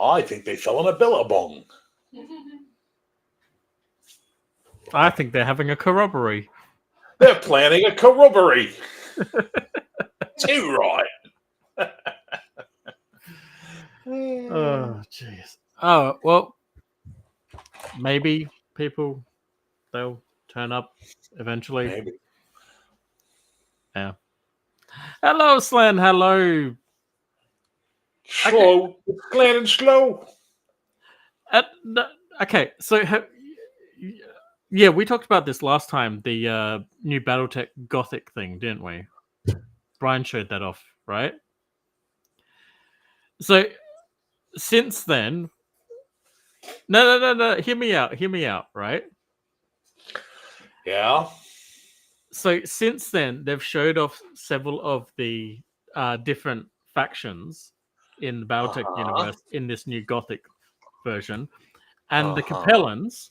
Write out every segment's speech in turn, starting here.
I think they fell on a billabong. I think they're having a corroboree. They're planning a corroboree. Too right. Oh, jeez. Oh, well, maybe people, they'll turn up eventually. Maybe. Yeah. Hello, Slan. Hello. Slow. It's Glenn and slow. Okay, so yeah, we talked about this last time, the new BattleTech Gothic thing, didn't we? Brian showed that off, right? So since then, no, hear me out, right? Yeah. So since then, they've showed off several of the different factions in the BattleTech universe in this new Gothic version, and the Capellans,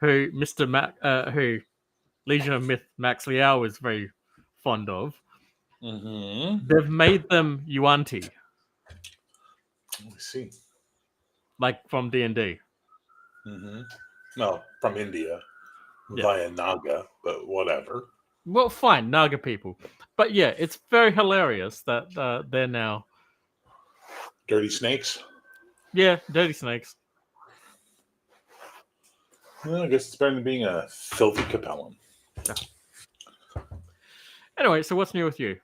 who who Legion of Myth Max Liao is very fond of, they've made them Yuan-Ti. Let me see. Like from D&D. No, from India via Naga, but whatever. Well, fine, Naga people. But yeah, it's very hilarious that they're now Dirty snakes? Yeah, dirty snakes. Well, I guess it's better than being a filthy Capellan. Yeah. Anyway, so what's new with you?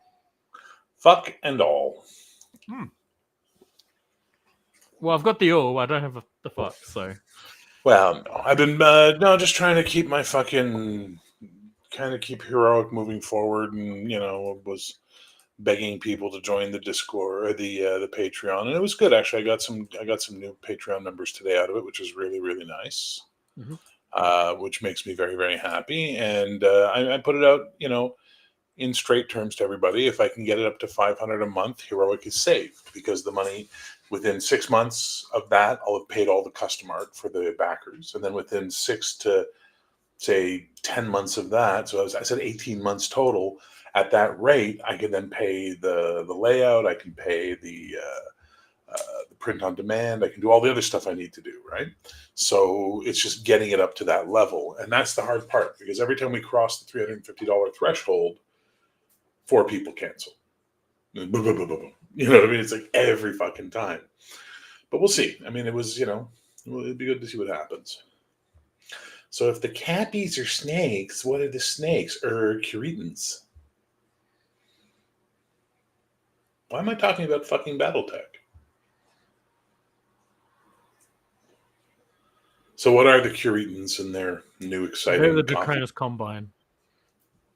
Fuck and all. Well, I've got the all. I don't have the fuck, so. Well, no. I've been just trying to keep my fucking keep heroic moving forward, and was begging people to join the Discord or the Patreon, and it was good actually. I got some new Patreon members today out of it, which is really, really nice. Which makes me very, very happy, and I put it out, in straight terms to everybody. If I can get it up to $500 a month, heroic is saved, because the money within 6 months of that, I'll have paid all the custom art for the backers, and then within 6 to say 10 months of that, so I said 18 months total. At that rate, I can then pay the layout. I can pay the print on demand. I can do all the other stuff I need to do, right? So it's just getting it up to that level, and that's the hard part, because every time we cross the $350 threshold, 4 people cancel. You know what I mean? It's like every fucking time. But we'll see. I mean, it was, it'd be good to see what happens. So if the cappies are snakes, what are the snakes? Curetans. Why am I talking about fucking BattleTech? So what are the Curetans and their new exciting... They're the Draconis Combine.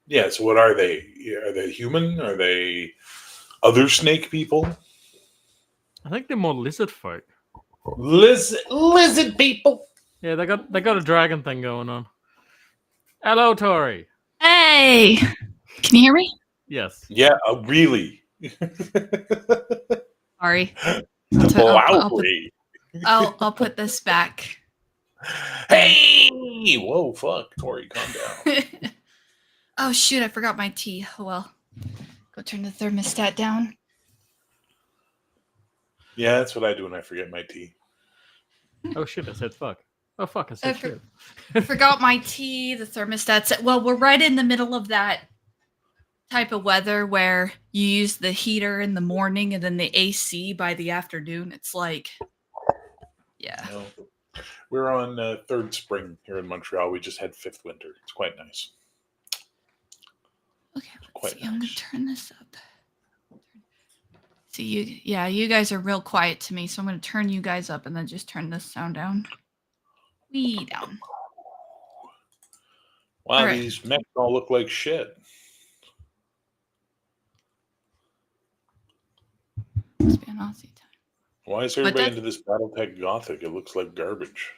Yeah, so what are they? Are they human? Are they other snake people? I think they're more lizard folk. Lizard people? Yeah, they got a dragon thing going on. Hello, Tori. Hey! Can you hear me? Yes. Yeah, really. Sorry. I'll put this back. Hey! Whoa, fuck. Tori, calm down. Oh, shoot, I forgot my tea. Oh, well. Go turn the thermostat down. Yeah, that's what I do when I forget my tea. Oh, shit, I said fuck. Oh, fuck, I said shit. I forgot my tea, the thermostat's... Well, we're right in the middle of that type of weather where you use the heater in the morning and then the AC by the afternoon. It's like... Yeah. We're on third spring here in Montreal. We just had fifth winter. It's quite nice. Okay, let's see. Nice. I'm going to turn this up. See, you guys are real quiet to me, so I'm going to turn you guys up and then just turn this sound down. Way down. Wow, right. These mechs all look like shit. Must be an Aussie time. Why is everybody into this BattleTech Gothic? It looks like garbage.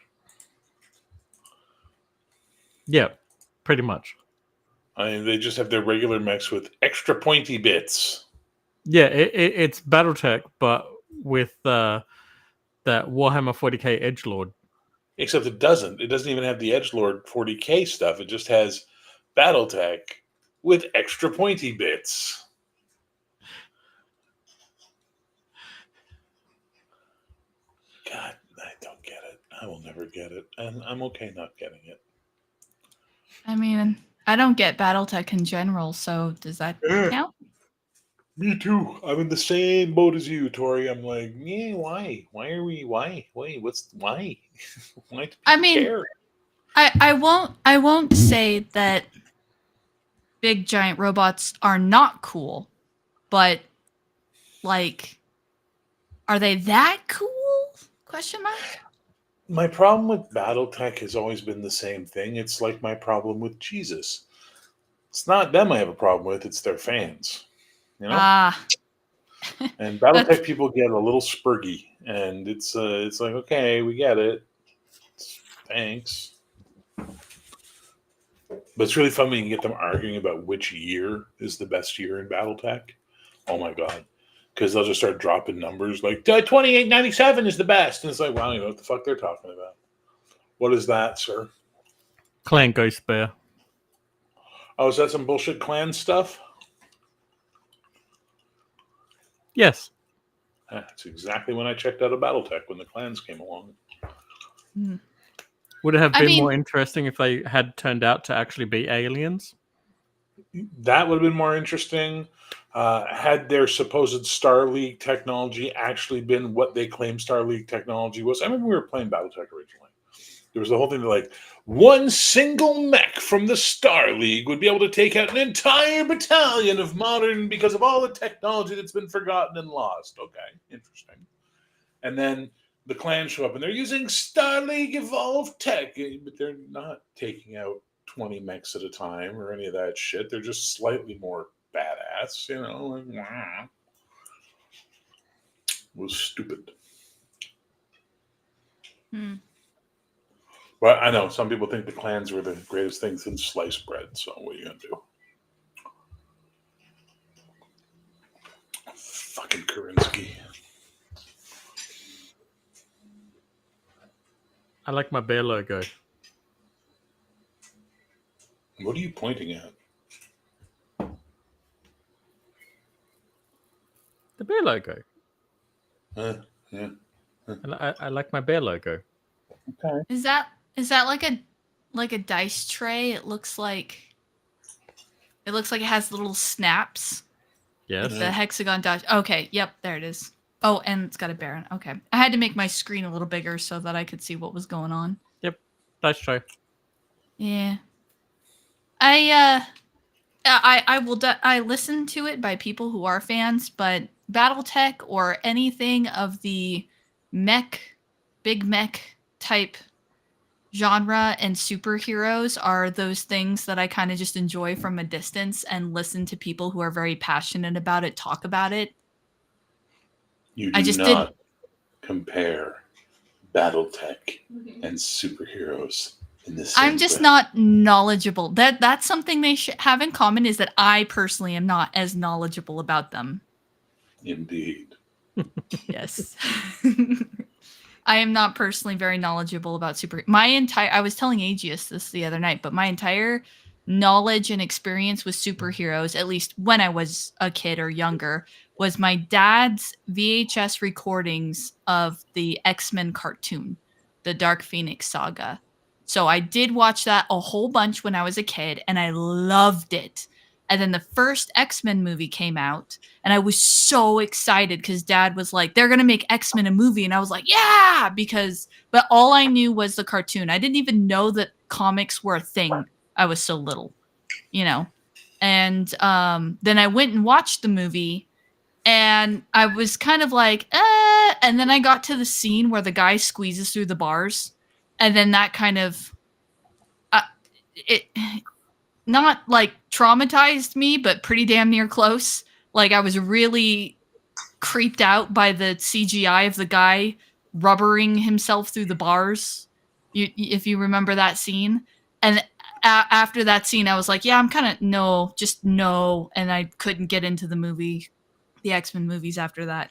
Yeah, pretty much. I mean, they just have their regular mechs with extra pointy bits. Yeah, it's BattleTech, but with that Warhammer 40k Edgelord. Except it doesn't. It doesn't even have the Edgelord 40k stuff. It just has BattleTech with extra pointy bits. God never get it, and I'm okay not getting it. I mean, I don't get BattleTech in general, so does that count? Me too. I'm in the same boat as you, Tori. I'm like, yeah, why? Why are we? Why? Wait, why? Why do I people mean, care? I won't say that big giant robots are not cool, but like, are they that cool? Question mark. My problem with BattleTech has always been the same thing. It's like my problem with Jesus. It's not them I have a problem with, it's their fans. You know? Ah, And that's BattleTech people get a little spurgy, and it's like, okay, we get it. Thanks. But it's really fun when you can get them arguing about which year is the best year in BattleTech. Oh my god. Because they'll just start dropping numbers like 2897 is the best. And it's like, wow, you know what the fuck they're talking about. What is that, sir? Clan Ghost Bear. Oh, is that some bullshit clan stuff? Yes. That's exactly when I checked out of BattleTech, when the clans came along. Would it have I been mean- more interesting if they had turned out to actually be aliens? That would have been more interesting. Had their supposed Star League technology actually been what they claim Star League technology was. I remember we were playing BattleTech originally. There was the whole thing that, like, one single mech from the Star League would be able to take out an entire battalion of modern because of all the technology that's been forgotten and lost. Okay, interesting. And then the clans show up and they're using Star League evolved tech, but they're not taking out 20 mechs at a time or any of that shit. They're just slightly more badass, you know? Like, wah. It was stupid. Well, I know some people think the clans were the greatest thing since sliced bread. So what are you gonna do? Fucking Kerensky. I like my bear logo. What are you pointing at? The bear logo. Yeah. I like my bear logo. Okay. Is that like a dice tray? It looks like it has little snaps. Yes. Like the hexagon dash. Okay, yep, there it is. Oh, and it's got a baron. Okay. I had to make my screen a little bigger so that I could see what was going on. Dice tray. Yeah. I listen to it by people who are fans, but BattleTech or anything of the big mech type genre and superheroes are those things that I kind of just enjoy from a distance and listen to people who are very passionate about it talk about it. You I do just not compare BattleTech and superheroes in the same I'm just breath. not knowledgeable. That's something they should have in common is that I personally am not as knowledgeable about them. Indeed. Yes. I am not personally very knowledgeable about I was telling Aegeus this the other night, but my entire knowledge and experience with superheroes, at least when I was a kid or younger, was my dad's VHS recordings of the X-Men cartoon, the Dark Phoenix saga. So I did watch that a whole bunch when I was a kid, and I loved it. And then the first X-Men movie came out, and I was so excited because Dad was like, they're going to make X-Men a movie. And I was like, yeah, but all I knew was the cartoon. I didn't even know that comics were a thing. I was so little, you know. And then I went and watched the movie, and I was kind of like, and then I got to the scene where the guy squeezes through the bars, and then that kind of, it not like traumatized me, but pretty damn near close. Like I was really creeped out by the CGI of the guy rubbering himself through the bars. If you remember that scene. And after that scene, I was like, yeah, I'm kind of no. And I couldn't get into the X-Men movies after that.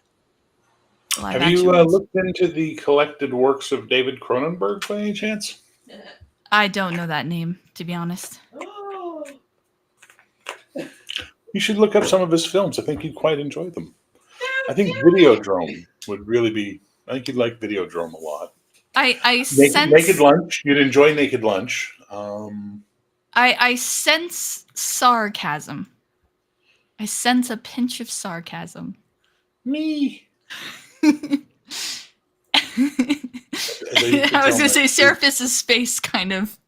Have you looked into the collected works of David Cronenberg by any chance? I don't know that name, to be honest. You should look up some of his films. I think you'd quite enjoy them. I think Videodrome would really be. I think you'd like Videodrome a lot. I Naked sense lunch. You'd enjoy naked lunch. I sense sarcasm. I sense a pinch of sarcasm. Me. I As I used to was tell gonna my say students, Seraphis' face kind of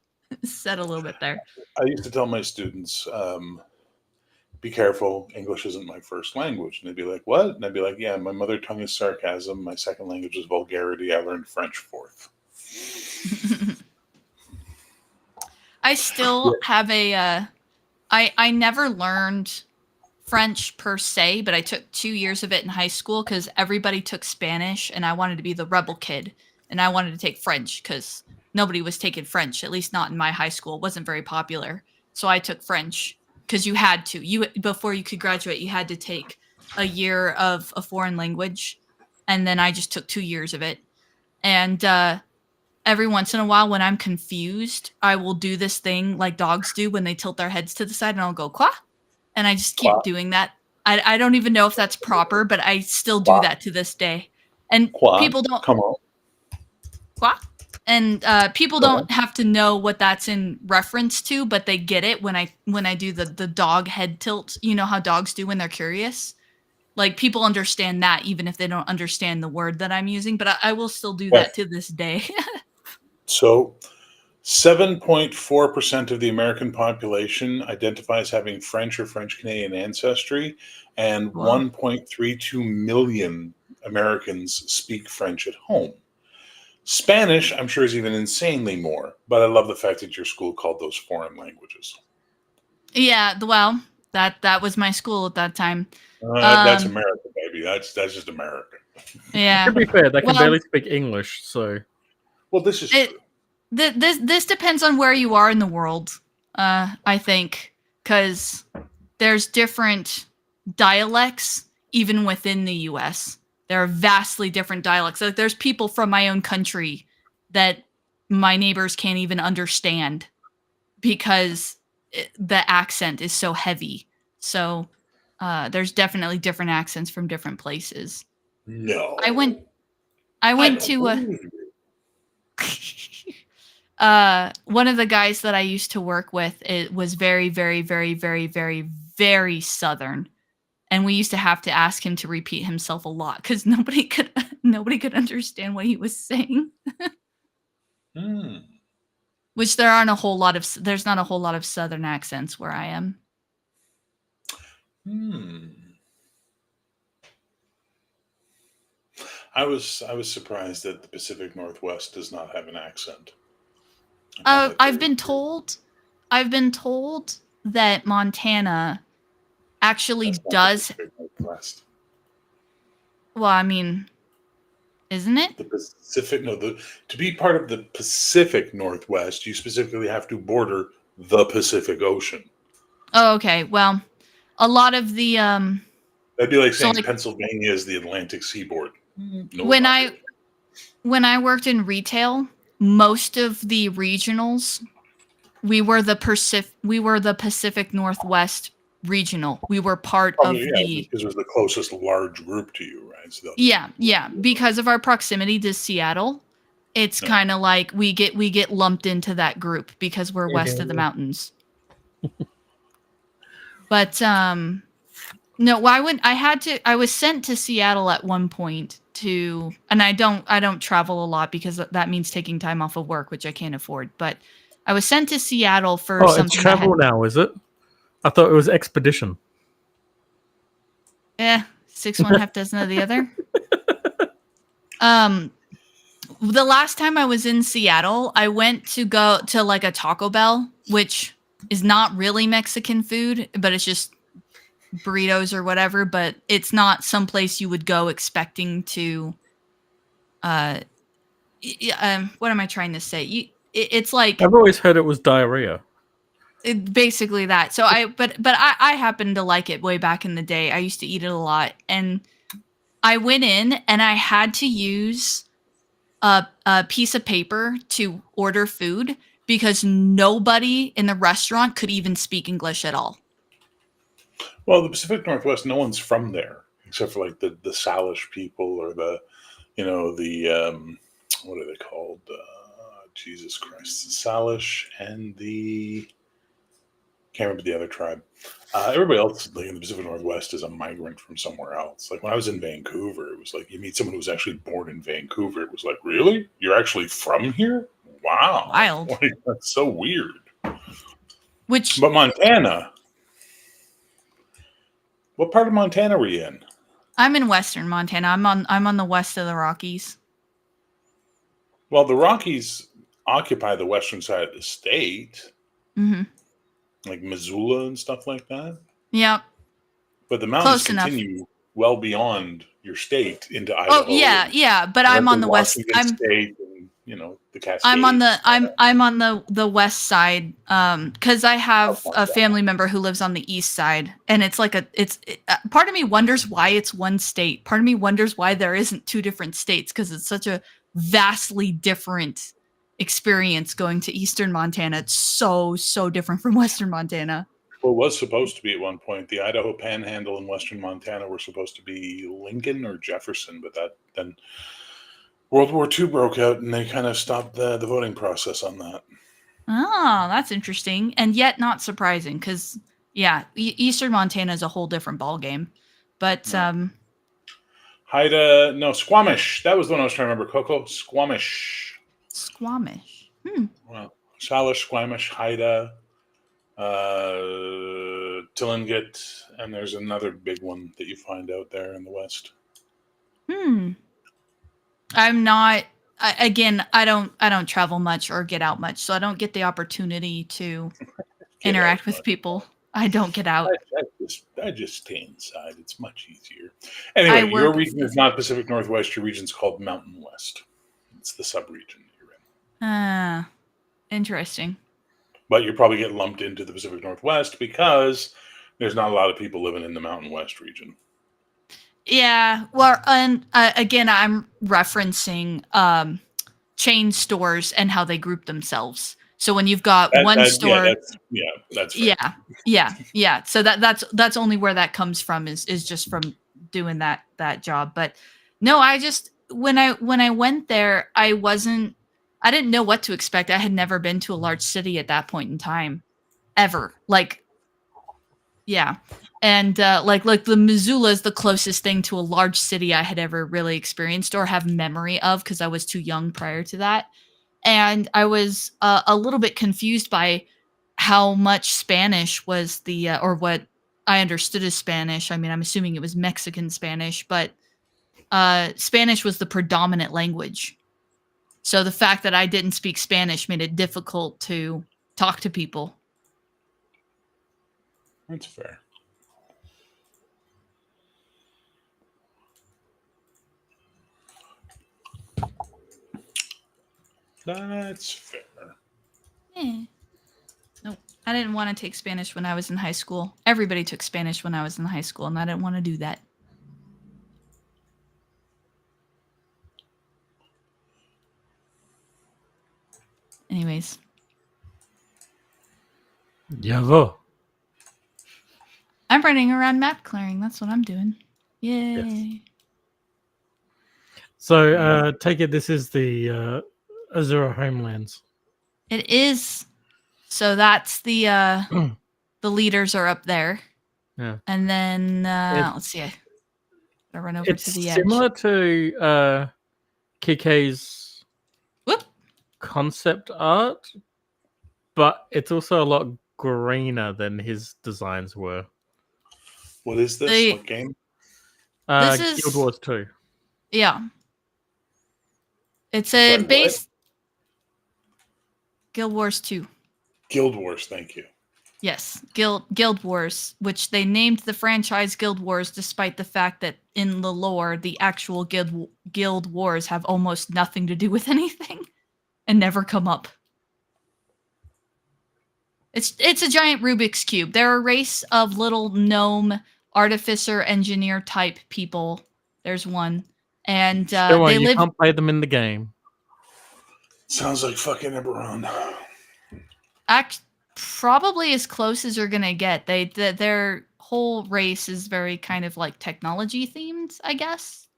said a little bit there. I used to tell my students, be careful, English isn't my first language. And they'd be like, what? And I'd be like, yeah, my mother tongue is sarcasm. My second language is vulgarity. I learned French fourth. I still have a I never learned French per se, but I took 2 years of it in high school because everybody took Spanish and I wanted to be the rebel kid and I wanted to take French because nobody was taking French, at least not in my high school. It wasn't very popular. So I took French because you had to. You before you could graduate, you had to take a year of a foreign language. And then I just took 2 years of it. And every once in a while when I'm confused, I will do this thing like dogs do when they tilt their heads to the side and I'll go, quoi? And I just keep Qua. doing that. I don't even know if that's proper, but I still do Qua. that to this day. And Qua. people don't Come on. quoi? And people Go on. don't have to know what that's in reference to, but they get it when I do the dog head tilt. You know how dogs do when they're curious? Like people understand that even if they don't understand the word that I'm using, but I will still do that to this day. So 7.4% of the American population identifies having French or French Canadian ancestry, and Wow. 1.32 million Americans speak French at home. Spanish, I'm sure, is even insanely more, but I love the fact that your school called those foreign languages. Yeah, well, that was my school at that time. That's America, baby. That's just America. Yeah. To be fair, they can Well, barely speak English, so Well, this is It- true. This depends on where you are in the world, I think, because there's different dialects even within the U.S. There are vastly different dialects. Like there's people from my own country that my neighbors can't even understand because the accent is so heavy. So there's definitely different accents from different places. No. I went don't to believe you. one of the guys that I used to work with, it was very, very, very, very, very, very southern, and we used to have to ask him to repeat himself a lot because nobody could understand what he was saying. Hmm. Which there's not a whole lot of southern accents where I am. I was surprised that the Pacific Northwest does not have an accent. I find that I've very been told that Montana actually That's not the does. Pacific Northwest. Well, I mean, isn't it? The Pacific, no, to be part of the Pacific Northwest, you specifically have to border the Pacific Ocean. Oh, okay. Well, a lot of the That'd be like So, saying like- Pennsylvania is the Atlantic seaboard. No, when not I really. when I worked in retail, most of the regionals, we were the Pacific Northwest regional. We were part Probably, of yeah, the because it was the closest large group to you, right? So yeah, because of our proximity to Seattle. It's Yeah. kind of like we get lumped into that group because we're west of the mountains. But no, I was sent to Seattle at one point and I don't travel a lot because that means taking time off of work, which I can't afford. But I was sent to Seattle for it's something. travel now, is it? I thought it was expedition. 6 1 half dozen of the other. The last time I was in Seattle, I went to go to like a Taco Bell, which is not really Mexican food, but it's just burritos or whatever. But it's not someplace you would go expecting to. What am I trying to say? It's like I've always heard it was diarrhea. basically that. So I happen to like it way back in the day. I used to eat it a lot, and I went in and I had to use a piece of paper to order food because nobody in the restaurant could even speak English at all. Well, the Pacific Northwest, no one's from there except for like the Salish people or the what are they called? Jesus Christ, the Salish and the can't remember the other tribe. Everybody else like in the Pacific Northwest is a migrant from somewhere else. Like when I was in Vancouver, it was like you meet someone who was actually born in Vancouver. It was like, really? You're actually from here? Wow. Wild. Like, that's so weird. Which But Montana, what part of Montana were you in? I'm in Western Montana. I'm on the west of the Rockies. Well, the Rockies occupy the western side of the state, Mm-hmm. like Missoula and stuff like that. Yep. But the mountains Close enough. continue well beyond your state into Idaho. Oh yeah. But I'm on the west. Washington State, and the Cascades. I'm on the west side because I have a family member who lives on the east side, and it's like part of me wonders why it's one state. Part of me wonders why there isn't two different states because it's such a vastly different experience going to eastern Montana. It's so different from western Montana. Well, it was supposed to be at one point. The Idaho Panhandle in western Montana were supposed to be Lincoln or Jefferson, but then World War II broke out and they kind of stopped the voting process on that. Oh, that's interesting, and yet not surprising because eastern Montana is a whole different ballgame. But Squamish. That was the one I was trying to remember. Coco, Squamish. Squamish. Well, Salish, Squamish, Haida, Tlingit, and there's another big one that you find out there in the west. I'm not. I don't travel much or get out much, so I don't get the opportunity to interact with people. I don't get out. I just stay inside. It's much easier. Anyway, your region is not Pacific Northwest. Your region's called Mountain West. It's the sub-region you're in. Interesting. But you probably get lumped into the Pacific Northwest because there's not a lot of people living in the Mountain West region. Yeah. Well, and again, I'm referencing chain stores and how they group themselves. So when you've got one store, that's fair. Yeah. So that's only where that comes from is just from doing that job. But no, I just when I went there, I didn't know what to expect. I had never been to a large city at that point in time, ever. And like the Missoula is the closest thing to a large city I had ever really experienced or have memory of because I was too young prior to that. And I was a little bit confused by how much Spanish was or what I understood as Spanish. I mean, I'm assuming it was Mexican Spanish, but Spanish was the predominant language. So the fact that I didn't speak Spanish made it difficult to talk to people. That's fair. That's fair. Nope. I didn't want to take Spanish when I was in high school. Everybody took Spanish when I was in high school, and I didn't want to do that. Anyways. Yavo. I'm running around map clearing. That's what I'm doing. Yay. Yes. So take it this is the Azura Homelands. It is. So that's the the leaders are up there. Yeah. And then let's see. I gotta run over to the edge. It's similar to Kike's Whoop. concept art, but it's also a lot greener than his designs were. What is this? What game? This is Guild Wars 2. Yeah. It's a base. Guild Wars 2. Guild Wars, thank you. Yes, Guild Wars, which they named the franchise Guild Wars despite the fact that in the lore, the actual Guild Wars have almost nothing to do with anything and never come up. It's a giant Rubik's Cube. They're a race of little gnome, artificer, engineer type people. There's one. And they live. You can't play them in the game. Sounds like fucking Eberron. Probably as close as you're gonna get. Their whole race is very kind of like technology themed, I guess.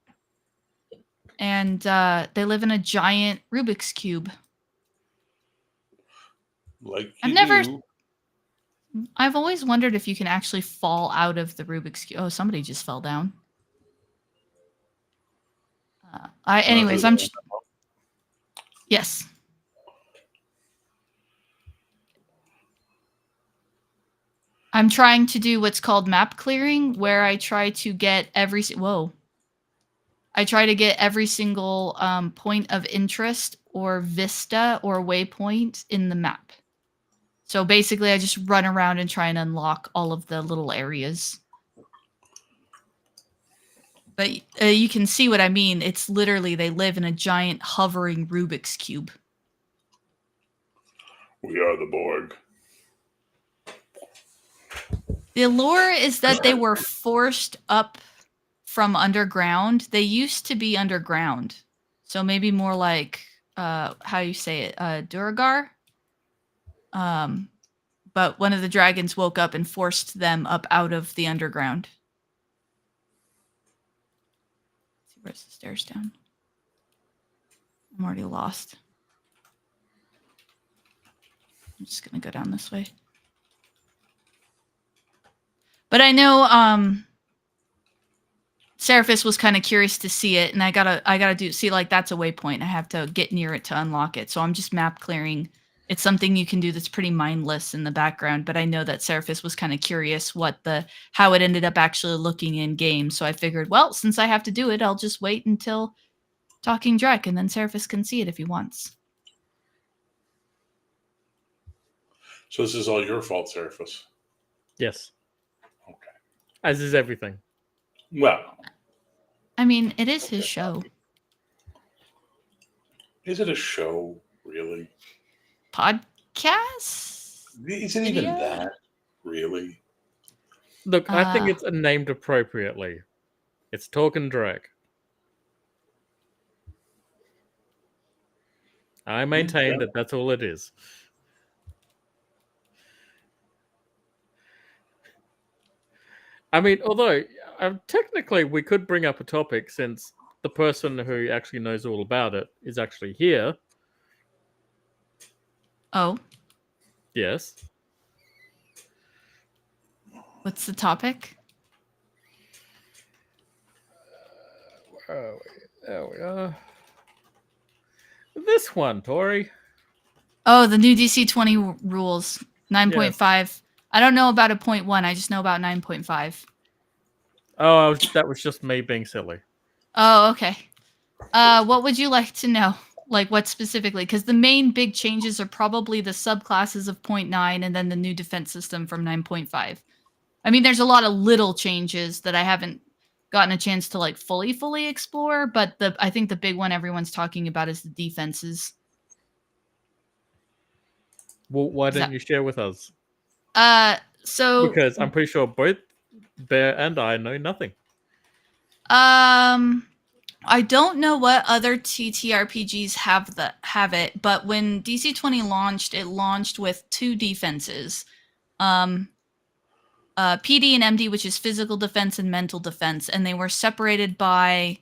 and they live in a giant Rubik's Cube. Like I've you never- do. I've always wondered if you can actually fall out of the Rubik's Cube. Oh, somebody just fell down. Anyways, I'm just... Yes. I'm trying to do what's called map clearing, where I try to get every... I try to get every single point of interest or vista or waypoint in the map. So basically, I just run around and try and unlock all of the little areas. But you can see what I mean. It's literally, they live in a giant hovering Rubik's Cube. We are the Borg. The allure is that they were forced up from underground. They used to be underground. So maybe more like, how you say it, Duragar? But one of the dragons woke up and forced them up out of the underground. Let's see, where's the stairs down? I'm already lost. I'm just gonna go down this way. But I know Seraphis was kind of curious to see it, and I gotta see, like, that's a waypoint. I have to get near it to unlock it. So I'm just map clearing. It's something you can do that's pretty mindless in the background, but I know that Seraphis was kind of curious how it ended up actually looking in game. So I figured, well, since I have to do it, I'll just wait until Talking Drek, and then Seraphis can see it if he wants. So this is all your fault, Seraphis. Yes. Okay. As is everything. Well, I mean, it is his show. is it a show, really? Podcast? Isn't even Video? that, really? Look, I think it's named appropriately. It's Talkin Drek. I maintain that that's all it is. I mean, although technically we could bring up a topic, since the person who actually knows all about it is actually here. Oh, Yes. what's the topic? There we are. This one, Tori. Oh, the new DC 20 rules. 9.5. I don't know about a 0.1. I just know about 9.5. Oh, that was just me being silly. Oh, okay. What would you like to know? Like, what specifically? Because the main big changes are probably the subclasses of 0.9 and then the new defense system from 9.5. I mean, there's a lot of little changes that I haven't gotten a chance to, like, fully explore, but I think the big one everyone's talking about is the defenses. Well, why don't you share with us? So Because I'm pretty sure both Bear and I know nothing. I don't know what other TTRPGs have it, but when DC 20 launched, it launched with two defenses. PD and MD, which is physical defense and mental defense, and they were separated by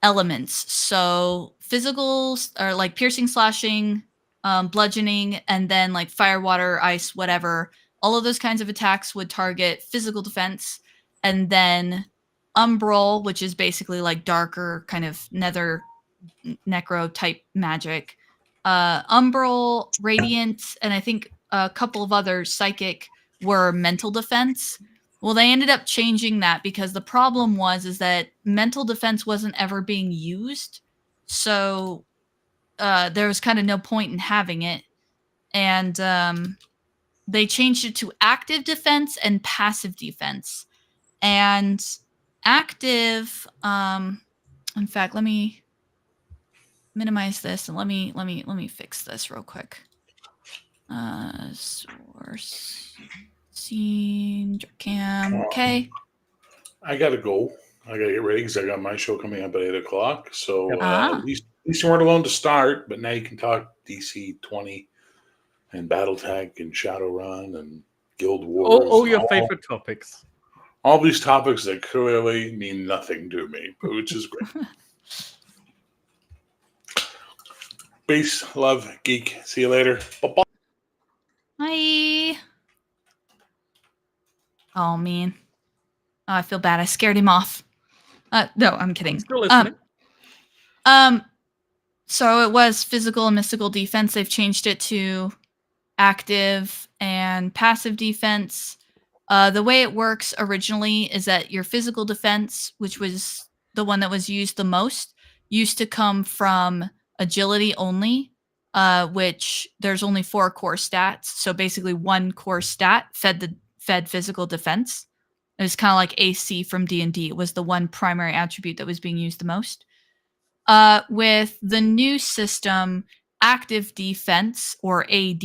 elements. So physical, or like piercing, slashing, bludgeoning, and then like fire, water, ice, whatever. All of those kinds of attacks would target physical defense, and then umbral, which is basically like darker kind of nether necro type magic. Umbral, radiant, and I think a couple of other psychic were mental defense. Well, they ended up changing that because the problem is that mental defense wasn't ever being used. So there was kind of no point in having it. And they changed it to active defense and passive defense. And active, in fact, let me minimize this and let me fix this real quick. Source scene cam. Okay. I gotta go. I gotta get ready because I got my show coming up at 8:00. So at least you weren't alone to start, but now you can talk DC 20 and BattleTech and Shadowrun and Guild Wars. All your favorite topics. All these topics that clearly mean nothing to me, which is great. Peace, love, geek. See you later. Bye-bye. Bye. Oh man. Oh, I feel bad. I scared him off. No, I'm kidding. I'm still listening. So it was physical and mystical defense. They've changed it to active and passive defense. The way it works originally is that your physical defense, which was the one that was used the most, used to come from agility only, which there's only 4 core stats. So basically, one core stat fed physical defense. It was kind of like AC from D&D. It was the one primary attribute that was being used the most. With the new system, active defense, or AD,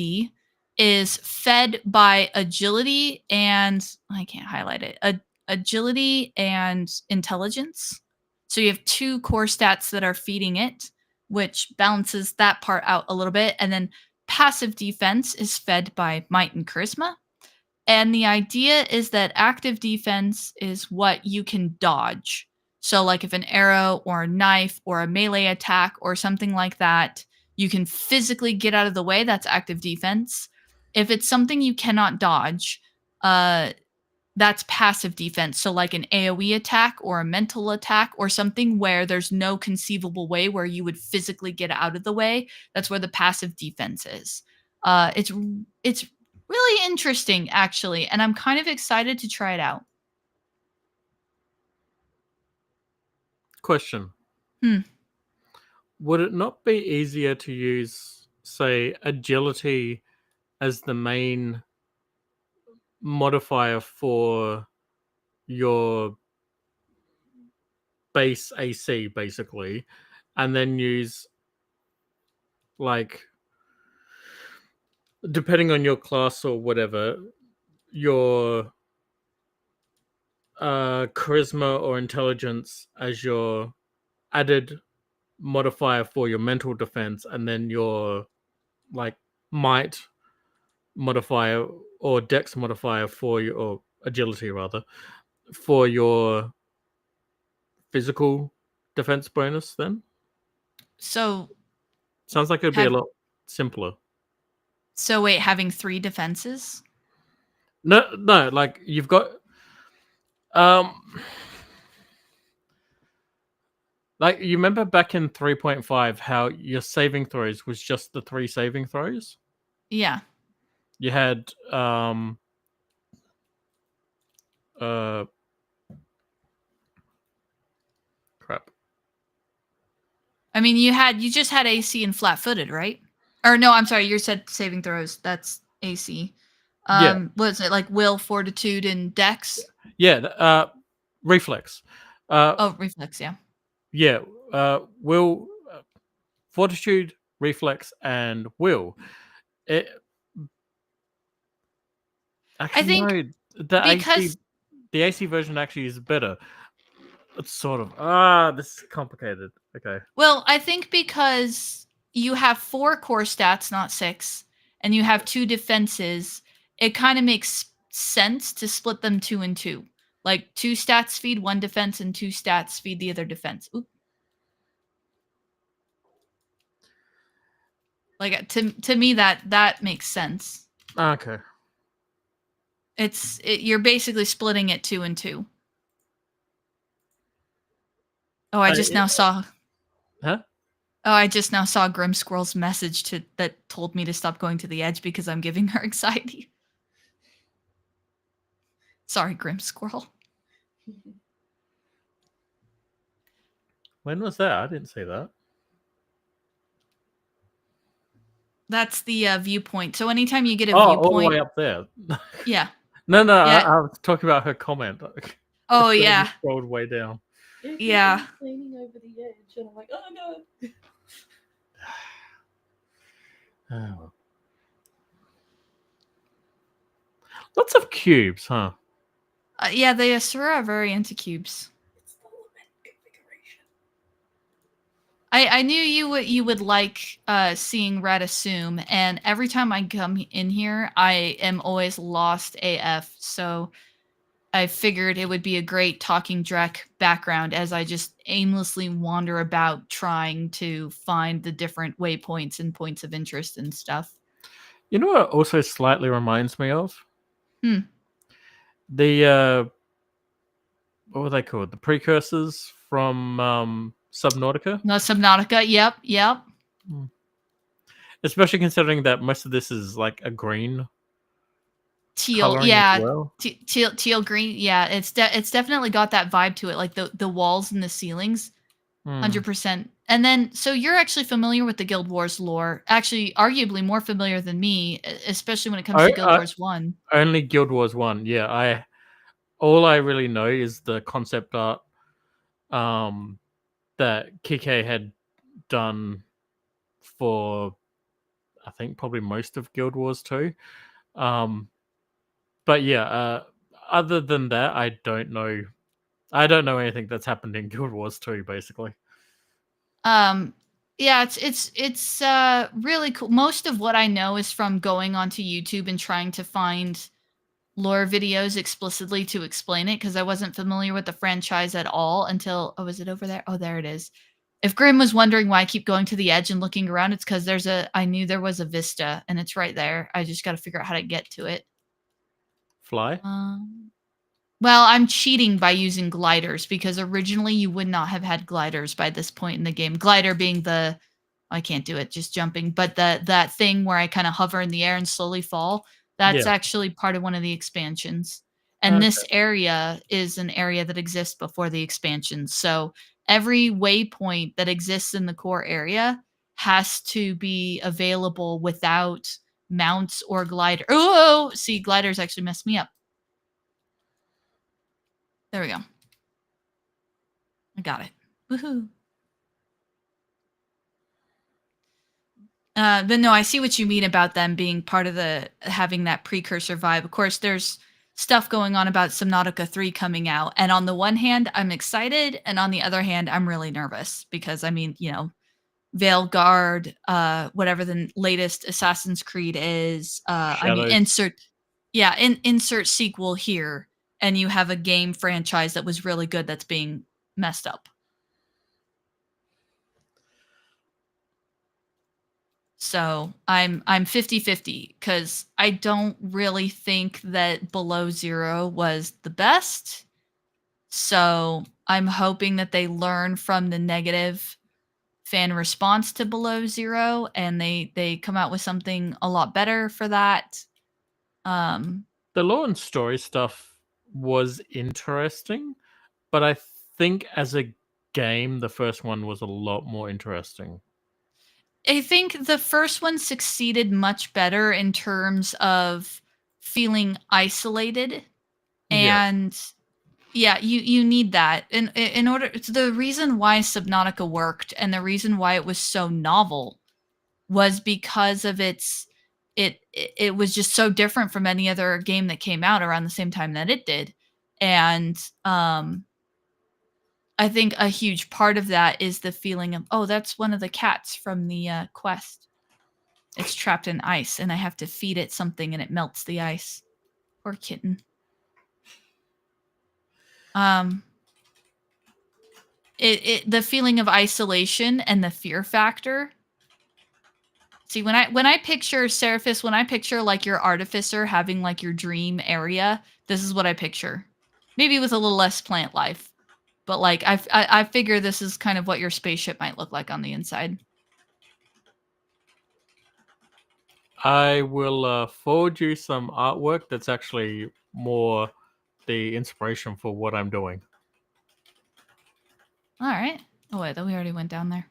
is fed by agility and I can't highlight it. Agility and intelligence. So you have 2 core stats that are feeding it, which balances that part out a little bit. And then passive defense is fed by might and charisma. And the idea is that active defense is what you can dodge. So, like if an arrow or a knife or a melee attack or something like that, you can physically get out of the way. That's active defense. If it's something you cannot dodge, that's passive defense. So, like an AoE attack or a mental attack or something where there's no conceivable way where you would physically get out of the way, that's where the passive defense is. It's really interesting, actually, and I'm kind of excited to try it out. Question. Hmm. Would it not be easier to use, say, agility as the main modifier for your base AC, basically, and then use, like, depending on your class or whatever, your charisma or intelligence as your added modifier for your mental defense, and then your like might modifier or dex modifier for your, or agility rather, for your physical defense bonus? Then So sounds like it'd be a lot simpler. So wait, having 3 defenses? No, like you've got like you remember back in 3.5 how your saving throws was just the 3 saving throws? Yeah. You had crap. I mean, you just had AC and flat-footed, right? Or no, I'm sorry, you said saving throws. That's AC. Yeah. Was it like will, fortitude, and dex? Yeah, reflex. Reflex, yeah. Yeah, will, fortitude, reflex, and will. It, actually, I think no, the AC version actually is better. It's sort of this is complicated. Okay. Well, I think because you have 4 core stats, not 6, and you have 2 defenses, it kind of makes sense to split them 2 and 2. Like 2 stats feed 1 defense and 2 stats feed the other defense. Oop. Like to me that makes sense. Okay. You're basically splitting it 2 and 2. Oh, I just now saw. Huh? Oh, I just now saw Grim Squirrel's message that told me to stop going to the edge because I'm giving her anxiety. Sorry, Grim Squirrel. When was that? I didn't see that. That's the viewpoint. So anytime you get a all viewpoint, the way up there. Yeah. No, Yeah. I was talking about her comment. Oh yeah. Scrolled way down. Yeah. Leaning over the edge, and I'm like, oh no. Oh. Lots of cubes, huh? Yeah, the Asura are very into cubes. It's the limit configuration. I knew you would like seeing Red Assume, and every time I come in here, I am always lost AF. So I figured it would be a great talking Drek background as I just aimlessly wander about trying to find the different waypoints and points of interest and stuff. You know what also slightly reminds me of? Hmm. The what were they called? The precursors from Subnautica? No, Subnautica. Yep. Especially considering that most of this is like a green Teal, coloring as yeah. well. Teal green. Yeah, it's definitely got that vibe to it, like the walls and the ceilings. Hmm. 100%. And then, so you're actually familiar with the Guild Wars lore. Actually, arguably more familiar than me, especially when it comes to Guild Wars 1. Only Guild Wars 1. Yeah, all I really know is the concept art that Kike had done for, I think, probably most of Guild Wars 2. But yeah, other than that, I don't know. I don't know anything that's happened in Guild Wars 2, basically. Yeah, it's really cool. Most of what I know is from going onto YouTube and trying to find lore videos explicitly to explain it because I wasn't familiar with the franchise at all until is it over there? Oh, there it is. If Grim was wondering why I keep going to the edge and looking around, it's because I knew there was a vista and it's right there. I just got to figure out how to get to it. Fly? Well, I'm cheating by using gliders because originally you would not have had gliders by this point in the game. Glider being I can't do it, just jumping, but that thing where I kind of hover in the air and slowly fall, that's Yeah. actually part of one of the expansions. And this area is an area that exists before the expansions. So every waypoint that exists in the core area has to be available without mounts or glider. Oh, see, gliders actually messed me up. There we go. I got it. Woohoo. But no, I see what you mean about them being part of having that precursor vibe. Of course, there's stuff going on about Subnautica 3 coming out. And on the one hand, I'm excited. And on the other hand, I'm really nervous because, I mean, Veilguard, whatever the latest Assassin's Creed is. I mean, insert sequel here. And you have a game franchise that was really good that's being messed up. So I'm 50-50 because I don't really think that Below Zero was the best. So I'm hoping that they learn from the negative fan response to Below Zero and they come out with something a lot better for that. The lore and story stuff was interesting, but I think as a game, the first one was a lot more interesting. I think the first one succeeded much better in terms of feeling isolated and yeah, you need that in order. It's the reason why Subnautica worked and the reason why it was so novel was because of it was just so different from any other game that came out around the same time that it did. And I think a huge part of that is the feeling of, oh, that's one of the cats from the quest. It's trapped in ice and I have to feed it something and it melts the ice. Poor kitten. The feeling of isolation and the fear factor. See, when I picture Seraphis, when I picture like your artificer having like your dream area, this is what I picture. Maybe with a little less plant life, but like I figure this is kind of what your spaceship might look like on the inside. I will forward you some artwork that's actually more the inspiration for what I'm doing. All right. Oh wait, we already went down there.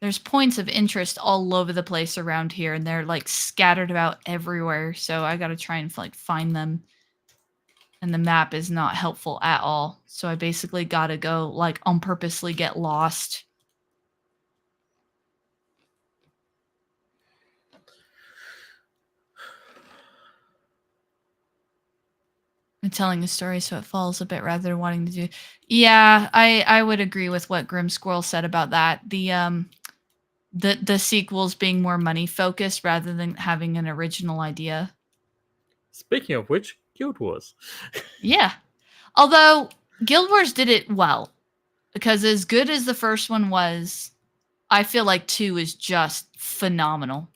There's points of interest all over the place around here, and they're like scattered about everywhere. So I got to try and like find them. And the map is not helpful at all. So I basically got to go like on purposely get lost. I'm telling a story so it falls a bit rather than wanting to do. Yeah, I would agree with what Grim Squirrel said about that. The sequels being more money focused rather than having an original idea. Speaking of which, Guild Wars. Yeah. Although Guild Wars did it well, because as good as the first one was, I feel like 2 is just phenomenal.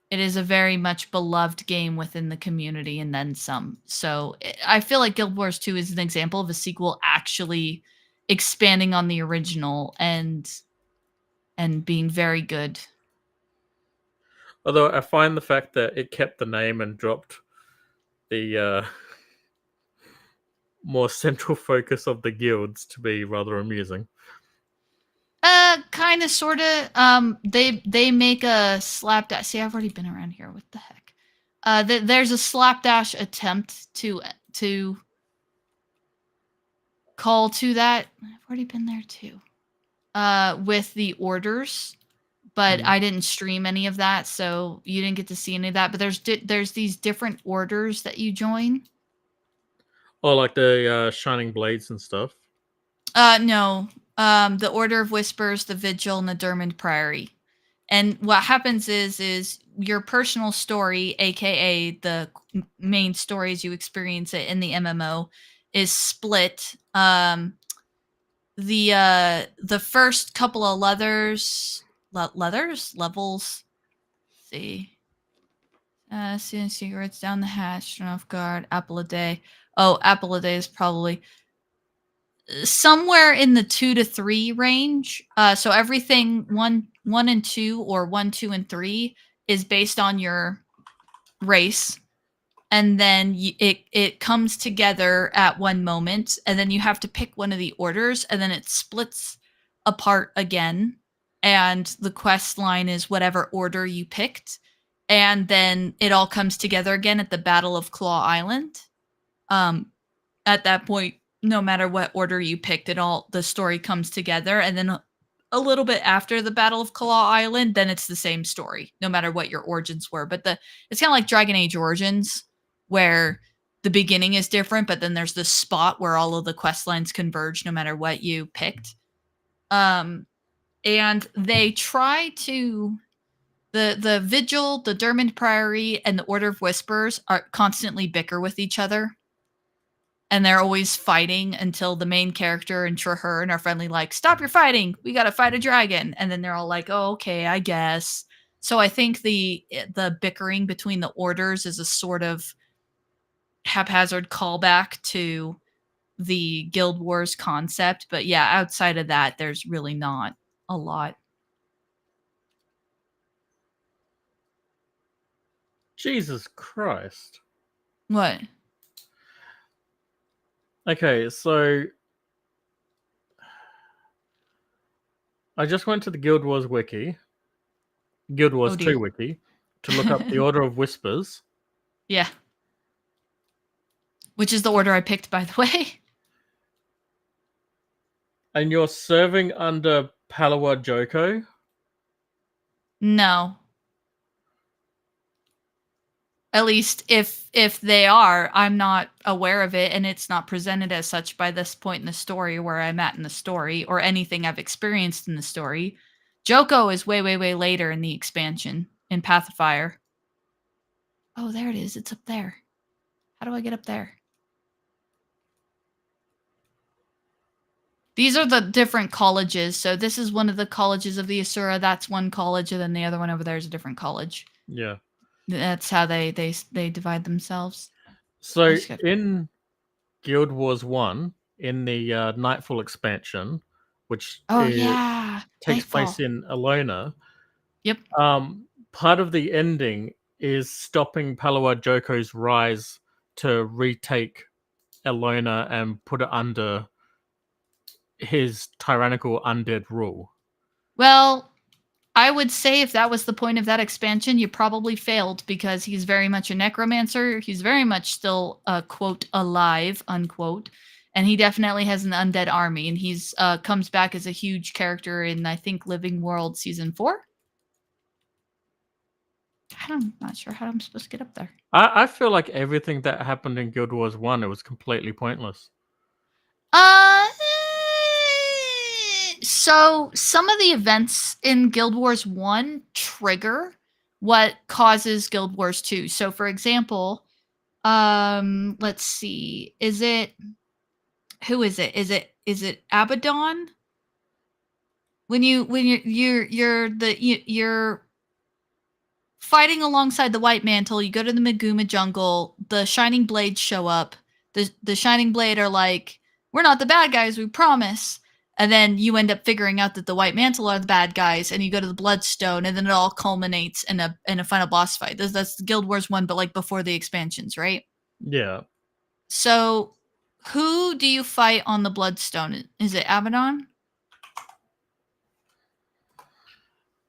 It is a very much beloved game within the community and then some. So I feel like Guild Wars 2 is an example of a sequel actually expanding on the original and being very good. Although I find the fact that it kept the name and dropped the more central focus of the guilds to be rather amusing. Kind of, sort of. They make a slapdash. See, I've already been around here. What the heck? There's a slapdash attempt to call to that. I've already been there too. With the orders, but I didn't stream any of that, so you didn't get to see any of that. But there's these different orders that you join. Oh, like the Shining Blades and stuff. No. The Order of Whispers, the Vigil, and the Dermond Priory. And what happens is your personal story, aka the main stories you experience it in the MMO, is split. The first couple of levels. Let's see. Seeing secrets down the hatch, turn off guard, apple a day. Oh, apple a day is probably somewhere in the 2 to 3 range. So everything 1 and 2 or 1, 2, and 3 is based on your race, and then it comes together at one moment, and then you have to pick one of the orders, and then it splits apart again, and the quest line is whatever order you picked, and then it all comes together again at the Battle of Claw Island. At that point, no matter what order you picked, the story comes together, and then a little bit after the Battle of Claw Island, then it's the same story, no matter what your origins were. But it's kind of like Dragon Age Origins, where the beginning is different, but then there's this spot where all of the quest lines converge, no matter what you picked. And they try to the Vigil, the Dermond Priory, and the Order of Whispers are constantly bicker with each other. And they're always fighting until the main character and Traherne are friendly, like, stop your fighting, we gotta fight a dragon. And then they're all like, oh, okay, I guess. So I think the bickering between the orders is a sort of haphazard callback to the Guild Wars concept. But yeah, outside of that, there's really not a lot. Jesus Christ. What? Okay, so I just went to the Guild Wars wiki, Guild Wars 2 wiki, to look up the Order of Whispers. Yeah. Which is the order I picked, by the way. And you're serving under Palawa Joko? No. At least if they are, I'm not aware of it, and it's not presented as such by this point in the story where I'm at in the story, or anything I've experienced in the story. Joko is way, way, way later in the expansion, in Path of Fire. Oh, there it is. It's up there. How do I get up there? These are the different colleges. So this is one of the colleges of the Asura. That's one college, and then the other one over there is a different college. Yeah. That's how they divide themselves. So in Guild Wars 1, in the Nightfall expansion, which takes place in Alona. Yep. Part of the ending is stopping Palawa Joko's rise to retake Alona and put it under his tyrannical undead rule. Well, I would say if that was the point of that expansion, you probably failed, because he's very much a necromancer. He's very much still, quote, alive, unquote. And he definitely has an undead army. And he's comes back as a huge character in, I think, Living World Season 4. I'm not sure how I'm supposed to get up there. I feel like everything that happened in Guild Wars 1, it was completely pointless. So some of the events in Guild Wars 1 trigger what causes Guild Wars 2. So, for example, Let's see. Is it who is it? Is it Abaddon? When you're fighting alongside the White Mantle, you go to the Maguma jungle, the Shining Blades show up. The Shining Blade are like, "We're not the bad guys, we promise." And then you end up figuring out that the White Mantle are the bad guys, and you go to the Bloodstone, and then it all culminates in a final boss fight. That's Guild Wars 1, but like before the expansions, right? Yeah. So who do you fight on the Bloodstone? Is it Abaddon?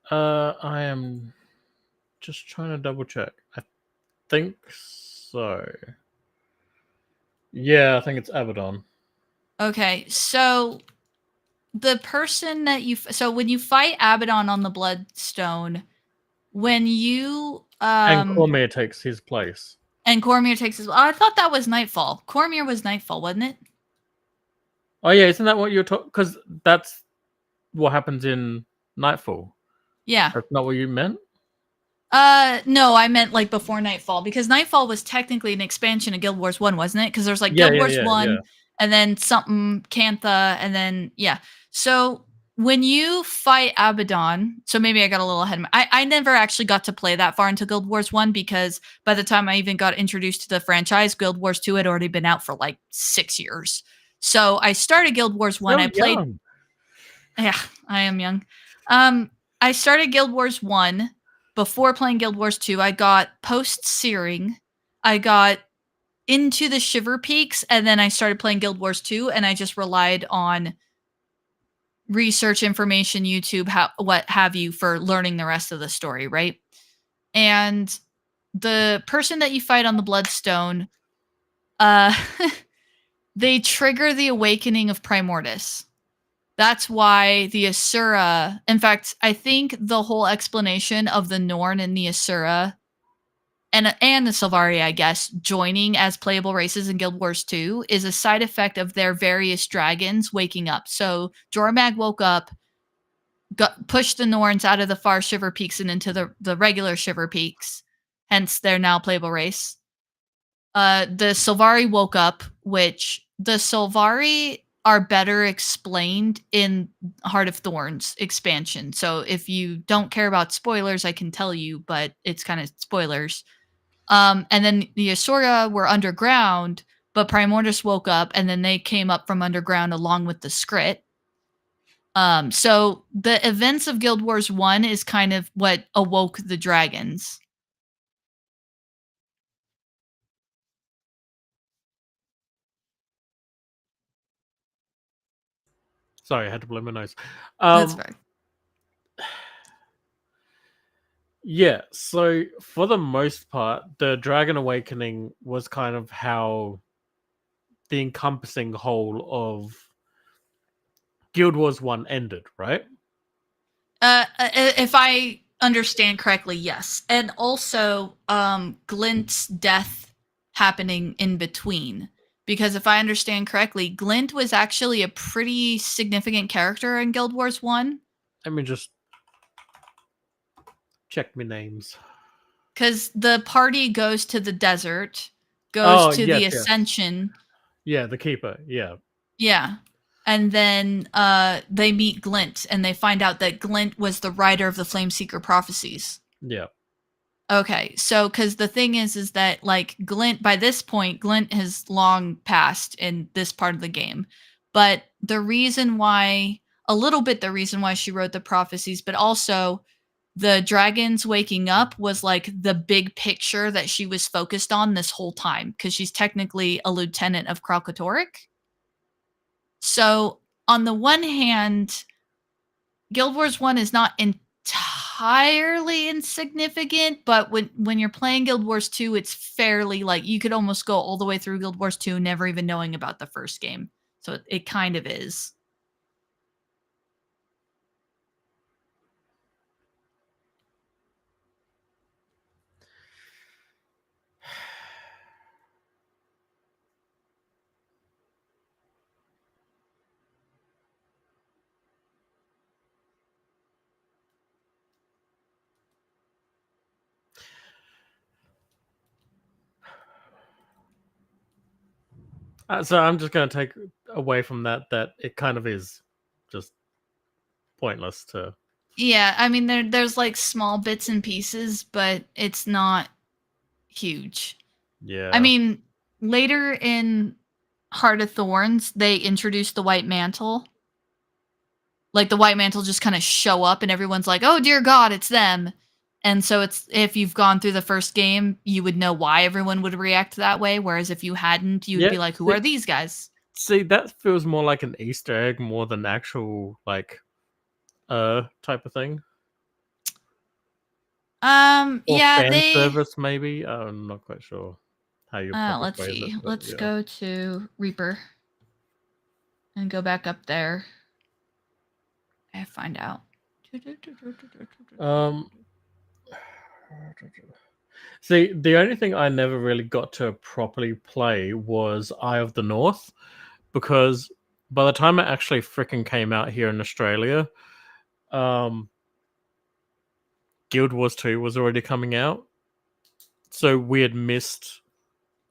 I am just trying to double check. I think so. Yeah, I think it's Abaddon. Okay, so the person that so when you fight Abaddon on the Bloodstone, when you And Cormier takes his place. and Cormier takes his, I thought that was Nightfall. Cormier was Nightfall, wasn't it? Oh yeah, isn't that what you're talking? Because that's what happens in Nightfall. Yeah. That's not what you meant. No, I meant like before Nightfall, because Nightfall was technically an expansion of Guild Wars 1, wasn't it? Because there's like Guild Wars 1 and then something Cantha and then yeah. So when you fight Abaddon, so maybe I got a little ahead of I never actually got to play that far into Guild Wars 1 because by the time I even got introduced to the franchise, Guild Wars 2 had already been out for like 6 years. So I started Guild Wars 1. So I played young. Yeah, I am young. I started Guild Wars 1. Before playing Guild Wars 2, I got post-Searing. I got into the Shiver Peaks, and then I started playing Guild Wars 2, and I just relied on research information, YouTube, what have you, for learning the rest of the story, right? And the person that you fight on the Bloodstone, they trigger the awakening of Primordus. That's why the Asura, in fact, I think the whole explanation of the Norn and the Asura and the Sylvari, I guess, joining as playable races in Guild Wars 2 is a side effect of their various dragons waking up. So Jormag woke up, pushed the Norns out of the far Shiver Peaks and into the regular Shiver Peaks. Hence, they're now playable race. The Sylvari woke up, which the Sylvari are better explained in Heart of Thorns expansion. So if you don't care about spoilers, I can tell you, but it's kind of spoilers. And then the Asura were underground, but Primordus woke up, and then they came up from underground along with the Skrit. So the events of Guild Wars 1 is kind of what awoke the dragons. Sorry, I had to blow my nose. That's fine. Yeah, so for the most part, the Dragon Awakening was kind of how the encompassing whole of Guild Wars 1 ended, right? If I understand correctly, yes. And also, Glint's death happening in between. Because if I understand correctly, Glint was actually a pretty significant character in Guild Wars 1. Let me just check my names. Because the party goes to the desert, goes to the Ascension. Yeah, the Keeper, yeah. Yeah. And then they meet Glint, and they find out that Glint was the writer of the Flameseeker prophecies. Yeah. Okay, so because the thing is that like Glint, by this point, Glint has long passed in this part of the game. But the reason why, a little bit the reason why she wrote the prophecies, but also the dragons waking up was like the big picture that she was focused on this whole time, because she's technically a lieutenant of Kralkatorrik. So on the one hand, Guild Wars 1 is not entirely insignificant, but when you're playing Guild Wars 2, it's fairly like you could almost go all the way through Guild Wars 2 never even knowing about the first game. So it kind of is. So I'm just going to take away from that it kind of is just pointless to. Yeah, I mean there's like small bits and pieces, but it's not huge. Yeah. I mean, later in Heart of Thorns, they introduced the White Mantle. Like the White Mantle just kind of show up, and everyone's like, "Oh dear God, it's them." And so it's if you've gone through the first game, you would know why everyone would react that way. Whereas if you hadn't, you'd Yeah, be like, "Who are these guys?" See, that feels more like an Easter egg more than actual like type of thing. Or Yeah, fan they. service maybe. I'm not quite sure how you probably Let's phrase see. it, but Let's yeah. go to Reaper and go back up there. I find out. See, the only thing I never really got to properly play was Eye of the North, because by the time it actually freaking came out here in Australia, Guild Wars 2 was already coming out. So we had missed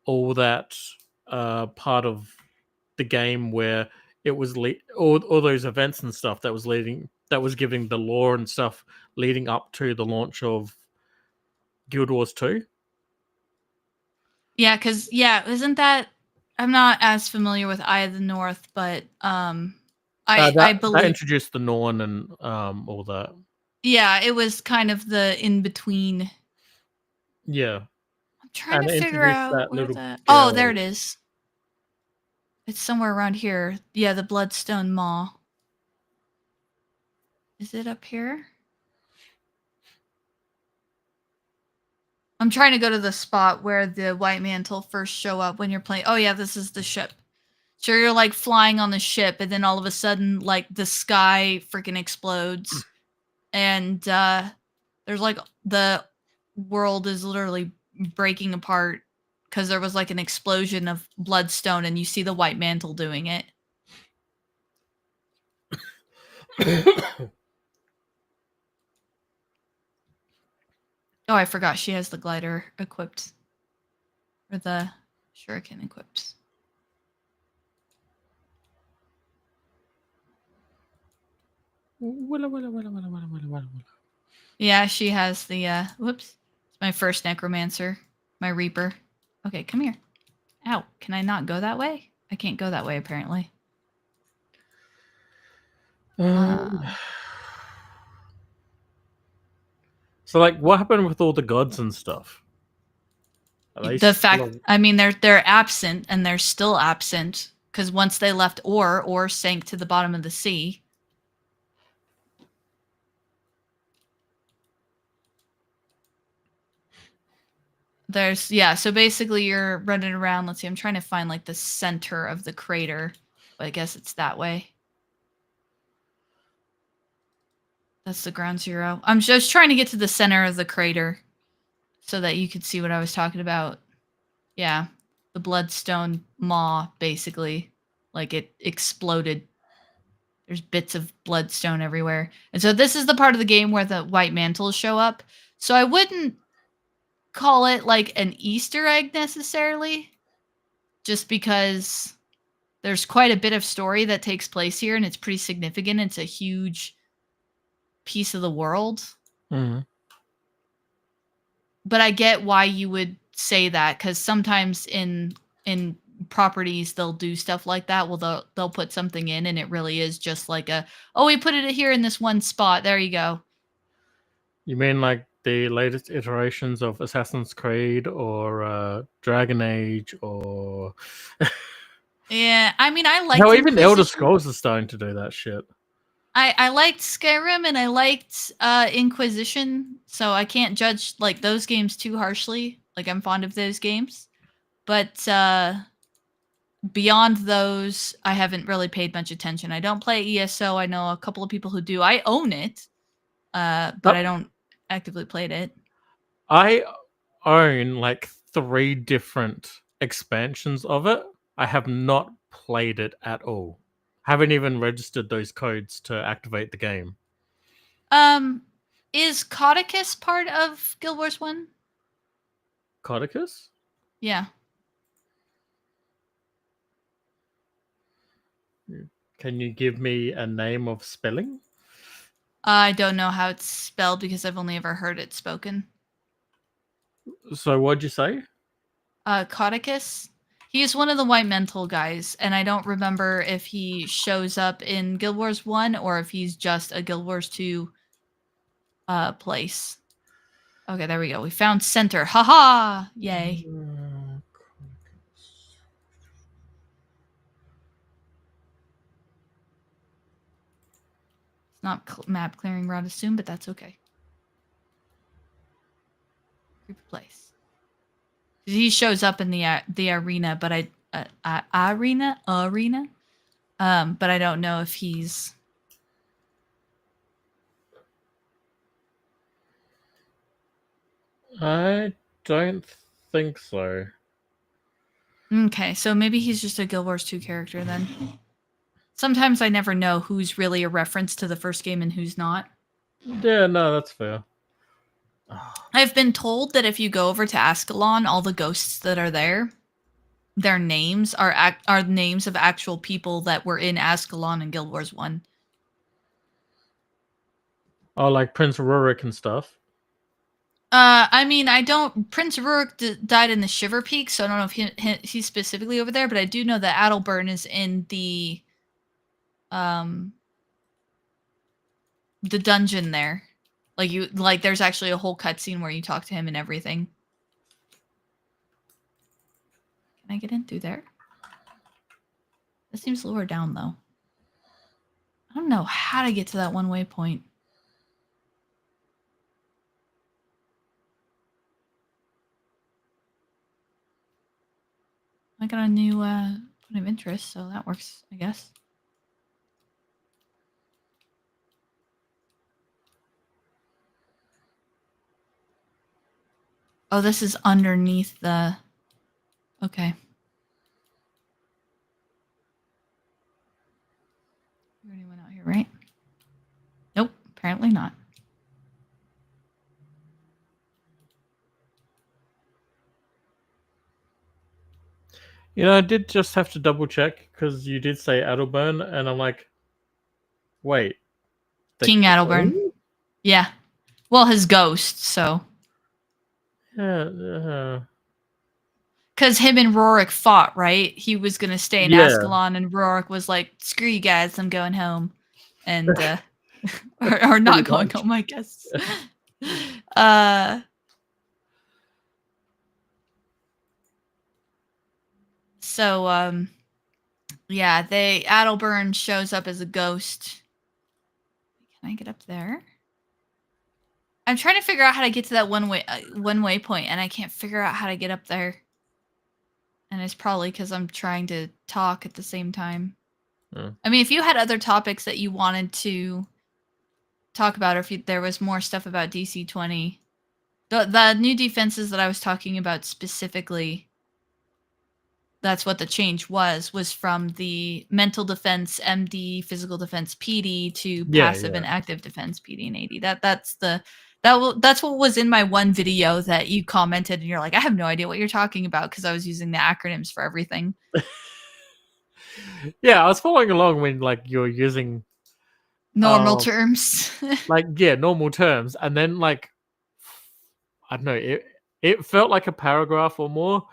all that part of the game where it was all those events and stuff that was giving the lore and stuff leading up to the launch of Guild Wars 2. Yeah, because isn't that? I'm not as familiar with Eye of the North, but I That believe introduced the Norn and all that. yeah, it was kind of the in between. Yeah, I'm trying and to it figure introduced out that where little the. Oh, there girl. it is. It's somewhere around here. Yeah, the Bloodstone Maw. Is it up here? I'm trying to go to the spot where the White Mantle first show up when you're playing. Oh yeah, this is the ship. So you're like flying on the ship, and then all of a sudden, like the sky freaking explodes, and there's like the world is literally breaking apart because there was like an explosion of bloodstone, and you see the White Mantle doing it. Oh, I forgot she has the glider equipped, or the shuriken equipped. Yeah, she has the whoops. It's my first necromancer, my reaper. Okay, come here. Ow, can I not go that way? I can't go that way apparently. So, like, what happened with all the gods and stuff? Are they The still fact I mean they're absent, and they're still absent because once they left Or sank to the bottom of the sea. There's so basically you're running around. Let's see, I'm trying to find like the center of the crater, but I guess it's that way. That's the ground zero. I'm just trying to get to the center of the crater so that you could see what I was talking about. Yeah, the bloodstone maw, basically. Like it exploded. There's bits of bloodstone everywhere. And so this is the part of the game where the white mantles show up. So I wouldn't call it like an Easter egg necessarily, just because there's quite a bit of story that takes place here, and it's pretty significant. It's a huge piece of the world. Mhm. But I get why you would say that, because sometimes in properties they'll do stuff like that. Well, they'll put something in, and it really is just like we put it here in this one spot. There you go. You mean like the latest iterations of Assassin's Creed or Dragon Age or Yeah, I mean, I liked hell, even Elder Inquisition. Scrolls is starting to do that shit. I liked Skyrim, and I liked Inquisition, so I can't judge like those games too harshly. Like I'm fond of those games, but beyond those, I haven't really paid much attention. I don't play ESO. I know a couple of people who do. I own it, but I don't actively play it. I own like 3 different expansions of it. I have not played it at all. Haven't even registered those codes to activate the game. Is Codicus part of Guild Wars 1? Codicus? Yeah. Can you give me a name of spelling? I don't know how it's spelled because I've only ever heard it spoken. So what'd you say? Codicus. He's one of the white mental guys, and I don't remember if he shows up in Guild Wars 1 or if he's just a Guild Wars 2 place. Okay, there we go. We found center. Haha! Yay. It's not map clearing route assumed, but that's okay. Group of place. He shows up in the arena, but arena. But I don't know if he's. I don't think so. Okay, so maybe he's just a Guild Wars 2 character then. Sometimes I never know who's really a reference to the first game and who's not. Yeah, no, that's fair. I've been told that if you go over to Ascalon, all the ghosts that are there, their names are names of actual people that were in Ascalon in Guild Wars 1. Oh, like Prince Rurik and stuff. I mean, I don't. Prince Rurik died in the Shiver Peak, so I don't know if he's specifically over there. But I do know that Adalburn is in the dungeon there. Like there's actually a whole cutscene where you talk to him and everything. Can I get in through there? That seems lower down though. I don't know how to get to that one waypoint. I got a new point of interest, so that works, I guess. Oh, this is underneath the... Okay. We already went out here, right? Nope, apparently not. You know, I did just have to double check because you did say Adalburn, and I'm like, wait. King Adalburn. Yeah. Well, his ghost, so... Yeah. Because him and Rorik fought, right? He was going to stay in Yeah. Ascalon, and Rorik was like, screw you guys, I'm going home. And, or not going much. home, I guess. So, yeah, Adalburn shows up as a ghost. Can I get up there? I'm trying to figure out how to get to that one waypoint, and I can't figure out how to get up there. And it's probably because I'm trying to talk at the same time. I mean, if you had other topics that you wanted to talk about, or if there was more stuff about DC-20, the new defenses that I was talking about specifically, that's what the change was from the mental defense MD, physical defense PD, to passive and active defense PD and AD. That's what was in my one video that you commented, and you're like, I have no idea what you're talking about because I was using the acronyms for everything. Yeah, I was following along when like you're using normal terms. Normal terms, and then like I don't know, it felt like a paragraph or more.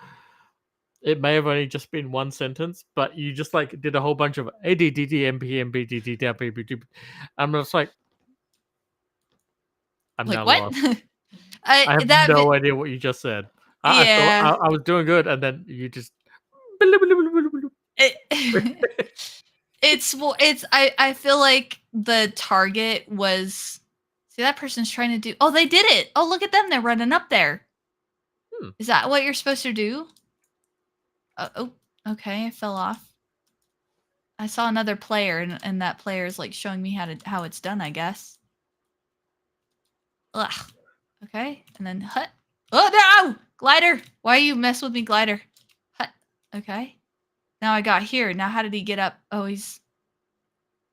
It may have only just been one sentence, but you just like did a whole bunch of ADDDMPMBDDDBBD. I'm just like, I'm like now what? lost. I have no idea what you just said. Yeah. I thought I was doing good, and then you just. I feel like the target was. See, that person's trying to do. Oh, they did it. Oh, look at them. They're running up there. Is that what you're supposed to do? Oh, okay. I fell off. I saw another player, and that player is like showing me how it's done, I guess. Ugh. Okay, and then hut. Oh no, glider! Why you mess with me, glider? Hut. Okay. Now I got here. Now how did he get up? Oh, he's.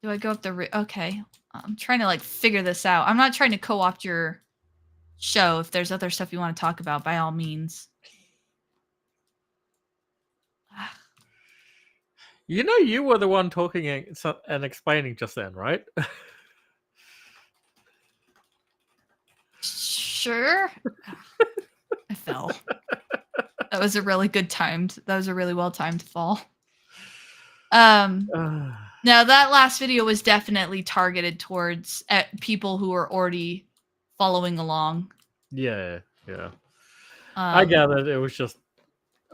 Do I go up the? Okay, I'm trying to like figure this out. I'm not trying to co-opt your show. If there's other stuff you want to talk about, by all means. You know, you were the one talking and explaining just then, right? Sure. I fell. That was a really good timed. That was a really well timed fall. Now that last video was definitely targeted towards people who are already following along. Yeah. I gathered it was just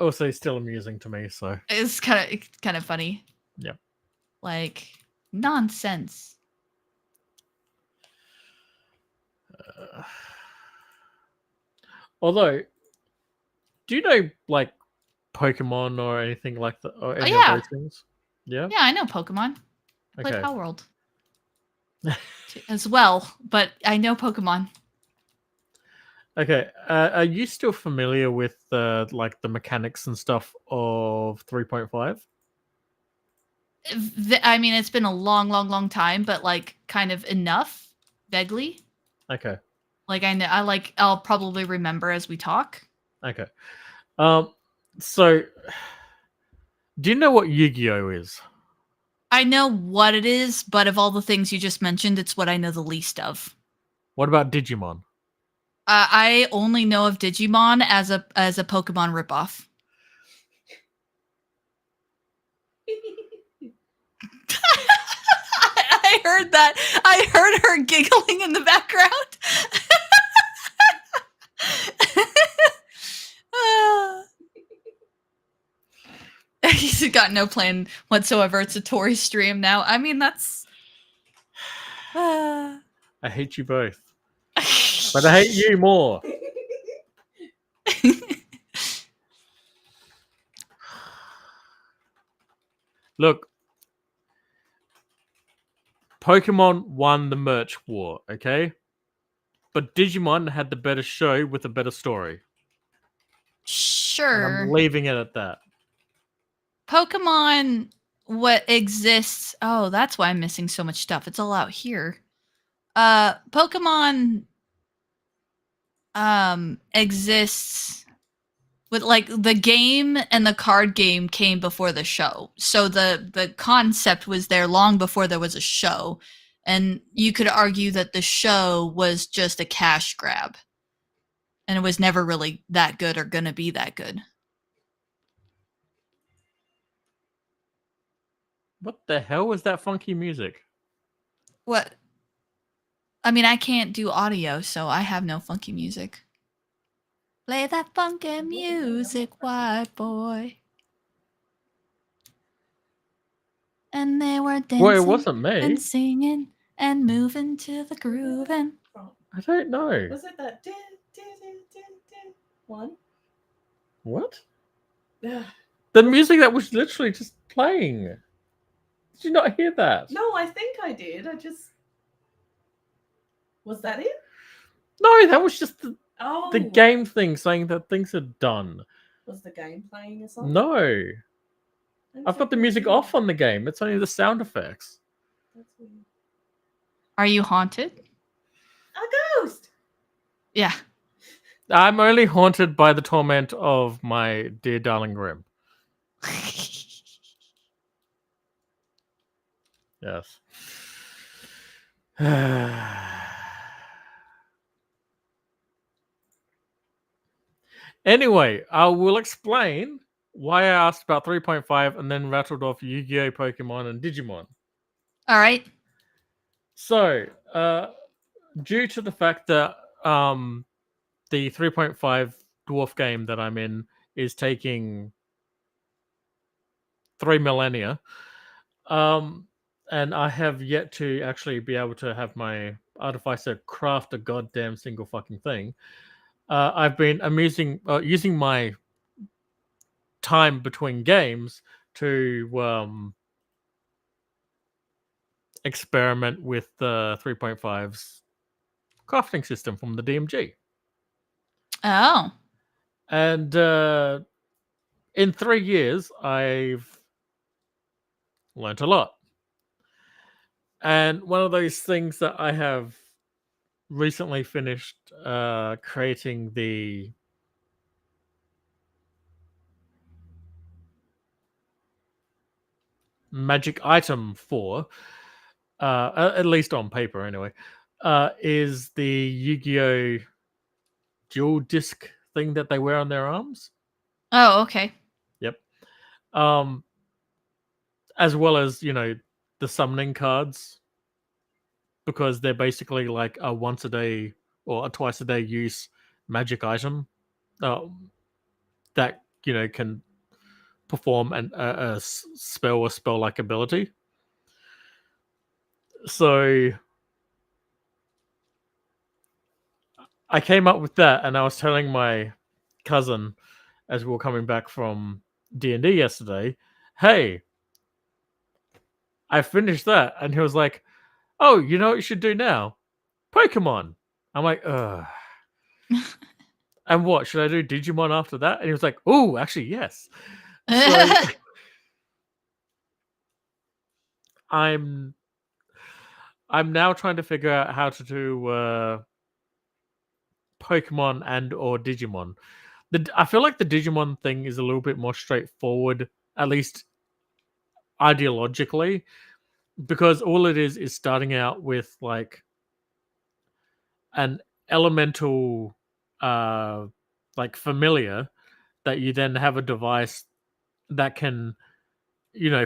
also still amusing to me. So It's kind of funny. Yeah. Like nonsense. Although, do you know like Pokemon or anything like that, or any of yeah. those things? Yeah. Yeah, I know Pokemon. I played Okay. Power World as well, but I know Pokemon. Okay. Are you still familiar with like the mechanics and stuff of 3.5? I mean, it's been a long time, but like kind of enough, vaguely. Okay. Like I know, I'll probably remember as we talk. Okay. So, do you know what Yu-Gi-Oh is? I know what it is, but of all the things you just mentioned, it's what I know the least of. What about Digimon? I only know of Digimon as a Pokemon ripoff. I heard that. I heard her giggling in the background. He's got no plan whatsoever. It's a Tori stream now. I mean, that's. I hate you both, but I hate you more. Look, Pokemon won the merch war, okay? But Digimon had the better show with a better story. And Sure. I'm leaving it at that. Pokemon, what exists? Oh, that's why I'm missing so much stuff. It's all out here. Pokemon exists with like the game and the card game came before the show. So the concept was there long before there was a show. And you could argue that the show was just a cash grab. And it was never really that good or gonna be that good. What the hell was that funky music? What? I mean, I can't do audio, so I have no funky music. Play that funky music, white boy. And they were dancing Well, it wasn't me. and singing and moving to the grooving. I don't know. Was it that one? What? Ugh. The music that was literally just playing. Did you not hear that? No, I think I did. I just. Was that it? No, that was just Oh. the game thing saying that things are done. Was the game playing or something? No. I've got the music off on the game. It's only the sound effects. That's weird. Are you haunted? A ghost! Yeah. I'm only haunted by the torment of my dear darling Grim. Yes. Anyway, I will explain why I asked about 3.5 and then rattled off Yu-Gi-Oh, Pokemon, and Digimon. All right. So, due to the fact that the 3.5 dwarf game that I'm in is taking 3 millennia, and I have yet to actually be able to have my artificer craft a goddamn single fucking thing. I've been using my time between games to experiment with the 3.5's crafting system from the DMG. Oh. And in 3 years, I've learnt a lot. And one of those things that I have recently finished creating the magic item for, at least on paper anyway, is the Yu-Gi-Oh! Dual disc thing that they wear on their arms. Oh, okay. Yep. As well as, the summoning cards, because they're basically like a once a day or a twice a day use magic item that, can perform a spell or spell-like ability. So I came up with that, and I was telling my cousin as we were coming back from D&D yesterday, hey, I finished that. And he was like, oh, you know what you should do now? Pokemon. I'm like, ugh. And what? Should I do Digimon after that? And he was like, oh, actually, yes. So I'm now trying to figure out how to do Pokemon and or Digimon. I feel like the Digimon thing is a little bit more straightforward, at least ideologically, because all it is starting out with like an elemental like familiar that you then have a device that can,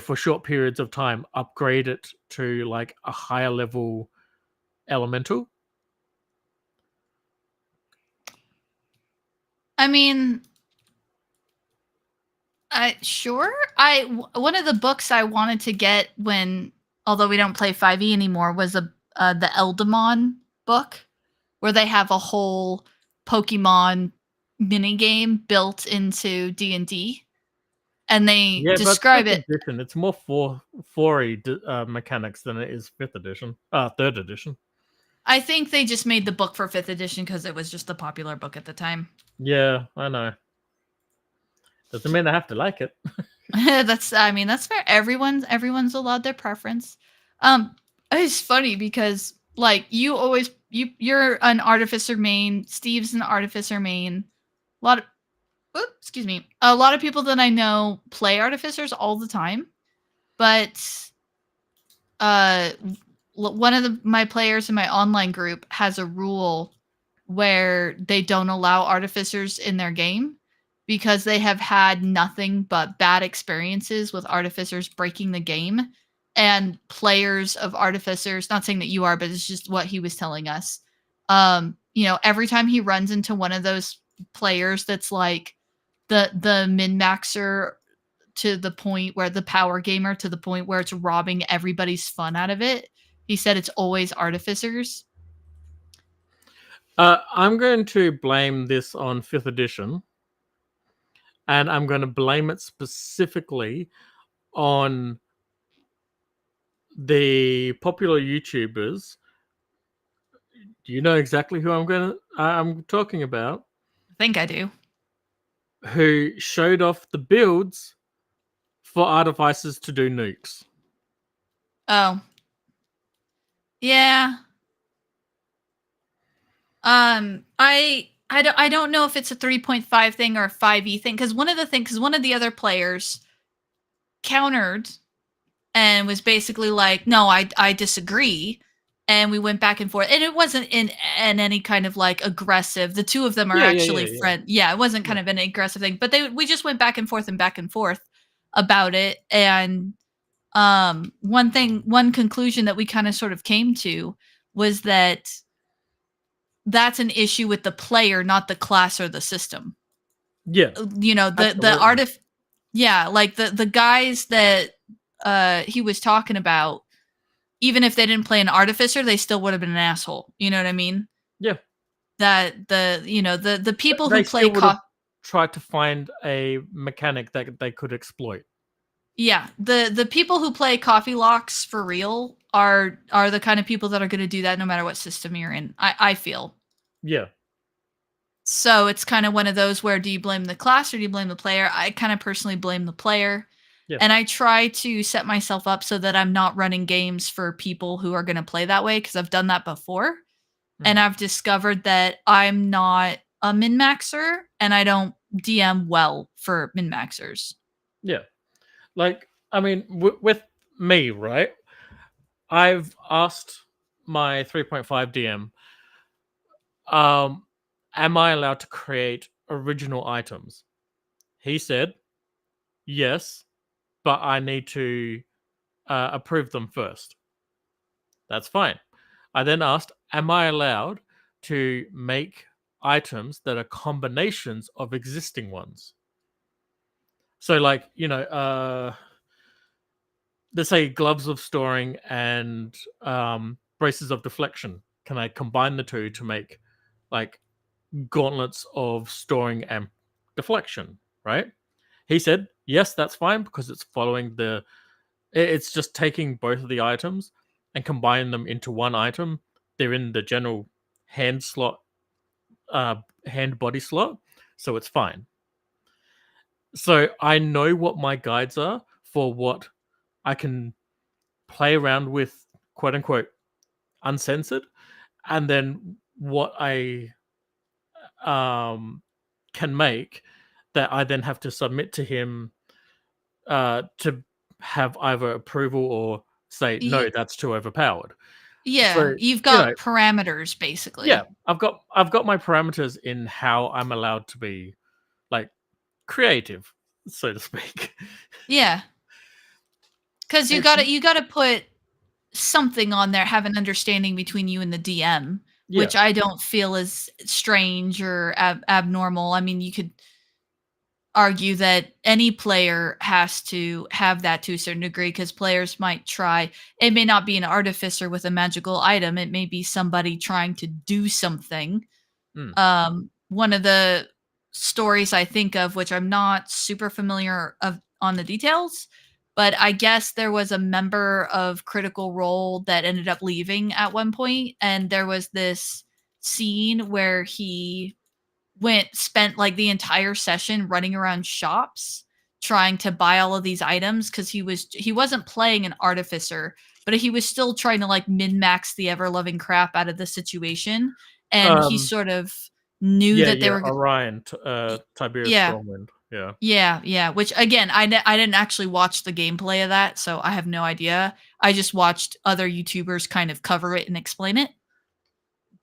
for short periods of time upgrade it to like a higher level elemental. I mean, sure. One of the books I wanted to get although we don't play 5e anymore, was the Eldamon book, where they have a whole Pokemon mini game built into D&D, and they describe it. Edition. It's more 4e mechanics than it is 5th edition. 3rd edition. I think they just made the book for 5th edition because it was just a popular book at the time. Yeah, I know. Doesn't mean I have to like it. That's fair. Everyone's allowed their preference. It's funny because like you're an artificer main, Steve's an artificer main. A lot of people that I know play artificers all the time, but one of my players in my online group has a rule where they don't allow artificers in their game because they have had nothing but bad experiences with artificers breaking the game, and players of artificers, not saying that you are, but it's just what he was telling us. Every time he runs into one of those players that's like the min-maxer to the point where the power gamer to the point where it's robbing everybody's fun out of it, he said it's always artificers. I'm going to blame this on 5th edition, and I'm going to blame it specifically on the popular YouTubers. Do you know exactly who I'm talking about? I think I do. Who showed off the builds for artificers to do nukes. Oh. Yeah. I don't know if it's a 3.5 thing or a 5e thing, because one of the other players countered and was basically like, no, I disagree. And we went back and forth. And it wasn't in any kind of like aggressive. The two of them are actually friends. Yeah, it wasn't kind of an aggressive thing. But we just went back and forth about it. And one conclusion that we kind of sort of came to was that that's an issue with the player, not the class or the system. Yeah. The guys that he was talking about, even if they didn't play an artificer, they still would have been an asshole. You know what I mean? Yeah. That the people who play tried to find a mechanic that they could exploit. Yeah, the people who play coffee locks for real are the kind of people that are going to do that no matter what system you're in. I feel. Yeah. So it's kind of one of those where do you blame the class or do you blame the player? I kind of personally blame the player. Yeah. And I try to set myself up so that I'm not running games for people who are going to play that way, because I've done that before. Mm-hmm. And I've discovered that I'm not a min-maxer and I don't DM well for min-maxers. Yeah. Like, I mean, with me, right? I've asked my 3.5 DM, am I allowed to create original items? He said, yes, but I need to approve them first. That's fine. I then asked, am I allowed to make items that are combinations of existing ones? So, like, let's say gloves of storing and braces of deflection. Can I combine the two to make like gauntlets of storing and deflection? Right? He said, yes, that's fine because it's following it's just taking both of the items and combining them into one item. They're in the general hand slot, hand body slot, so it's fine. So I know what my guides are for what I can play around with, quote unquote, uncensored, and then what I can make that I then have to submit to him to have either approval or say no, Ye- that's too overpowered. yeah, So you've got parameters basically. yeah, I've got my parameters in how I'm allowed to be like creative, so to speak. Yeah, because you It's gotta put something on there, have an understanding between you and the DM, yeah, which I don't feel is strange or abnormal. I mean, you could argue that any player has to have that to a certain degree because players might try. It may not be an artificer with a magical item. It may be somebody trying to do something. mm, One of the stories I think of, which I'm not super familiar of on the details, but I guess there was a member of Critical Role that ended up leaving at one point, and there was this scene where he spent like the entire session running around shops trying to buy all of these items because he wasn't playing an artificer, but he was still trying to like min max the ever loving crap out of the situation, and he um, sort of knew yeah, that they yeah. were Orion, y- Tiberius yeah, Stormwind. Yeah. yeah, which again I didn't actually watch the gameplay of that, so I have no idea. I just watched other YouTubers kind of cover it and explain it.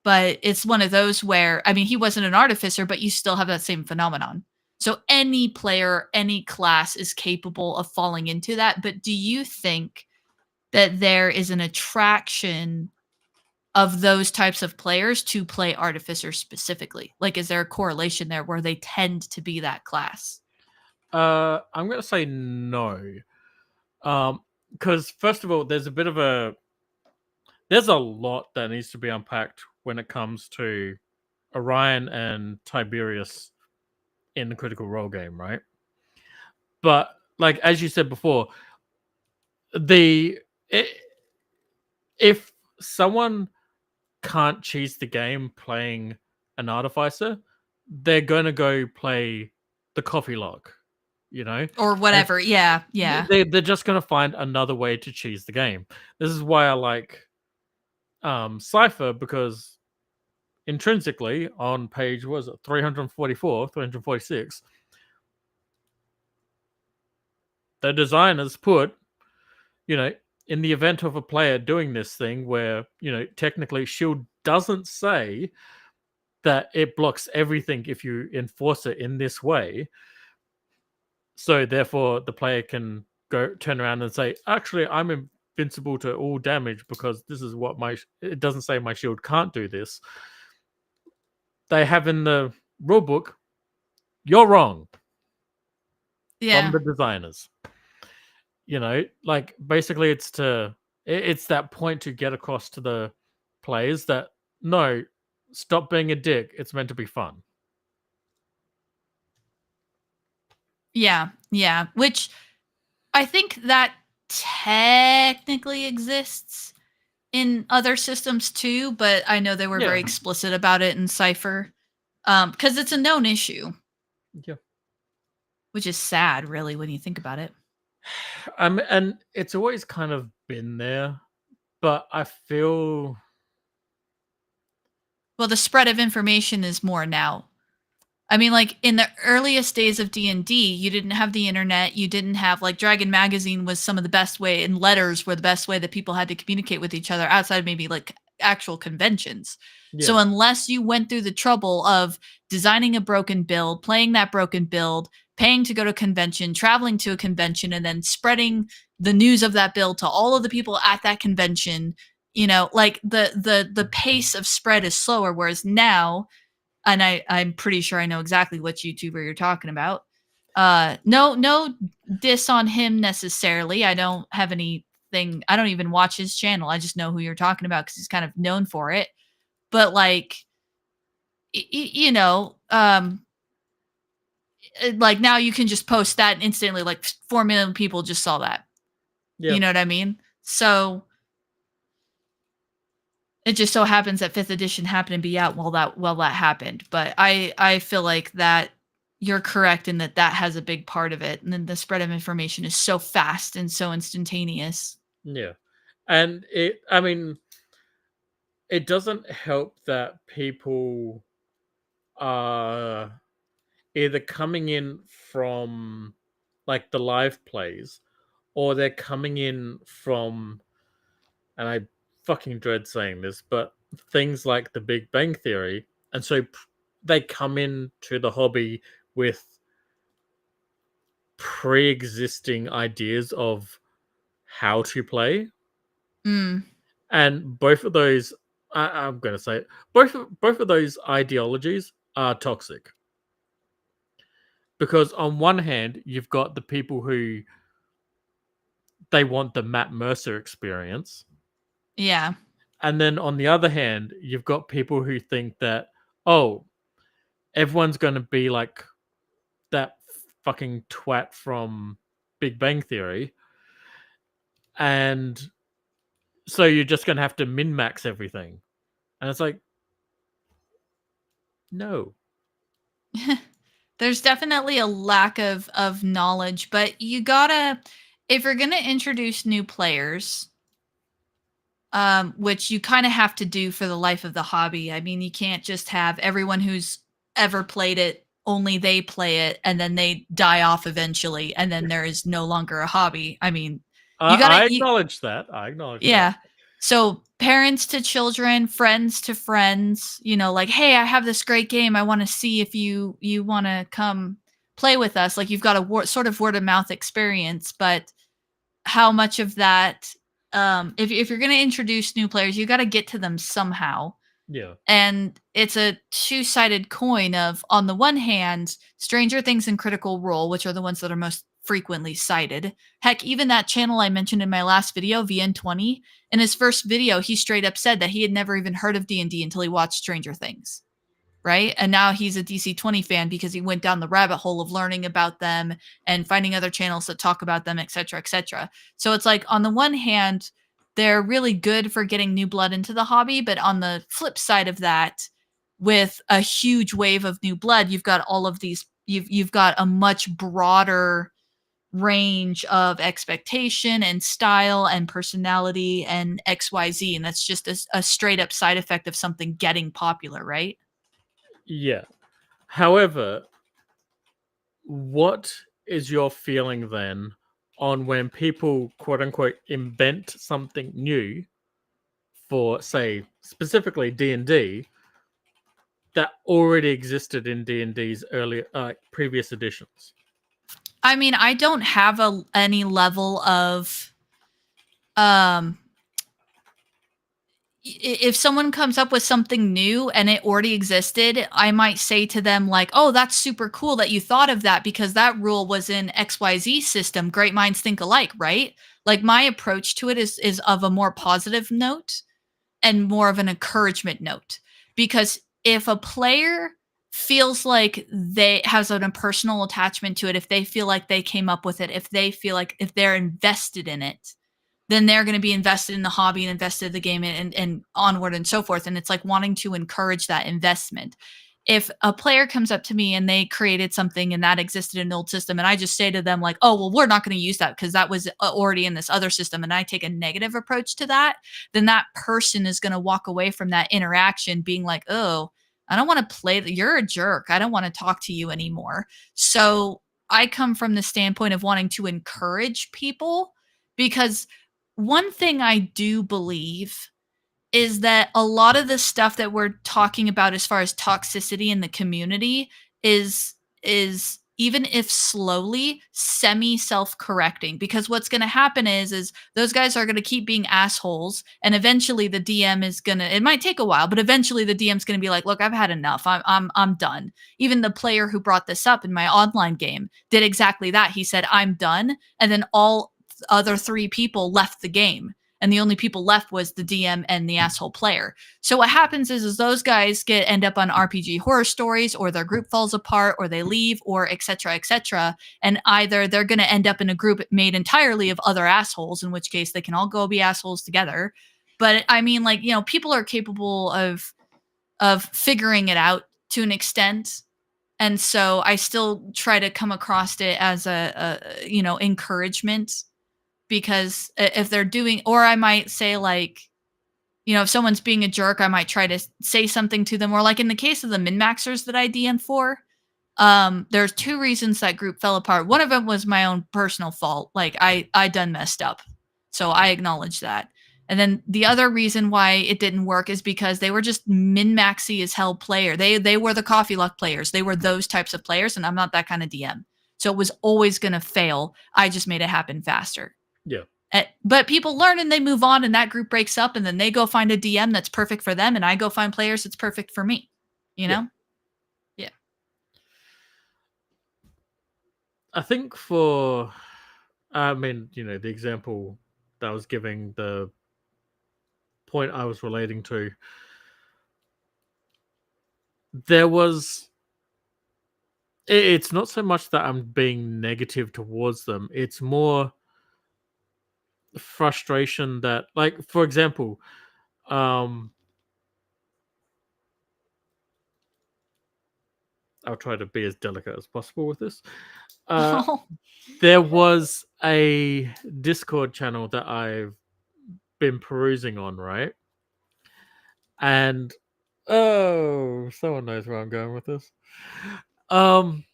But it's one of those where, I mean, he wasn't an artificer, but you still have that same phenomenon. So any player, any class is capable of falling into that. But do you think that there is an attraction of those types of players to play artificer specifically? Like, is there a correlation there where they tend to be that class? I'm gonna say no. Because first of all, there's a lot that needs to be unpacked when it comes to Orion and Tiberius in the Critical Role game, right? But like as you said before, the I if someone can't cheese the game playing an artificer, they're gonna go play the coffee log, you know? Or And whatever. Yeah, yeah. they're just gonna find another way to cheese the game. This is why I like Cypher, because intrinsically on page was it 344, 346, the designers put, you know, in the event of a player doing this thing where, technically shield doesn't say that it blocks everything if you enforce it in this way. So therefore the player can go turn around and say, actually, I'm invincible to all damage because this is what it doesn't say my shield can't do this. They have in the rulebook, you're wrong from Yeah. the designers. Like basically it's that point to get across to the players that no, stop being a dick. It's meant to be fun. Yeah. Yeah. Which I think that technically exists in other systems too, but I know they were Yeah. very explicit about it in Cypher. Because it's a known issue, Yeah. which is sad, really, when you think about it. And it's always kind of been there, but I feel Well, the spread of information is more now. I mean, like in the earliest days of D&D, you didn't have the internet. You didn't have like Dragon Magazine was some of the best way, and letters were the best way that people had to communicate with each other outside of maybe like actual conventions. So Yeah. unless you went through the trouble of designing a broken build, playing that broken build, paying to go to a convention, traveling to a convention, and then spreading the news of that build to all of the people at that convention, you know, like the pace of spread is slower. Whereas now, and I'm pretty sure I know exactly which YouTuber you're talking about. No diss on him necessarily. I don't have anything. I don't even watch his channel. I just know who you're talking about because he's kind of known for it. But like, you know, like now you can just post that and instantly like 4 million people just saw that. Yeah. You know what I mean? So it just so happens that 5th edition happened to be out while that happened. But I feel like that you're correct in that has a big part of it. And then the spread of information is so fast and so instantaneous. Yeah. And I mean, it doesn't help that people are either coming in from like the live plays, or they're coming in from, and I fucking dread saying this, but things like the Big Bang Theory. And so they come into the hobby with pre-existing ideas of how to play. Mm. And both of those, I'm going to say it, both of those ideologies are toxic. Because on one hand, you've got the people who they want the Matt Mercer experience. Yeah. And then on the other hand, you've got people who think that, oh, everyone's going to be like that fucking twat from Big Bang Theory. And so you're just going to have to min-max everything. And it's like, no. There's definitely a lack of knowledge, but you gotta, if you're gonna introduce new players, which you kind of have to do for the life of the hobby. I mean, you can't just have everyone who's ever played it, only they play it, and then they die off eventually, and then there is no longer a hobby. I mean, you gotta, I acknowledge that. yeah. So parents to children, friends to friends, you know, like, hey, I have this great game. I want to see if you want to come play with us. Like you've got a sort of word of mouth experience, but how much of that, if you're going to introduce new players, you got to get to them somehow. Yeah. And it's a two-sided coin of, on the one hand, Stranger Things and Critical Role, which are the ones that are most frequently cited. Heck, even that channel I mentioned in my last video, VN20, in his first video, he straight up said that he had never even heard of D&D until he watched Stranger Things. Right? And now he's a DC-20 fan because he went down the rabbit hole of learning about them and finding other channels that talk about them, etc., etc. So it's like, on the one hand, they're really good for getting new blood into the hobby, but on the flip side of that, with a huge wave of new blood, you've got all of these, you've got a much broader range of expectation and style and personality and XYZ, and that's just a straight up side effect of something getting popular, right? Yeah. However, what is your feeling then on when people, quote unquote, invent something new for, say, specifically D&D that already existed in D&D's earlier, previous editions? I mean, I don't have any level of, if someone comes up with something new and it already existed, I might say to them like, oh, that's super cool that you thought of that because that rule was in XYZ system. Great minds think alike, right? Like my approach to it is of a more positive note and more of an encouragement note. Because if a player feels like they has a personal attachment to it, if they feel like they came up with it, if they feel like if they're invested in it, then they're going to be invested in the hobby and invested in the game and onward and so forth. And it's like wanting to encourage that investment. If a player comes up to me and they created something and that existed in an old system, and I just say to them like, oh, well, we're not going to use that because that was already in this other system, and I take a negative approach to that, then that person is going to walk away from that interaction being like, oh, I don't want to play. You're a jerk. I don't want to talk to you anymore. So I come from the standpoint of wanting to encourage people, because one thing I do believe is that a lot of the stuff that we're talking about as far as toxicity in the community is even if slowly semi self-correcting, because what's going to happen is those guys are going to keep being assholes, and eventually the DM is going to, it might take a while, but eventually the DM's going to be like, look, I've had enough. I'm done. Even the player who brought this up in my online game did exactly that. He said, I'm done, and then all other 3 people left the game, and the only people left was the DM and the asshole player. So what happens is those guys end up on RPG Horror Stories, or their group falls apart, or they leave, or etc. And either they're going to end up in a group made entirely of other assholes, in which case they can all go be assholes together. But I mean, like, people are capable of figuring it out to an extent. And so I still try to come across it as a encouragement, because if they're doing, or I might say, like, if someone's being a jerk, I might try to say something to them. Or like in the case of the min-maxers that I DM for, there's 2 reasons that group fell apart. One of them was my own personal fault. Like I done messed up. So I acknowledge that. And then the other reason why it didn't work is because they were just min-maxy as hell player. They were the coffee luck players. They were those types of players, and I'm not that kind of DM. So it was always going to fail. I just made it happen faster. Yeah. But people learn and they move on, and that group breaks up, and then they go find a DM that's perfect for them, and I go find players that's perfect for me. Yeah. I think the example that I was giving, the point I was relating to, it's not so much that I'm being negative towards them. It's more frustration that, like, for example, I'll try to be as delicate as possible with this. There was a Discord channel that I've been perusing on, right? And someone knows where I'm going with this. And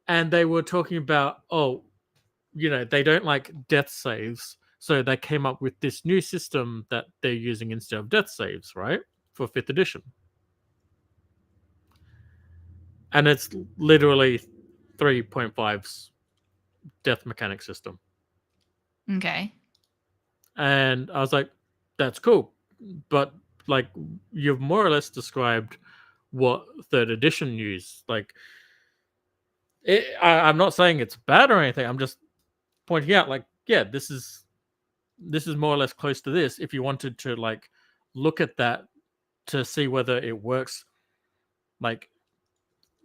they were talking about, they don't like death saves, so they came up with this new system that they're using instead of death saves, right? For 5th edition. And it's literally 3.5's death mechanic system. Okay. And I was like, that's cool. But, like, you've more or less described what 3rd edition used. Like, I'm not saying it's bad or anything. I'm just pointing out, like, yeah, this is more or less close to this. If you wanted to, like, look at that to see whether it works, like,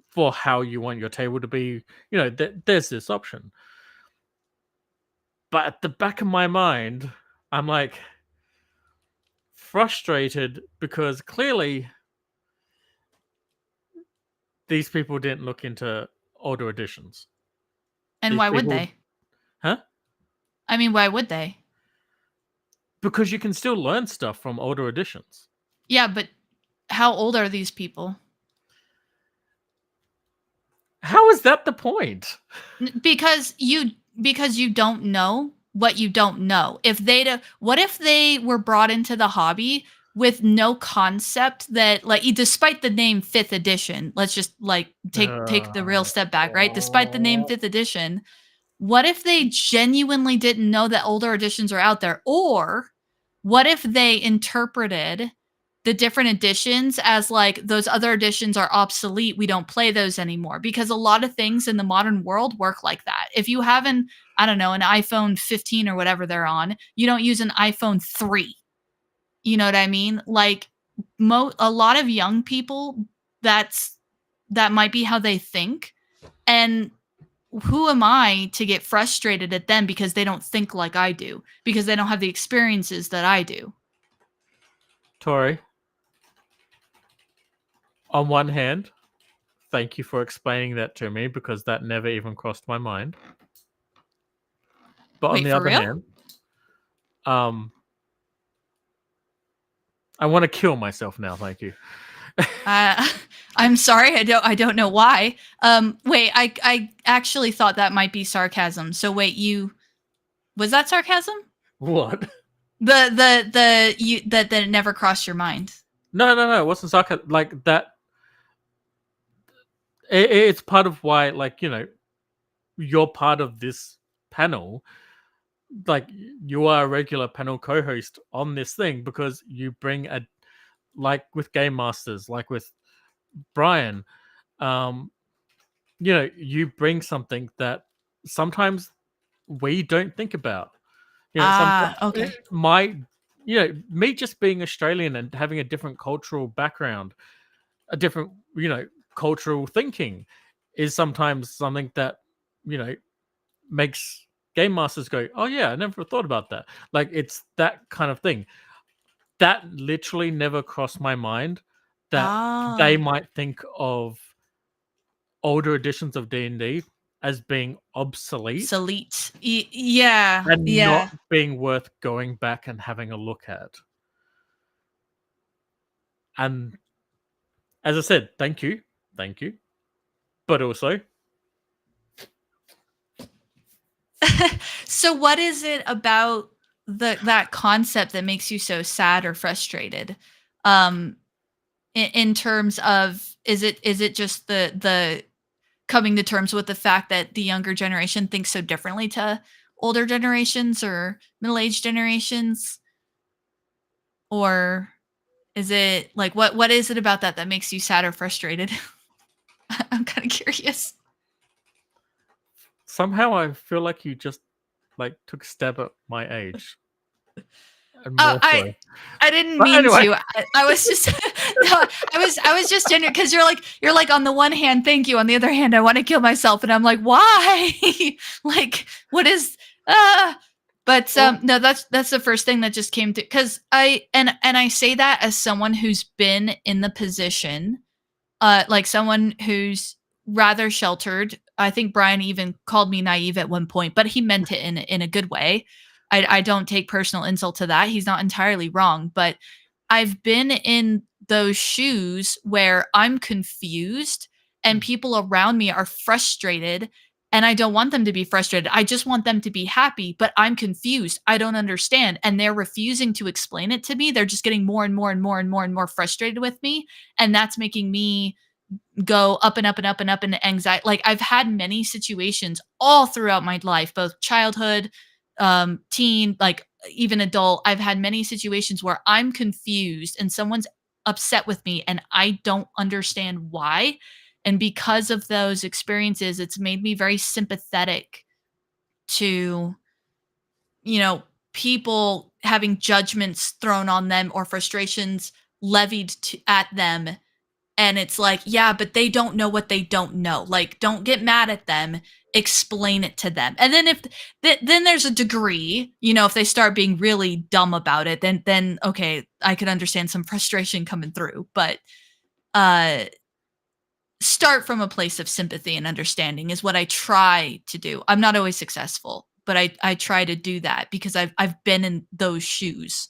for how you want your table to be, there's this option. But at the back of my mind, I'm like frustrated, because clearly these people didn't look into older editions. And These why would people- they? Huh? I mean, why would they? Because you can still learn stuff from older editions. Yeah, but how old are these people? How is that the point? Because you don't know what you don't know. What if they were brought into the hobby with no concept that, like, despite the name 5th edition, let's just, like, take the real step back, right? Despite the name 5th edition, what if they genuinely didn't know that older editions are out there? Or what if they interpreted the different editions as, like, those other editions are obsolete, we don't play those anymore? Because a lot of things in the modern world work like that. If you have an iPhone 15 or whatever they're on, you don't use an iPhone 3. You know what I mean? Like, a lot of young people, that might be how they think. And who am I to get frustrated at them because they don't think like I do, because they don't have the experiences that I do? Tori, on one hand, thank you for explaining that to me, because that never even crossed my mind. But Wait, on the for other real? hand, I want to kill myself now, thank you. I'm sorry, I don't know why. Wait, I actually thought that might be sarcasm. So wait, was that sarcasm? What? That it never crossed your mind. No. It wasn't sarcasm. Like that. It's part of why, like, you're part of this panel. Like, you are a regular panel co-host on this thing because you bring like with Game Masters, like with Brian, you bring something that sometimes we don't think about. Sometimes Okay. me just being Australian and having a different cultural background, a different, cultural thinking is sometimes something that, makes game masters go, oh yeah, I never thought about that. Like, it's that kind of thing. That literally never crossed my mind that they might think of older editions of D&D as being obsolete Yeah, and not yeah. being worth going back and having a look at. And as I said, thank you, but also, So what is it about that concept that makes you so sad or frustrated? In terms of, is it just the coming to terms with the fact that the younger generation thinks so differently to older generations or middle-aged generations? Or is it like, what is it about that makes you sad or frustrated? I'm kind of curious. somehow I feel like you just like took a stab at my age. And Oh, more so. I didn't But mean anyway. to. I was just no, I was just genuine because you're like, on the one hand, thank you. On the other hand, I want to kill myself, and I'm like, why? Like, what is but no, that's the first thing that just came to, because I say that as someone who's been in the position, like someone who's rather sheltered. I think Brian even called me naive at one point, but he meant it in a good way. I don't take personal insult to that. He's not entirely wrong, but I've been in those shoes where I'm confused and people around me are frustrated, and I don't want them to be frustrated. I just want them to be happy, but I'm confused. I don't understand, and they're refusing to explain it to me. They're just getting more and more and more and more and more frustrated with me, and that's making me go up and up and up and up into anxiety. Like, I've had many situations all throughout my life, both childhood, teen, like even adult. I've had many situations where I'm confused and someone's upset with me and I don't understand why. And because of those experiences, it's made me very sympathetic to, people having judgments thrown on them or frustrations levied at them, and it's like, yeah, but they don't know what they don't know. Like, don't get mad at them. Explain it to them. And then then there's a degree, if they start being really dumb about it, then okay, I could understand some frustration coming through. But start from a place of sympathy and understanding is what I try to do. I'm not always successful, but I try to do that because I've been in those shoes.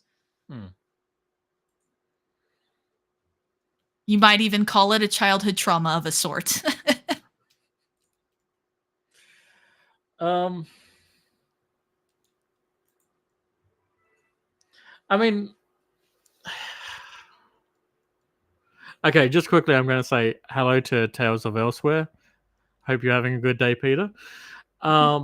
You might even call it a childhood trauma of a sort. I mean, okay, just quickly, I'm going to say hello to Tales of Elsewhere. Hope you're having a good day, Peter. No,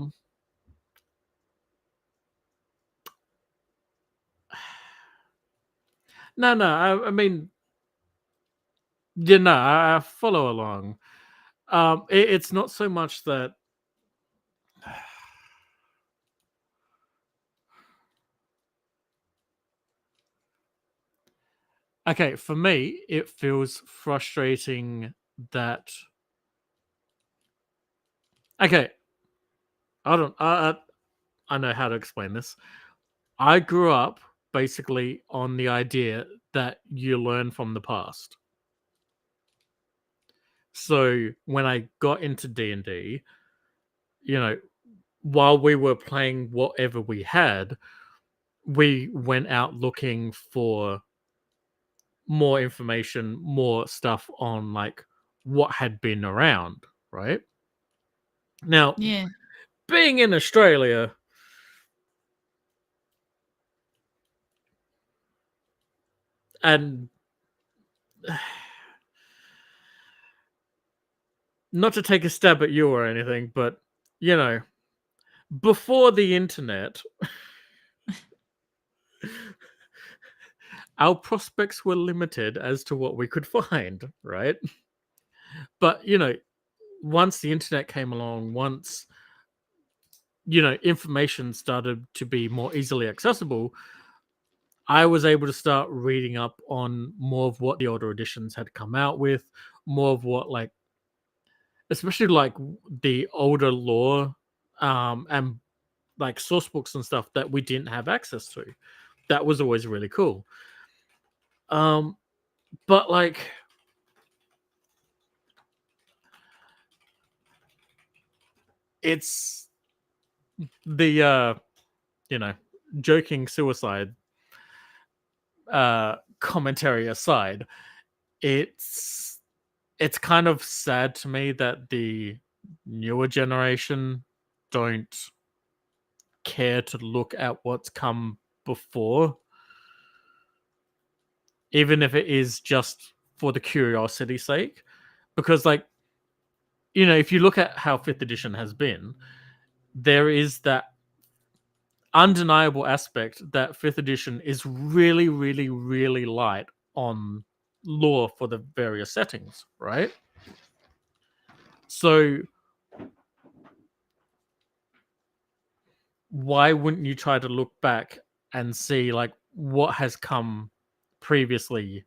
I mean, I follow along. It's not so much that. Okay, for me, it feels frustrating that. Okay, I don't. I know how to explain this. I grew up basically on the idea that you learn from the past. So when I got into D&D, while we were playing whatever we had, we went out looking for more information, more stuff on like what had been around, right? Now, Yeah. being in Australia, and not to take a stab at you or anything, but you know, before the internet, our prospects were limited as to what we could find, right? But you know, once the internet came along, once information started to be more easily accessible, I was able to start reading up on more of what the older editions had come out with, more of what like, especially like the older lore, and like source books and stuff that we didn't have access to. That was always really cool. But like, it's the joking suicide commentary aside, it's kind of sad to me that the newer generation don't care to look at what's come before, even if it is just for the curiosity's sake. Because like, if you look at how 5th edition has been, there is that undeniable aspect that 5th edition is really, really, really light on lore for the various settings, right? So why wouldn't you try to look back and see like what has come previously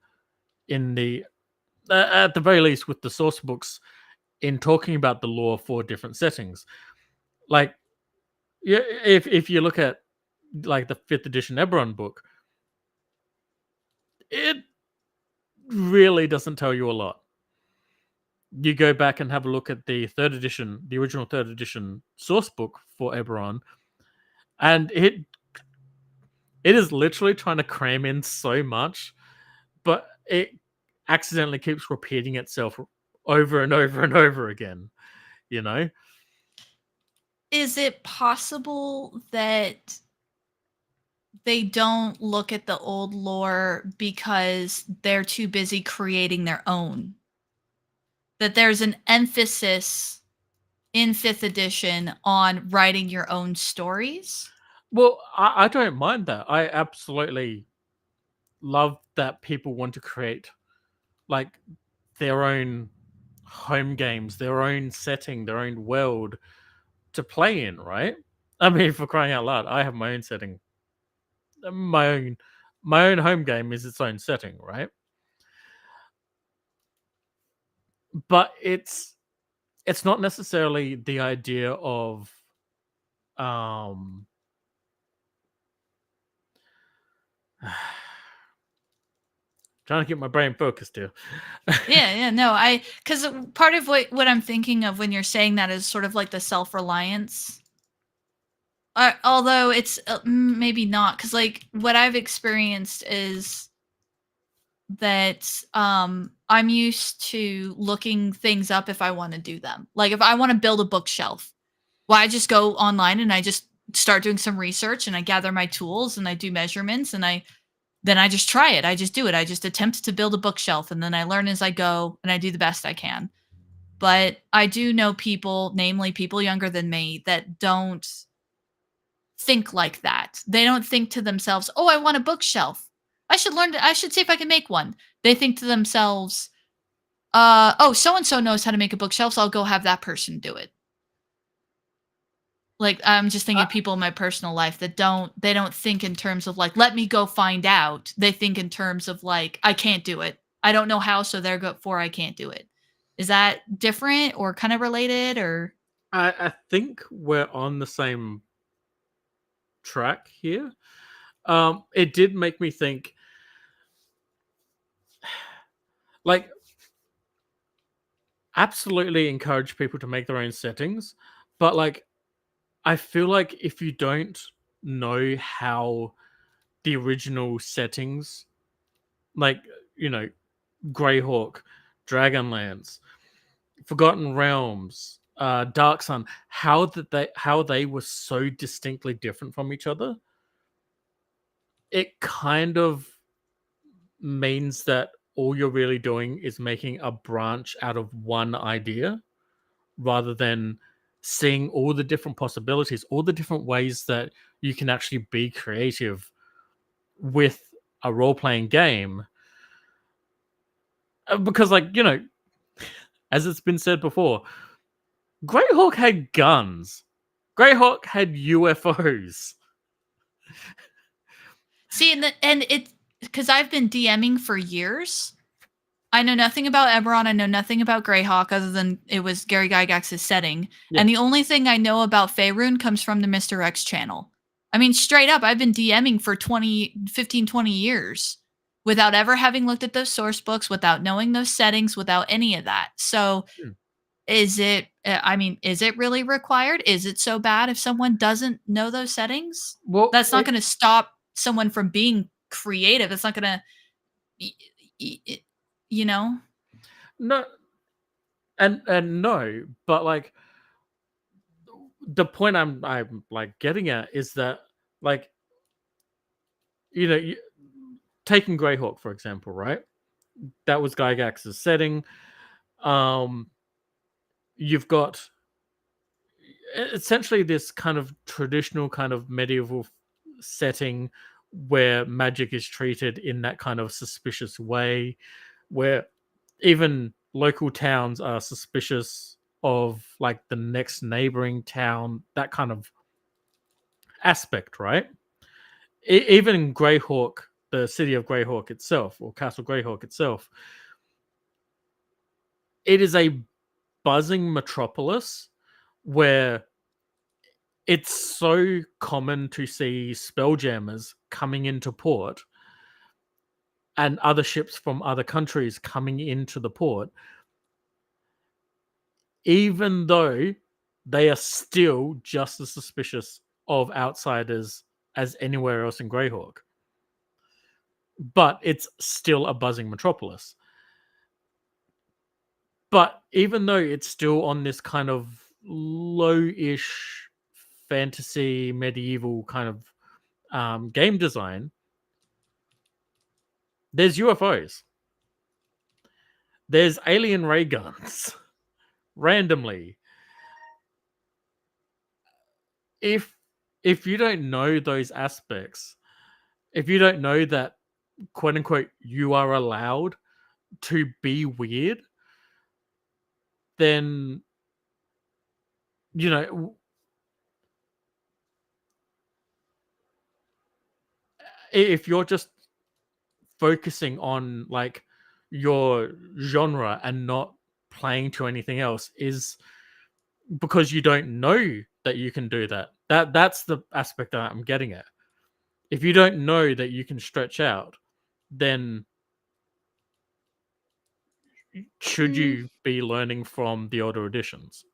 in the at the very least with the source books in talking about the lore for different settings? Like, yeah, if you look at like the 5th edition Eberron book, it really doesn't tell you a lot. You go back and have a look at the 3rd edition, the original 3rd edition source book for Eberron, and it is literally trying to cram in so much, but it accidentally keeps repeating itself over and over and over again, you know? Is it possible that they don't look at the old lore because they're too busy creating their own? That there's an emphasis in 5th edition on writing your own stories? Well, I don't mind that. I absolutely love that people want to create like their own home games, their own setting, their own world to play in, right? I mean, for crying out loud, I have my own setting. My own home game is its own setting, right? But it's not necessarily the idea of um trying to get my brain focused here. Yeah, no, because part of what I'm thinking of when you're saying that is sort of like the self-reliance. Although it's maybe not, because like what I've experienced is that I'm used to looking things up if I want to do them. Like if I want to build a bookshelf, well, I just go online and I just start doing some research and I gather my tools and I do measurements and then I just try it. I just do it. I just attempt to build a bookshelf and then I learn as I go and I do the best I can. But I do know people, namely people younger than me, that don't think like that. They don't think to themselves, "Oh, I want a bookshelf. I should see if I can make one." They think to themselves, oh, so and so knows how to make a bookshelf, so I'll go have that person do it." Like I'm just thinking I, of people in my personal life that don't think in terms of like, let me go find out. They think in terms of like, I can't do it. I don't know how, so therefore I can't do it. Is that different or kind of related or? I think we're on the same track here. It did make me think, like, absolutely encourage people to make their own settings, but like, I feel like if you don't know how the original settings, like Greyhawk, Dragonlance, Forgotten Realms, Dark Sun, how they were so distinctly different from each other, it kind of means that all you're really doing is making a branch out of one idea rather than seeing all the different possibilities, all the different ways that you can actually be creative with a role-playing game. Because, as it's been said before, Greyhawk had guns. Greyhawk had UFOs. See, and it because I've been DMing for years. I know nothing about Eberron. I know nothing about Greyhawk other than it was Gary Gygax's setting. Yeah. And the only thing I know about Faerun comes from the Mr. X channel. I mean, straight up, I've been DMing for 15, 20 years without ever having looked at those source books, without knowing those settings, without any of that. So is it really required? Is it so bad if someone doesn't know those settings? Well, That's not going to stop someone from being creative. It's not going to, No, and no, but like the point I'm like getting at is that taking Greyhawk for example, right? That was Gygax's setting. You've got essentially this kind of traditional kind of medieval setting where magic is treated in that kind of suspicious way, where even local towns are suspicious of like the next neighboring town, that kind of aspect, right? Even in Greyhawk, the city of Greyhawk itself, or Castle Greyhawk itself, it is a buzzing metropolis where it's so common to see spelljammers coming into port and other ships from other countries coming into the port, even though they are still just as suspicious of outsiders as anywhere else in Greyhawk. But it's still a buzzing metropolis. But even though it's still on this kind of low-ish fantasy, medieval kind of game design, there's UFOs. There's alien ray guns. Randomly. If you don't know those aspects, if you don't know that, quote unquote, you are allowed to be weird, then if you're just focusing on like your genre and not playing to anything else, is because you don't know that you can do that. That's the aspect that I'm getting at. If you don't know that you can stretch out, then should you be learning from the older editions?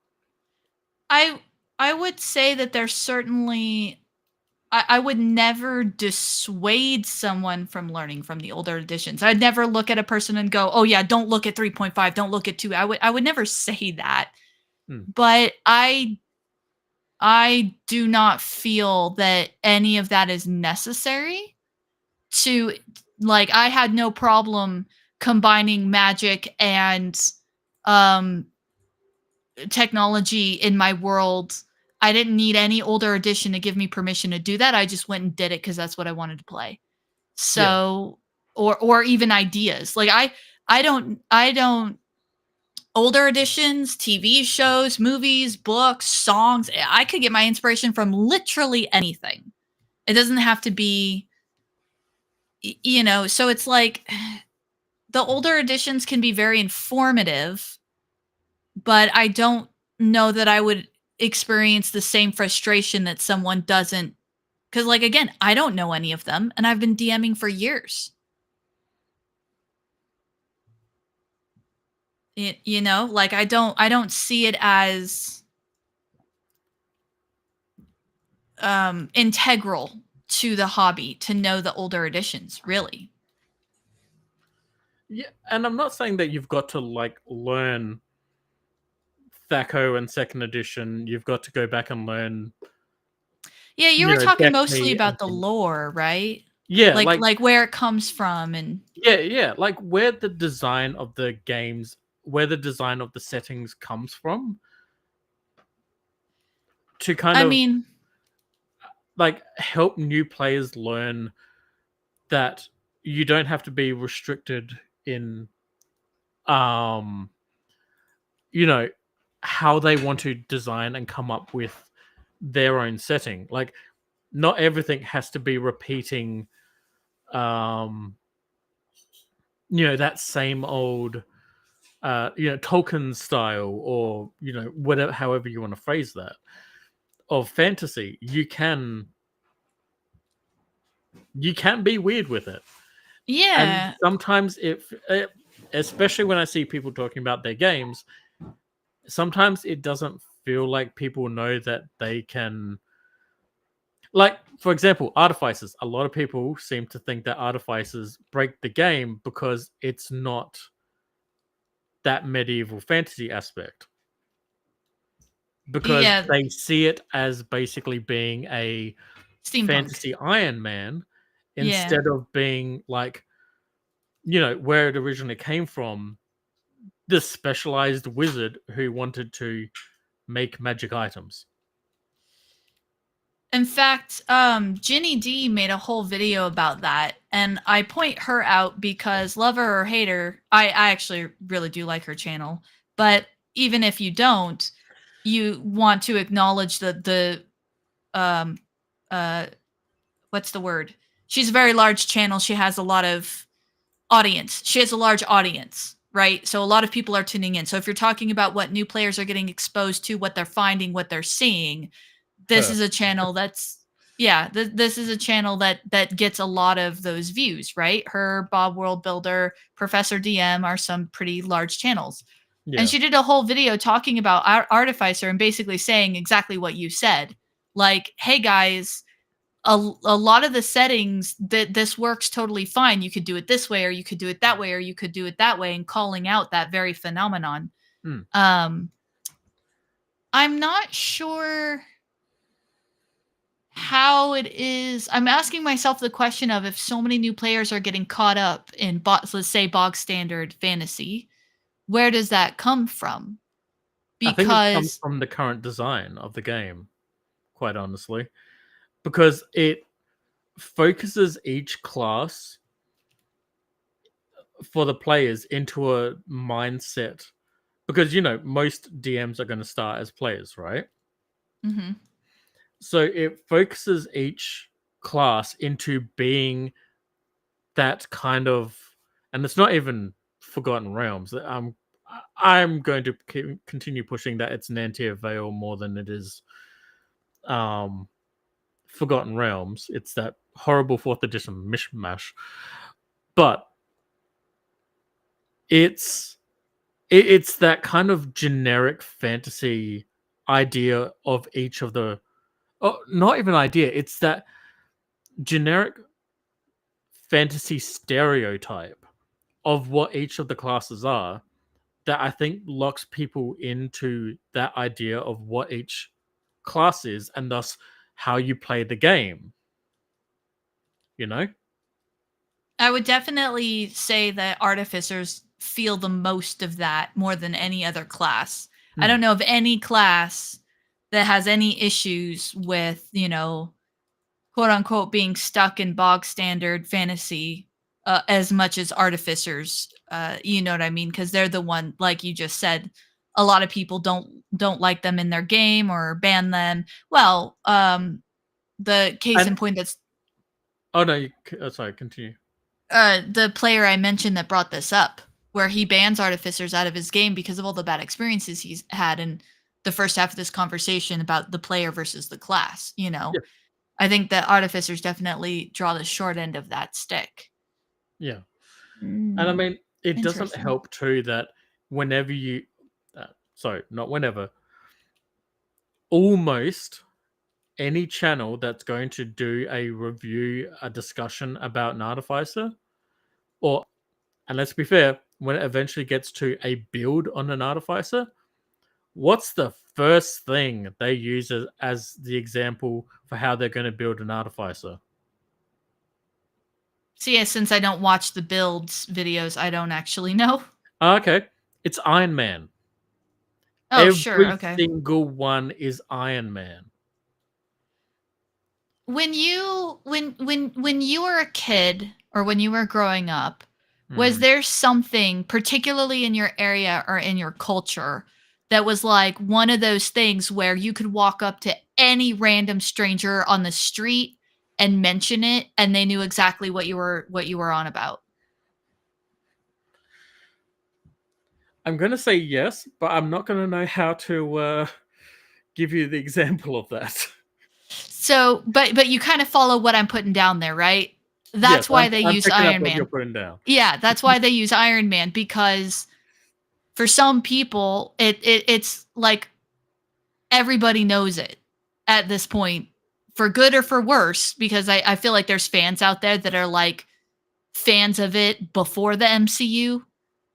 I would say that there's certainly I would never dissuade someone from learning from the older editions. I'd never look at a person and go, "Oh yeah, don't look at 3.5, don't look at 2." I would never say that. But I do not feel that any of that is necessary to, like, I had no problem combining magic and technology in my world. I didn't need any older edition to give me permission to do that. I just went and did it because that's what I wanted to play. So, or even ideas. Like I don't older editions, TV shows, movies, books, songs. I could get my inspiration from literally anything. It doesn't have to be, so it's like the older editions can be very informative, but I don't know that I would experience the same frustration that someone doesn't. Because, like, again, I don't know any of them, and I've been DMing for years. Like, I don't see it as integral to the hobby to know the older editions, really. Yeah, and I'm not saying that you've got to like learn Thaco and second edition. You've got to go back and learn, Yeah, you were talking mostly Destiny and about the lore, right? yeah, Like where it comes from and yeah, like where the design of the games, where the design of the settings comes from, to kind I of mean, like help new players learn that you don't have to be restricted in um you know how they want to design and come up with their own setting. Like not everything has to be repeating um that same old Tolkien style, or whatever, however you want to phrase that, of fantasy. You can be weird with it. And yeah. sometimes especially when I see people talking about their games, sometimes it doesn't feel like people know that they can, like, for example, artificers. A lot of people seem to think that artificers break the game because it's not that medieval fantasy aspect, because Yeah, they see it as basically being a steampunk. fantasy Iron Man Yeah. instead of being like, where it originally came from, this specialized wizard who wanted to make magic items. In fact, Ginny D made a whole video about that, and I point her out because love her or hate her, I actually really do like her channel. But even if you don't, you want to acknowledge the um what's the word? She's a very large channel. She has a lot of audience. She has a large audience, right? So a lot of people are tuning in. So if you're talking about what new players are getting exposed to, what they're finding, what they're seeing, this Her. is a channel that's this is a channel that gets a lot of those views, right? Her, Bob World Builder, Professor DM are some pretty large channels. Yeah. And she did a whole video talking about Artificer and basically saying exactly what you said. Like, hey guys, a lot of the settings that this works totally fine. You could do it this way, or you could do it that way, or you could do it that way, and calling out that very phenomenon. Hmm. I'm not sure how it is. I'm asking myself the question of, if so many new players are getting caught up in let's say bog standard fantasy, where does that come from? I think it comes Because from the current design of the game, quite honestly, because it focuses each class for the players into a mindset. Because most DMs are going to start as players, right? Mhm. So it focuses each class into being that kind of, and it's not even Forgotten Realms. I'm going to continue pushing that it's Nantia Vale more than it is Forgotten Realms. It's that horrible fourth edition mishmash, but it's that kind of generic fantasy idea of each of the, oh, not even idea. It's that generic fantasy stereotype of what each of the classes are, that I think locks people into that idea of what each class is, and thus how you play the game. You know? I would definitely say that artificers feel the most of that more than any other class. I Hmm. don't know of any class that has any issues with, quote unquote, being stuck in bog standard fantasy as much as artificers. You know what I mean? Because they're the one, like you just said, a lot of people don't like them in their game or ban them. Well, the case in And point that's oh no, sorry, continue. the player I mentioned that brought this up, where he bans artificers out of his game because of all the bad experiences he's had in the first half of this conversation about the player versus the class. Yeah. I think that artificers definitely draw the short end of that stick. Yeah. And I mean, it doesn't Interesting. help too that whenever you, sorry, not whenever, almost any channel that's going to do a review, a discussion about an artificer, or And let's be fair, when it eventually gets to a build on an artificer, what's the first thing they use as the example for how they're going to build an artificer? So yeah, since I don't watch the builds videos, I don't actually know. Okay, it's Iron Man. Oh, sure, okay. Every single one is Iron Man. When you were a kid or when you were growing up, was there something particularly in your area or in your culture that was like one of those things where you could walk up to any random stranger on the street and mention it and they knew exactly what you were on about? I'm going to say yes, but I'm not going to know how to give you the example of that. So, but you kind of follow what I'm putting down there, right? That's Yes, why they I'm use picking up Iron what Man. you're putting down. Yeah, that's why they use Iron Man, because for some people it's like everybody knows it at this point, for good or for worse, because I feel like there's fans out there that are like fans of it before the MCU.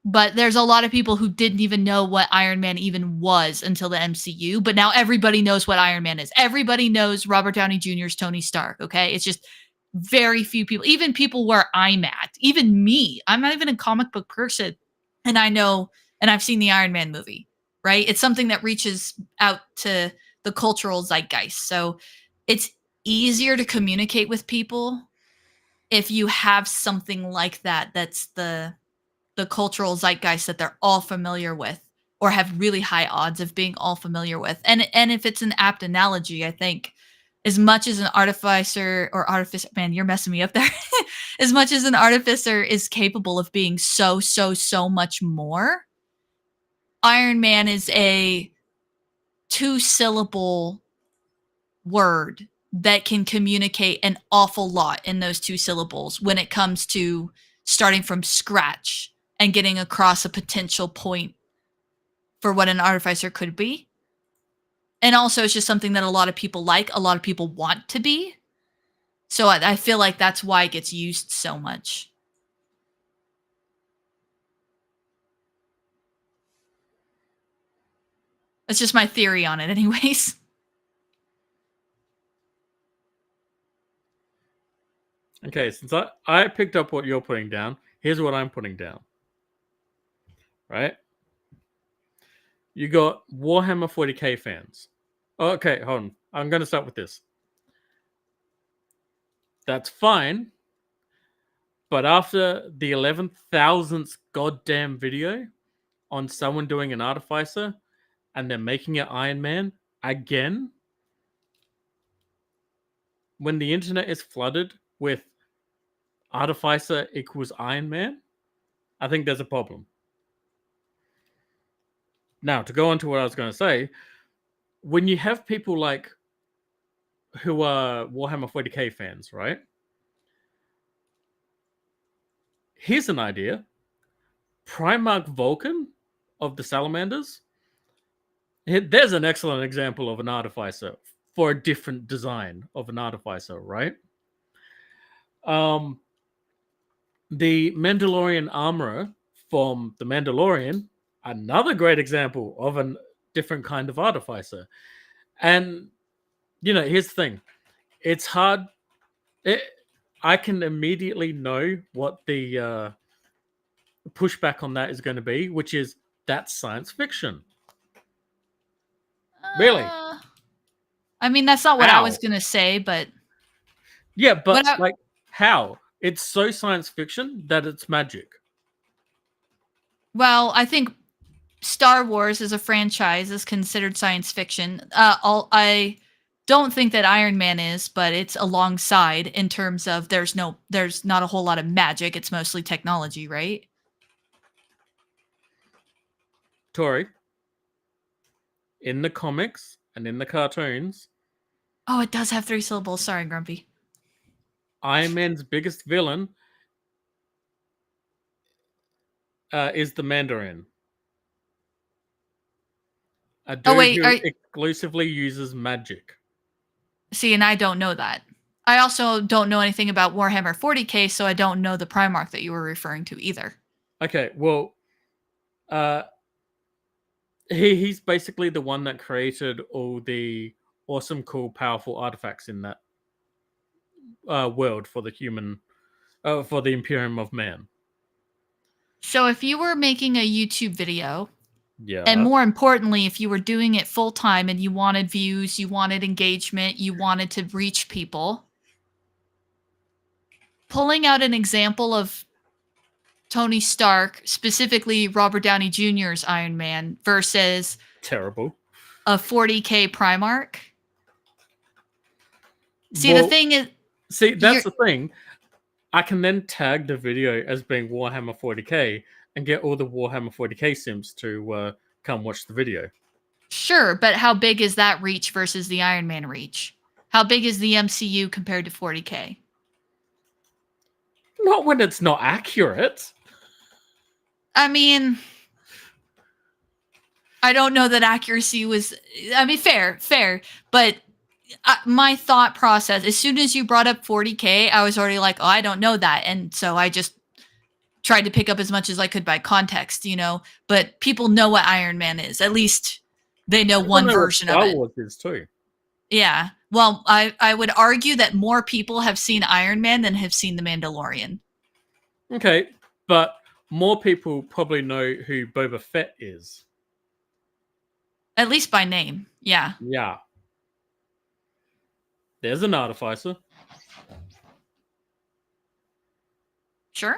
But there's a lot of people who didn't even know what Iron Man even was until the MCU. But now everybody knows what Iron Man is. Everybody knows Robert Downey Jr.'s Tony Stark, okay? It's just very few people, even people where I'm at, even me. I'm not even a comic book person. And I know, and I've seen the Iron Man movie, right? It's something that reaches out to the cultural zeitgeist. So it's easier to communicate with people if you have something like that that's the cultural zeitgeist that they're all familiar with or have really high odds of being all familiar with. And if it's an apt analogy, I think as much as an artificer, man, you're messing me up there. As much as an artificer is capable of being so much more, Iron Man is a 2-syllable word that can communicate an awful lot in those 2 syllables when it comes to starting from scratch and getting across a potential point for what an artificer could be. And also it's just something that a lot of people like, a lot of people want to be. So I feel like that's why it gets used so much. That's just my theory on it anyways. Okay, since I picked up what you're putting down, here's what I'm putting down. Right? You got Warhammer 40k fans. Okay, hold on. I'm going to start with this. That's fine. But after the 11,000th goddamn video on someone doing an artificer and they're making it Iron Man again, when the internet is flooded with artificer equals Iron Man, I think there's a problem. Now, to go on to what I was going to say, when you have people like who are Warhammer 40k fans, right? Here's an idea. Primarch Vulcan of the Salamanders. There's an excellent example of an artificer for a different design of an artificer, right? The Mandalorian armorer from The Mandalorian, another great example of a different kind of artificer. And, here's the thing. It's hard. I can immediately know what the pushback on that is going to be, which is that's science fiction. Really? I mean, that's not what I was How? going to say, but... Yeah, but like, how? It's so science fiction that it's magic. Well, I think Star Wars as a franchise is considered science fiction. I don't think that Iron Man is, but it's alongside in terms of there's not a whole lot of magic. It's mostly technology, right? Tori, in the comics and in the cartoons... Oh, it does have 3 syllables. Sorry, Grumpy. Iron Man's biggest villain is the Mandarin. A dude who exclusively uses magic. See, and I don't know that. I also don't know anything about Warhammer 40k, so I don't know the Primarch that you were referring to either. Okay, well, uh, he's basically the one that created all the awesome, cool, powerful artifacts in that world for the human, for the Imperium of Man. So if you were making a YouTube video, Yeah. and more importantly, if you were doing it full time and you wanted views, you wanted engagement, you wanted to reach people, pulling out an example of Tony Stark, specifically Robert Downey Jr.'s Iron Man, versus Terrible. a 40K Primarch. See, Well, the thing is, see, that's you're- the thing. I can then tag the video as being Warhammer 40k and get all the Warhammer 40k sims to come watch the video. sure, but how big is that reach versus the Iron Man reach? How big is the MCU compared to 40K? Not when it's not accurate. I mean, I don't know that accuracy was. I mean, fair, but my thought process, as soon as you brought up 40K, I was already like, oh, I don't know that, and so I just tried to pick up as much as I could by context, But people know what Iron Man is. At least they know one version of it. Star Wars is too. Yeah. Well, I would argue that more people have seen Iron Man than have seen The Mandalorian. Okay, but more people probably know who Boba Fett is. At least by name. Yeah. Yeah. There's an artificer. Sure.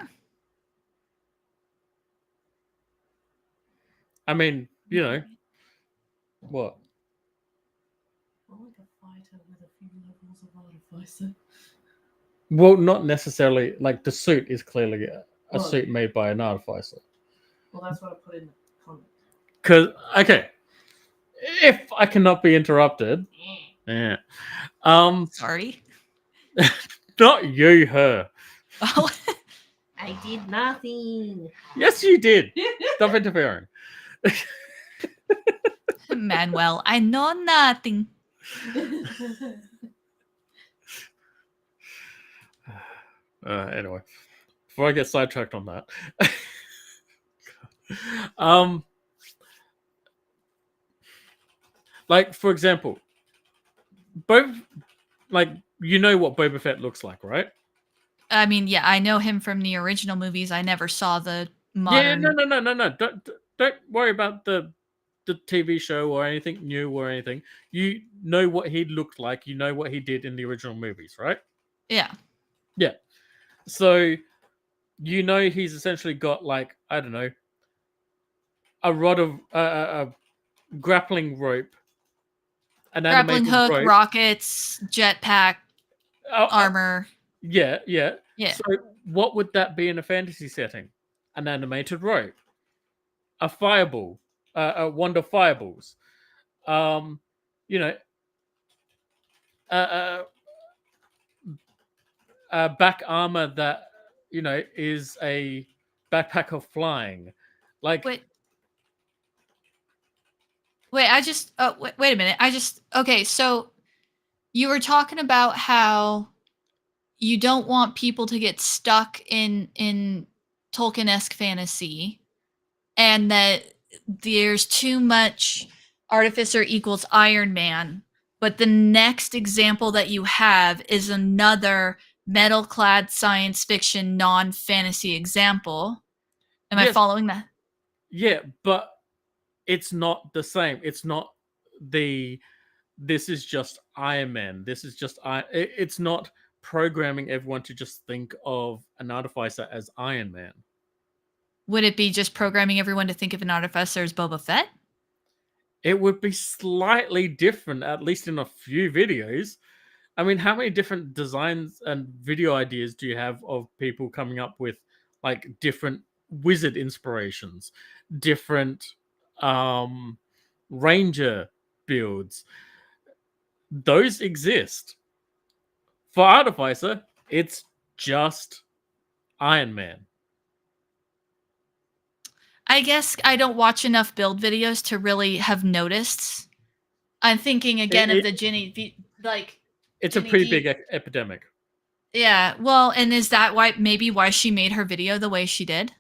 I mean, what? I like a fighter with a few levels of artificer. Well, not necessarily. Like, the suit is clearly a Well, suit made by an artificer. Well, that's what I put in the comment. Because, okay, if I cannot be interrupted, yeah. Sorry. Not you, her. Oh, I did nothing. Yes, you did. Stop interfering. Manuel, I know nothing. Anyway, before I get sidetracked on that, like, for example, what Boba Fett looks like, right? I mean, yeah, I know him from the original movies. I never saw the modern. Yeah, no. Don't worry about the TV show or anything new or anything. You know what he looked like. You know what he did in the original movies, right? Yeah. Yeah. So, he's essentially got, like, I don't know, a rod of a grappling rope, an Grappling animated hook, rope. rockets, jetpack, armor. Yeah. Yeah. So, what would that be in a fantasy setting? An animated rope, a fireball, a wand of fireballs, back armor that is a backpack of flying. Like, Wait, I just wait a minute. Okay, so you were talking about how you don't want people to get stuck in Tolkien-esque fantasy, and that there's too much artificer equals Iron Man. But the next example that you have is another metal-clad science fiction non-fantasy example. Am I Yes. following that? Yeah, but it's not the same. It's not this is just Iron Man. This is just it's not programming everyone to just think of an artificer as Iron Man. Would it be just programming everyone to think of an artificer as Boba Fett? It would be slightly different, at least in a few videos. I mean, how many different designs and video ideas do you have of people coming up with, like, different wizard inspirations, different ranger builds? Those exist. For artificer, it's just Iron Man. I guess I don't watch enough build videos to really have noticed. I'm thinking again of the Ginny, like, it's a Ginny pretty D. big epidemic. Yeah, well, and is that why she made her video the way she did?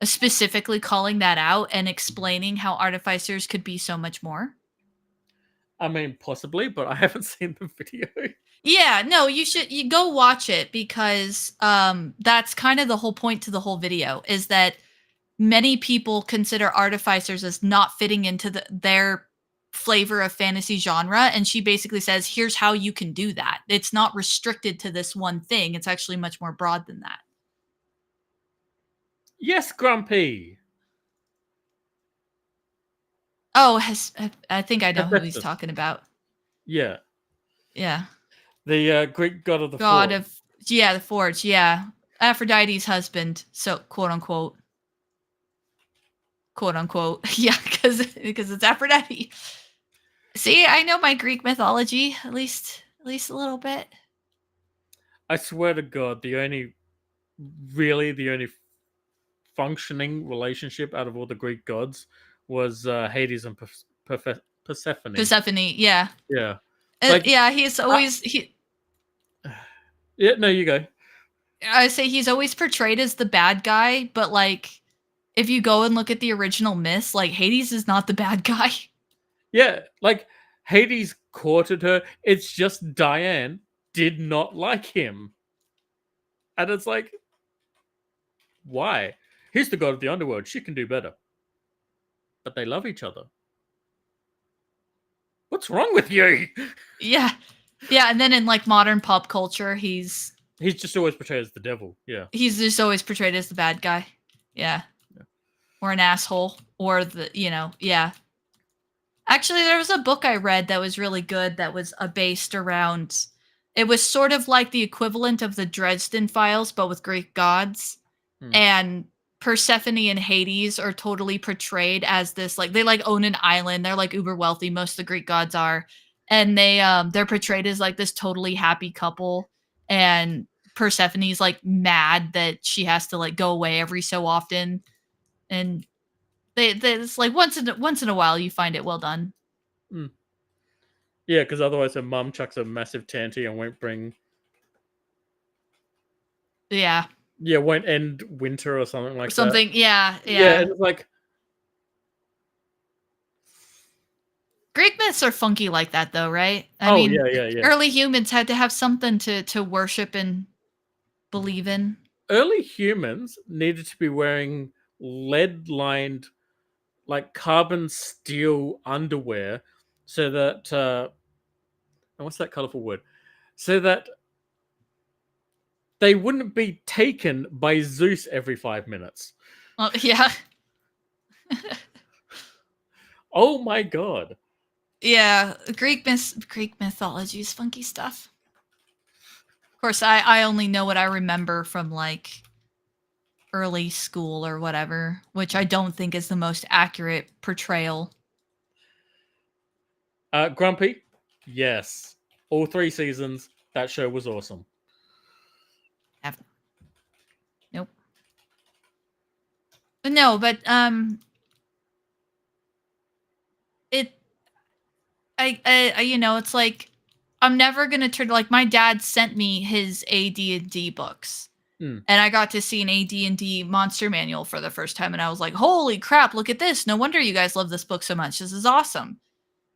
specifically calling that out and explaining how artificers could be so much more? I mean, possibly, but I haven't seen the video. Yeah, no, you go watch it because that's kind of the whole point to the whole video is that many people consider artificers as not fitting into their flavor of fantasy genre, and she basically says here's how you can do that. It's not restricted to this one thing. It's actually much more broad than that. Yes, Grumpy. Oh, I think I know who he's Hephaestus. talking about. Yeah, Yeah. the Greek god of the God forge. of the forge, yeah. Aphrodite's husband, so quote unquote. Quote unquote. Yeah, because it's Aphrodite. See, I know my Greek mythology, at least a little bit. I swear to God, the only functioning relationship out of all the Greek gods was Hades and Persephone. Persephone, yeah. Yeah. Like, yeah, he's always yeah, no, you go. I say he's always portrayed as the bad guy, but like if you go and look at the original myths, like Hades is not the bad guy. Yeah, like Hades courted her. It's just Diane did not like him. And it's like, why? He's the god of the underworld. She can do better. But they love each other. What's wrong with you? Yeah. Yeah, and then in like modern pop culture, he's just always portrayed as the devil. Yeah. He's just always portrayed as the bad guy. Yeah. Or an asshole. Or yeah. Actually, there was a book I read that was really good that was based around. It was sort of like the equivalent of the Dresden Files, but with Greek gods. And Persephone and Hades are totally portrayed as this, like, they like own an island. They're like uber wealthy. Most of the Greek gods are. And they're portrayed as like this totally happy couple. And Persephone's like mad that she has to like go away every so often. And it's like once in a while you find it well done. Yeah, because otherwise her mum chucks a massive tanty and won't bring. Yeah. Yeah, won't end winter or something like something, that. Yeah. Yeah, and it's like. Greek myths are funky like that, though, right? I Oh, mean, yeah. early humans had to have something to worship and believe in. Early humans needed to be wearing lead-lined, like carbon steel underwear, so that what's that colorful word? So that they wouldn't be taken by Zeus every 5 minutes. Oh, yeah. Oh my god. Yeah, Greek mythology is funky stuff. Of course, I only know what I remember from like early school or whatever, which I don't think is the most accurate portrayal. Grumpy, yes. All 3 seasons, that show was awesome. Nope. No, but it's like I'm never gonna turn, like, my dad sent me his AD&D books. And I got to see an AD&D monster manual for the first time, and I was like, holy crap, look at this. No wonder you guys love this book so much. This is awesome.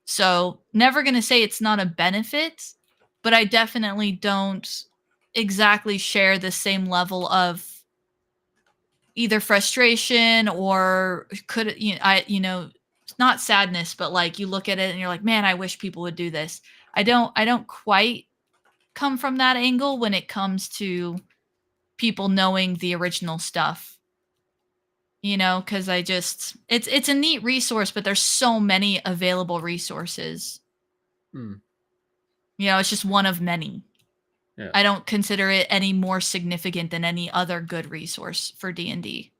So never gonna say it's not a benefit, but I definitely don't exactly share the same level of either frustration or not sadness, but like you look at it and you're like, man, I wish people would do this. I don't quite come from that angle when it comes to people knowing the original stuff. Because it's a neat resource, but there's so many available resources. It's just one of many. Yeah. I don't consider it any more significant than any other good resource for D&D.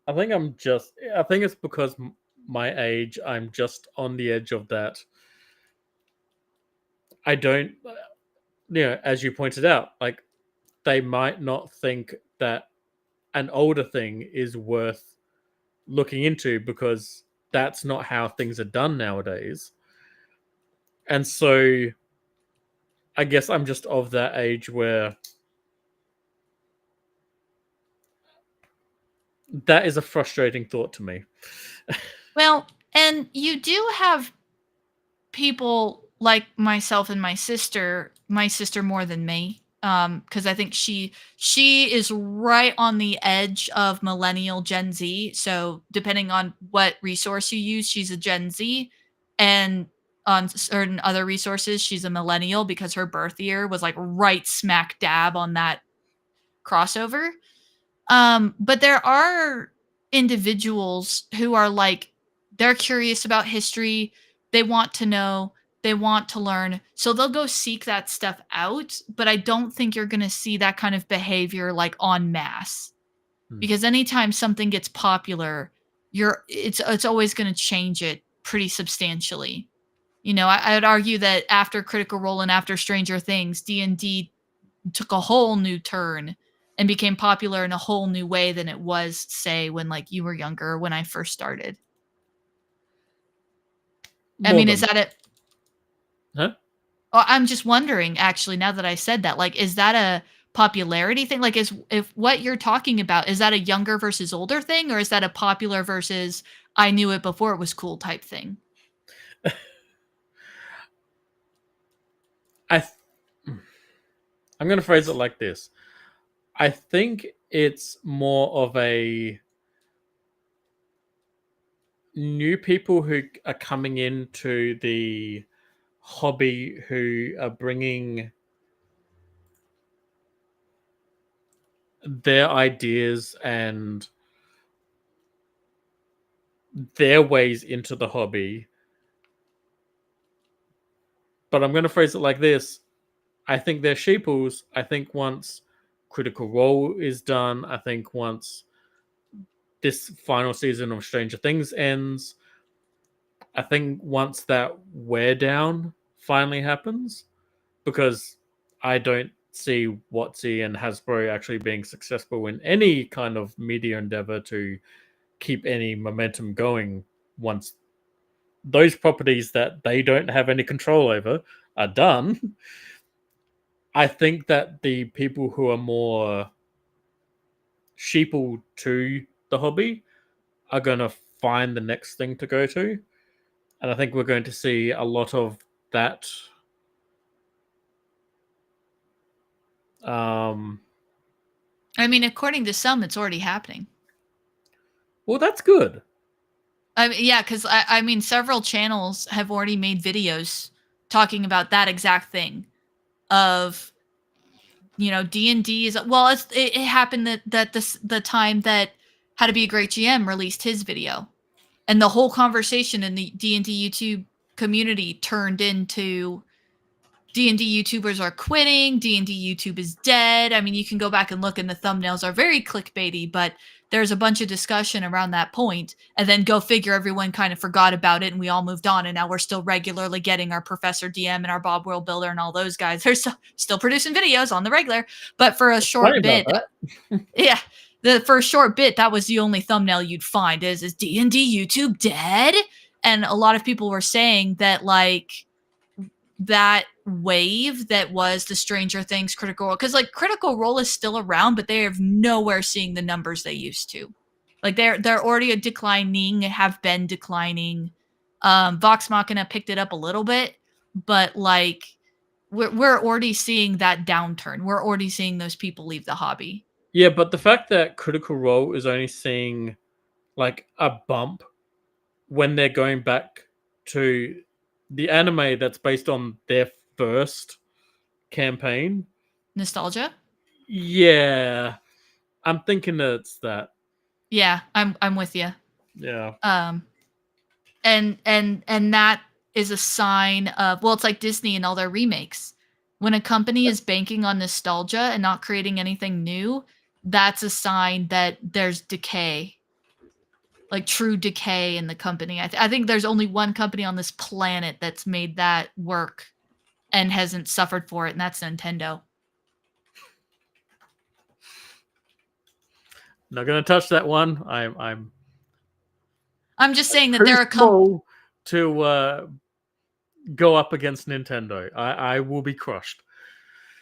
I think it's because my age, I'm just on the edge of that. I don't, as you pointed out, like, they might not think that an older thing is worth looking into because that's not how things are done nowadays. And so I guess I'm just of that age where that is a frustrating thought to me. Well, and you do have people like myself and my sister more than me. Because I think she is right on the edge of millennial Gen Z. So depending on what resource you use, she's a Gen Z, and on certain other resources, she's a millennial because her birth year was like right smack dab on that crossover. But there are individuals who are like, they're curious about history, they want to know, they want to learn, so they'll go seek that stuff out. But I don't think you're going to see that kind of behavior like en masse, because anytime something gets popular, it's always going to change it pretty substantially. You know, I would argue that after Critical Role and after Stranger Things, D&D took a whole new turn and became popular in a whole new way than it was, say, when like you were younger, when I first started. I mean, is that it? Huh? Oh, I'm just wondering, actually, now that I said that, like, is that a popularity thing? Like, if what you're talking about, is that a younger versus older thing, or is that a popular versus I knew it before it was cool type thing? I'm going to phrase it like this. I think it's more of a new people who are coming into the hobby who are bringing their ideas and their ways into the hobby. But I'm going to phrase it like this. I think they're sheeples. I think once Critical Role is done, I think once this final season of Stranger Things ends, I think once that wear down finally happens, because I don't see WotC and Hasbro actually being successful in any kind of media endeavor to keep any momentum going once those properties that they don't have any control over are done. I think that the people who are more sheeple to the hobby are going to find the next thing to go to. And I think we're going to see a lot of that. I mean, according to some, it's already happening. Well, that's good. I mean, yeah, because I mean, several channels have already made videos talking about that exact thing. Of, you know, D&D is, well, it happened that the time that How to Be a Great GM released his video, and the whole conversation in the D&D YouTube community turned into D&D YouTubers are quitting, D&D YouTube is dead. I mean, you can go back and look, and the thumbnails are very clickbaity, but there's a bunch of discussion around that point. And then go figure, everyone kind of forgot about it, and we all moved on, and now we're still regularly getting our Professor DM and our Bob World Builder and all those guys. They're still producing videos on the regular, but for a short bit, yeah, for a short bit, that was the only thumbnail you'd find is D&D YouTube dead? And a lot of people were saying that, like, that wave that was the Stranger Things Critical Role, because like Critical Role is still around, but they have nowhere seeing the numbers they used to. Like they're already declining, have been declining. Vox Machina picked it up a little bit, but like we're already seeing that downturn. We're already seeing those people leave the hobby. Yeah, but the fact that Critical Role is only seeing like a bump when they're going back to the anime that's based on their first campaign. Nostalgia? Yeah. I'm thinking it's that. Yeah, I'm with you. Yeah. And that is a sign of, well, it's like Disney and all their remakes. When a company is banking on nostalgia and not creating anything new, that's a sign that there's decay. Like true decay in the company. I think there's only one company on this planet that's made that work and hasn't suffered for it, and that's Nintendo. Not gonna touch that one. I'm just saying that there are companies to go up against Nintendo. I will be crushed.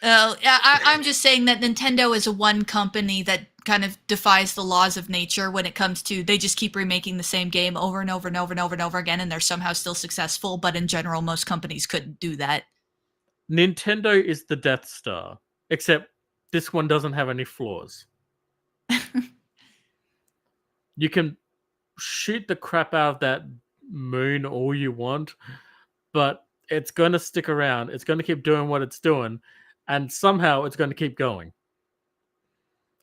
I'm just saying that Nintendo is a one company that kind of defies the laws of nature when it comes to they just keep remaking the same game over and over and over and over and over again, and they're somehow still successful. But in general, most companies couldn't do that. Nintendo is the Death Star, except this one doesn't have any flaws. You can shoot the crap out of that moon all you want, but it's going to stick around. It's going to keep doing what it's doing, and somehow it's going to keep going.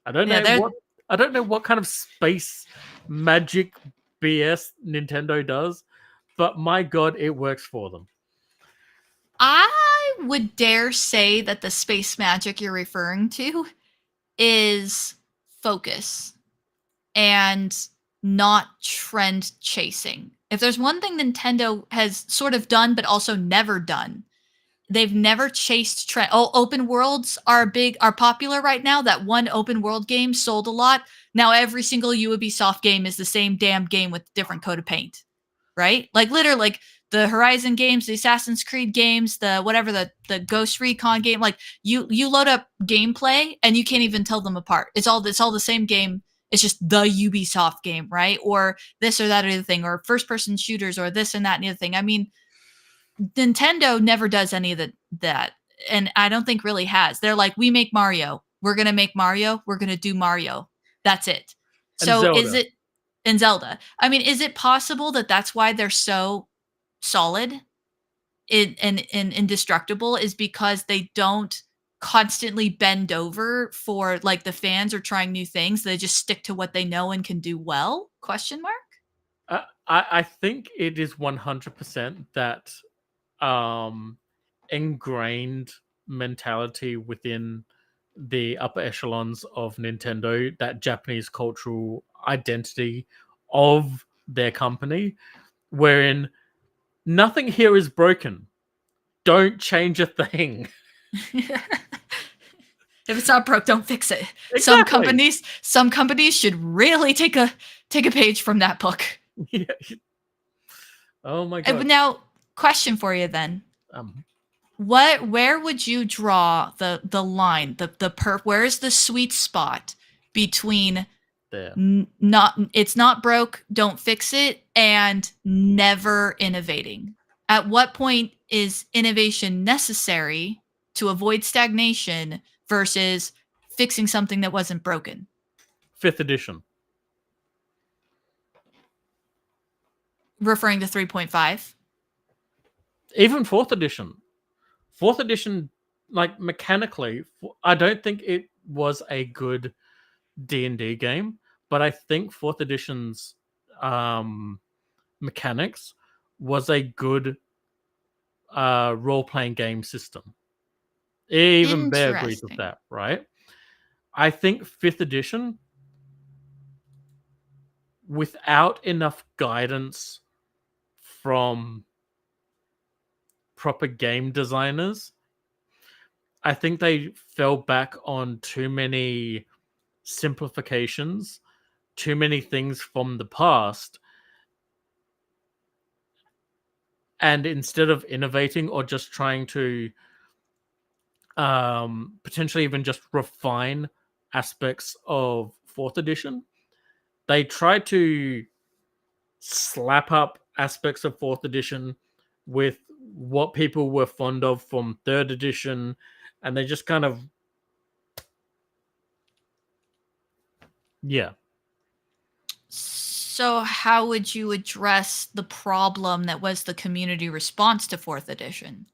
I don't know what kind of space magic BS Nintendo does, but my god, it works for them. I would dare say that the space magic you're referring to is focus and not trend chasing. If there's one thing Nintendo has sort of done but also never done, they've never chased trend. Oh, open worlds are popular right now. That one open world game sold a lot. Now every single Ubisoft game is the same damn game with different coat of paint, right? Like literally, like the Horizon games, the Assassin's Creed games, the whatever the Ghost Recon game. Like you load up gameplay and you can't even tell them apart. It's all the same game. It's just the Ubisoft game, right? Or this or that or the thing, or first person shooters, or this and that and the other thing. I mean, Nintendo never does any of that, and I don't think really has. They're like, we make Mario, we're gonna make Mario, we're gonna do Mario. That's it. And So Zelda. is it in Zelda? I mean, is it possible that that's why they're so solid and indestructible? Is because they don't constantly bend over for like the fans or trying new things. They just stick to what they know and can do well? Question mark. I think it is 100% that ingrained mentality within the upper echelons of Nintendo, that Japanese cultural identity of their company, wherein nothing here is broken. Don't change a thing. If it's not broke, don't fix it. Exactly. Some companies should really take a page from that book. Yeah. Oh my god. Now, question for you then. Where would you draw the line, where is the sweet spot between there? It's not broke, don't fix it, and never innovating? At what point is innovation necessary to avoid stagnation versus fixing something that wasn't broken? 5th edition. Referring to 3.5? Even 4th edition. 4th edition, like mechanically, I don't think it was a good D&D game, but I think 4th edition's mechanics was a good role-playing game system. Even Bear agrees with that, right? I think 5th edition, without enough guidance from proper game designers, I think they fell back on too many simplifications, too many things from the past, and instead of innovating or just trying to potentially even just refine aspects of 4th edition, they tried to slap up aspects of 4th edition with what people were fond of from 3rd edition, and they just kind of So how would you address the problem that was the community response to 4th edition?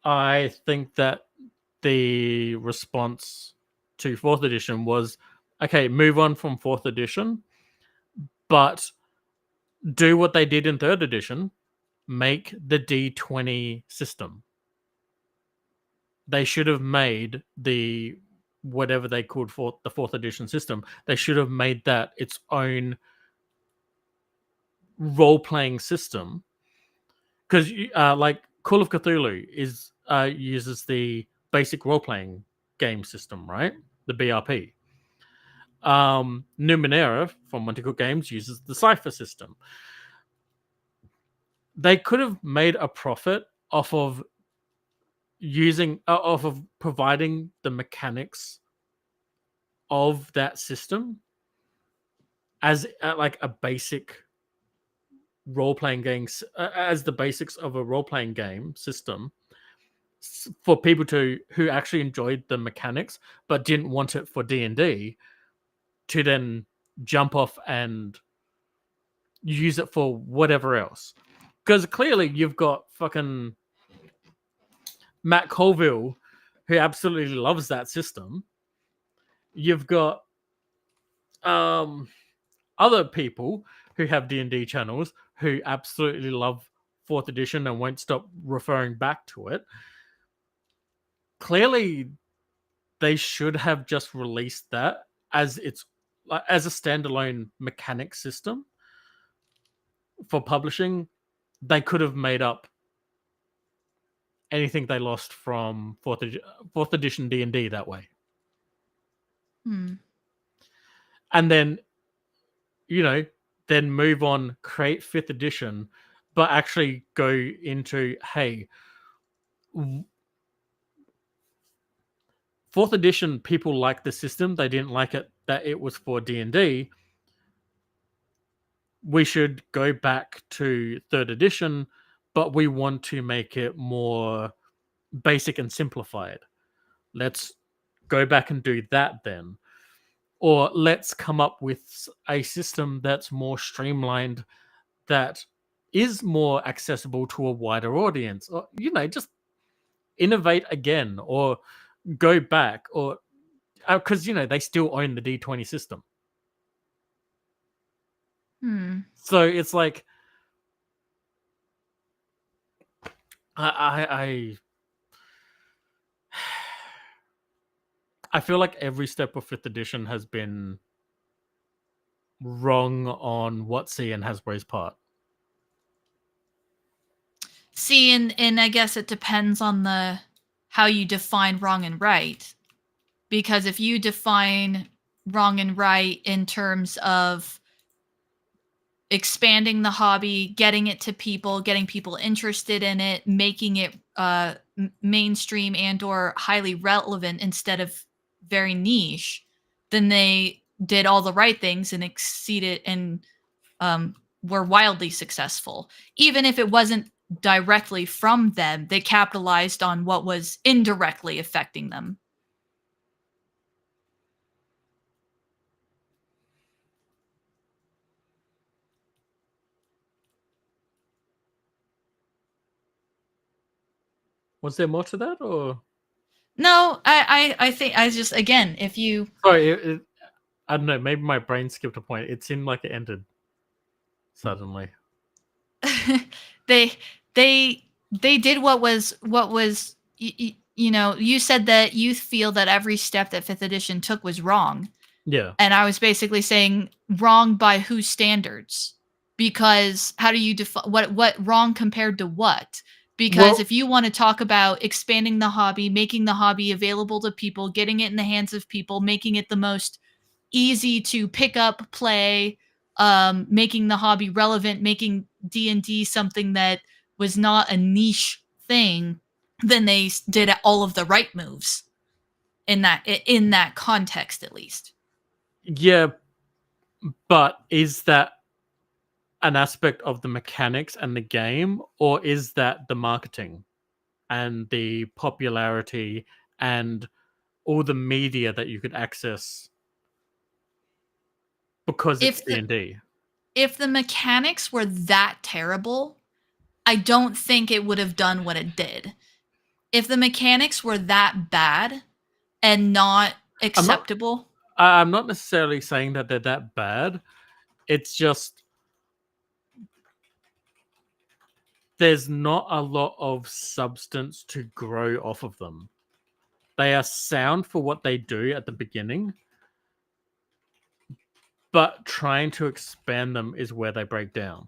I think that the response to 4th edition was, okay, move on from 4th edition, but do what they did in 3rd edition, make the D20 system. They should have made the whatever they called for the 4th edition system. They should have made that its own role-playing system, because like Call of Cthulhu uses the basic role-playing game system, right? The BRP. Numenera from Monte Cook Games uses the Cypher system. They could have made a profit off of using of providing the mechanics of that system as like a basic role-playing game, as the basics of a role-playing game system for people who actually enjoyed the mechanics but didn't want it for D&D to then jump off and use it for whatever else. Because clearly you've got fucking Matt Colville who absolutely loves that system. You've got other people who have D&D channels who absolutely love 4th edition and won't stop referring back to it. Clearly, they should have just released that as as a standalone mechanic system for publishing. They could have made up anything they lost from 4th edition D&D that way. Hmm. And then, then move on, create 5th edition, but actually go into, hey, 4th edition, people like the system. They didn't like it that it was for D&D. We should go back to 3rd edition, but we want to make it more basic and simplified. Let's go back and do that then. Or let's come up with a system that's more streamlined, that is more accessible to a wider audience. Or, just innovate again, or go back, or because they still own the D20 system. So it's like I feel like every step of 5th edition has been wrong on WotC and Hasbro's part. See, and I guess it depends on how you define wrong and right. Because if you define wrong and right in terms of expanding the hobby, getting it to people, getting people interested in it, making it mainstream and or highly relevant instead of very niche, then they did all the right things and exceeded and were wildly successful. Even if it wasn't directly from them, they capitalized on what was indirectly affecting them. Was there more to that, or no? I think I just, again, if you sorry, I don't know, maybe my brain skipped a point. It seemed like it ended suddenly. they did what was you said that you feel that every step that 5th edition took was wrong. Yeah. And I was basically saying wrong by whose standards? Because how do you define what wrong compared to what? Because if you want to talk about expanding the hobby, making the hobby available to people, getting it in the hands of people, making it the most easy to pick up, play, making the hobby relevant, making D&D something that was not a niche thing, then they did all of the right moves in that context, at least. Yeah, but is that an aspect of the mechanics and the game, or is that the marketing and the popularity and all the media that you could access because it's D&D? If the mechanics were that terrible, I don't think it would have done what it did. If the mechanics were that bad and not acceptable, I'm not necessarily saying that they're that bad. It's just there's not a lot of substance to grow off of them. They are sound for what they do at the beginning, but trying to expand them is where they break down.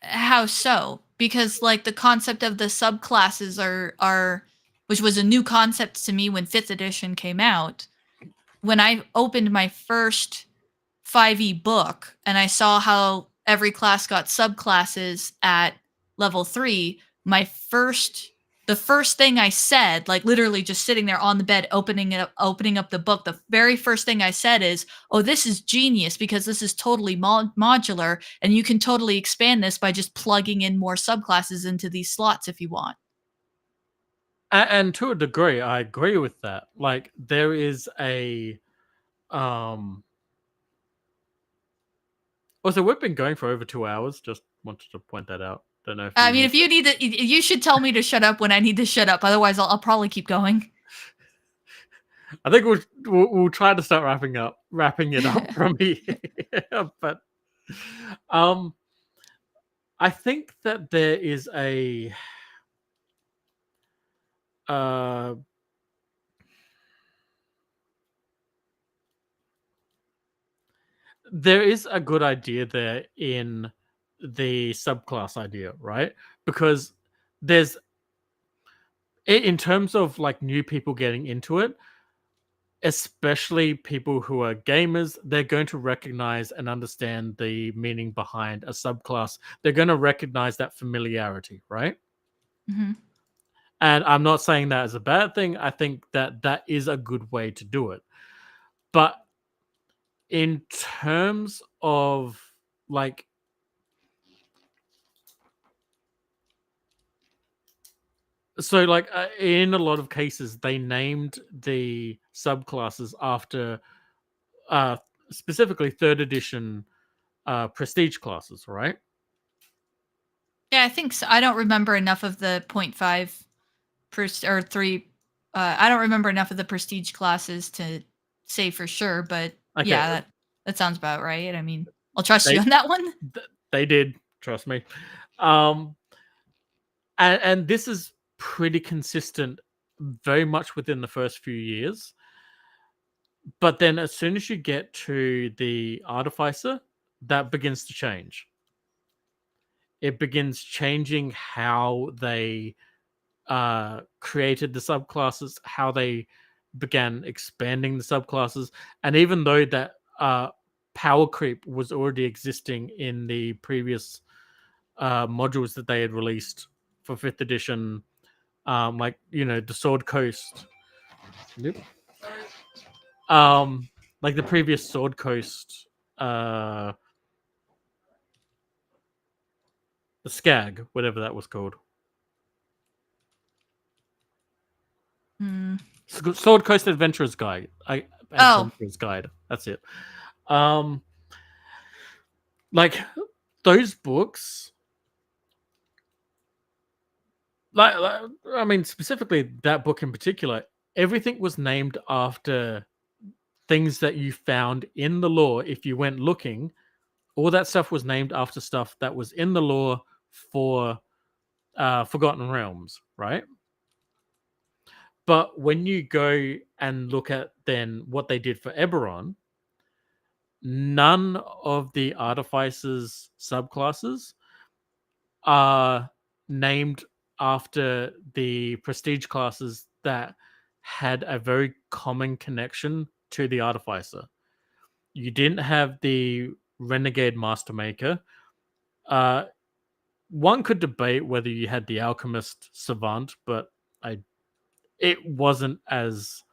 how so? Because like the concept of the subclasses are which was a new concept to me when 5th edition came out. When I opened my first 5e book and I saw how every class got subclasses at level 3, the first thing I said, like literally just sitting there on the bed, opening up the book, the very first thing I said is, "Oh, this is genius because this is totally modular, and you can totally expand this by just plugging in more subclasses into these slots if you want." And to a degree, I agree with that. Like, there is a Also, we've been going for over 2 hours. Just wanted to point that out. Don't know if I you mean, need if you need to, you should tell me to shut up when I need to shut up. Otherwise, I'll probably keep going. I think we'll try to start wrapping it up from here. But I think that there is a there is a good idea there in the subclass idea, right? Because there's in terms of like new people getting into it, especially people who are gamers, they're going to recognize and understand the meaning behind a subclass. They're going to recognize that familiarity, right? Mm-hmm. And I'm not saying that as a bad thing. I think that that is a good way to do it. But in terms of like in a lot of cases they named the subclasses after uh specifically third edition prestige classes, right? Yeah, I think so. I don't remember enough of the 0.5 or 3. I don't remember enough of the prestige classes to say for sure, but Okay. yeah, that sounds about right. I mean, I'll trust They- you on that one. They did, trust me. And this is pretty consistent very much within the first few years. But then as soon as you get to the artificer, that begins to change. It begins changing how they created the subclasses, how they began expanding the subclasses, and even though that power creep was already existing in the previous modules that they had released for 5th edition, like the Sword Coast, like the previous Sword Coast, the Skag, whatever that was called. Hmm. Sword Coast Adventurer's Guide. Adventurer's Guide. That's it. Like those books, I mean, specifically that book in particular, everything was named after things that you found in the lore. If you went looking, all that stuff was named after stuff that was in the lore for Forgotten Realms, right? But when you go and look at then what they did for Eberron, none of the artificers subclasses are named after the prestige classes that had a very common connection to the artificer. You didn't have the renegade mastermaker. One could debate whether you had the alchemist savant, but it wasn't as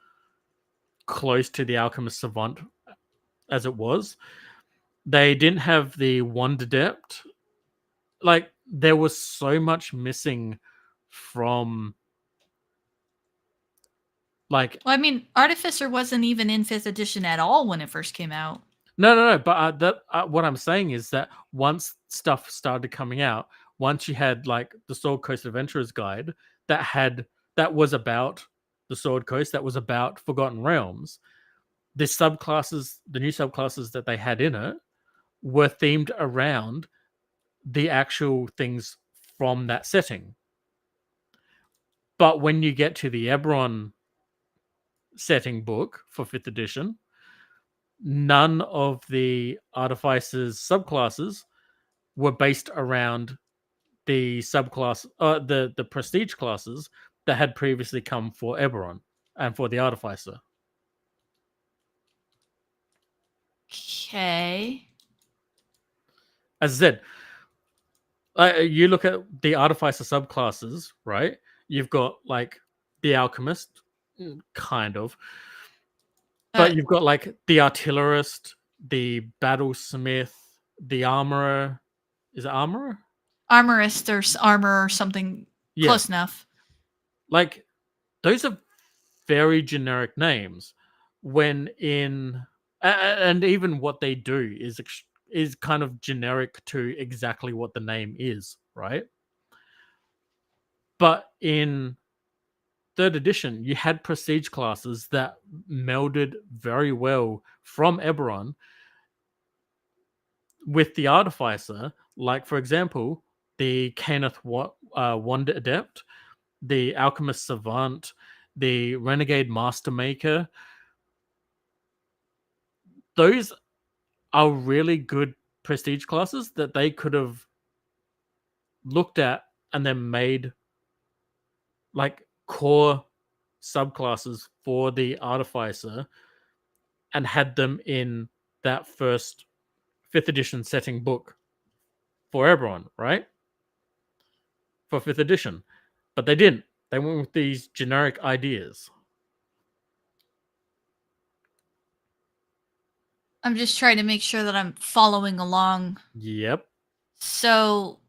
close to the alchemist savant as it was. They didn't have the wand adept. Like there was so much missing from like Well, I mean, Artificer wasn't even in 5th edition at all when it first came out. no. But what I'm saying is that once stuff started coming out, once you had like the Sword Coast Adventurer's Guide that was about the Sword Coast, that was about Forgotten Realms, the new subclasses that they had in it were themed around the actual things from that setting. But when you get to the Eberron setting book for 5th edition, none of the artificers subclasses were based around the subclass, the prestige classes that had previously come for Eberron and for the artificer. Okay. As I said, You look at the artificer subclasses, right? You've got like the alchemist, kind of, but you've got like the artillerist, the battlesmith, the armorer. Is it armorer? Armorist or armor or something Yeah. close enough. Like those are very generic names. When in and even what they do is kind of generic to exactly what the name is, right? But in third edition, you had prestige classes that melded very well from Eberron with the artificer, like for example, the Kenneth Wonder Adept, the Alchemist Savant, the Renegade Master Maker. Those are really good prestige classes that they could have looked at and then made like core subclasses for the artificer and had them in that first 5th edition setting book for everyone, right? For 5th edition. But they didn't. They went with these generic ideas. I'm just trying to make sure that I'm following along. Yep. So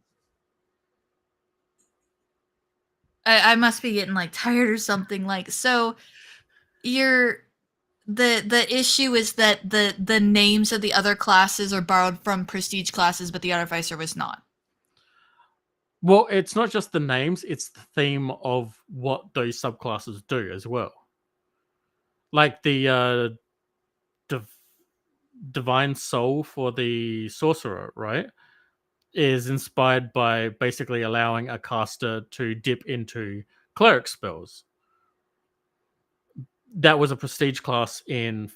I must be getting like tired or something. Like, so you're the issue is that the names of the other classes are borrowed from prestige classes, but the artificer was not. Well, it's not just the names, it's the theme of what those subclasses do as well. Like the divine soul for the sorcerer, right? Is inspired by basically allowing a caster to dip into cleric spells. That was a prestige class in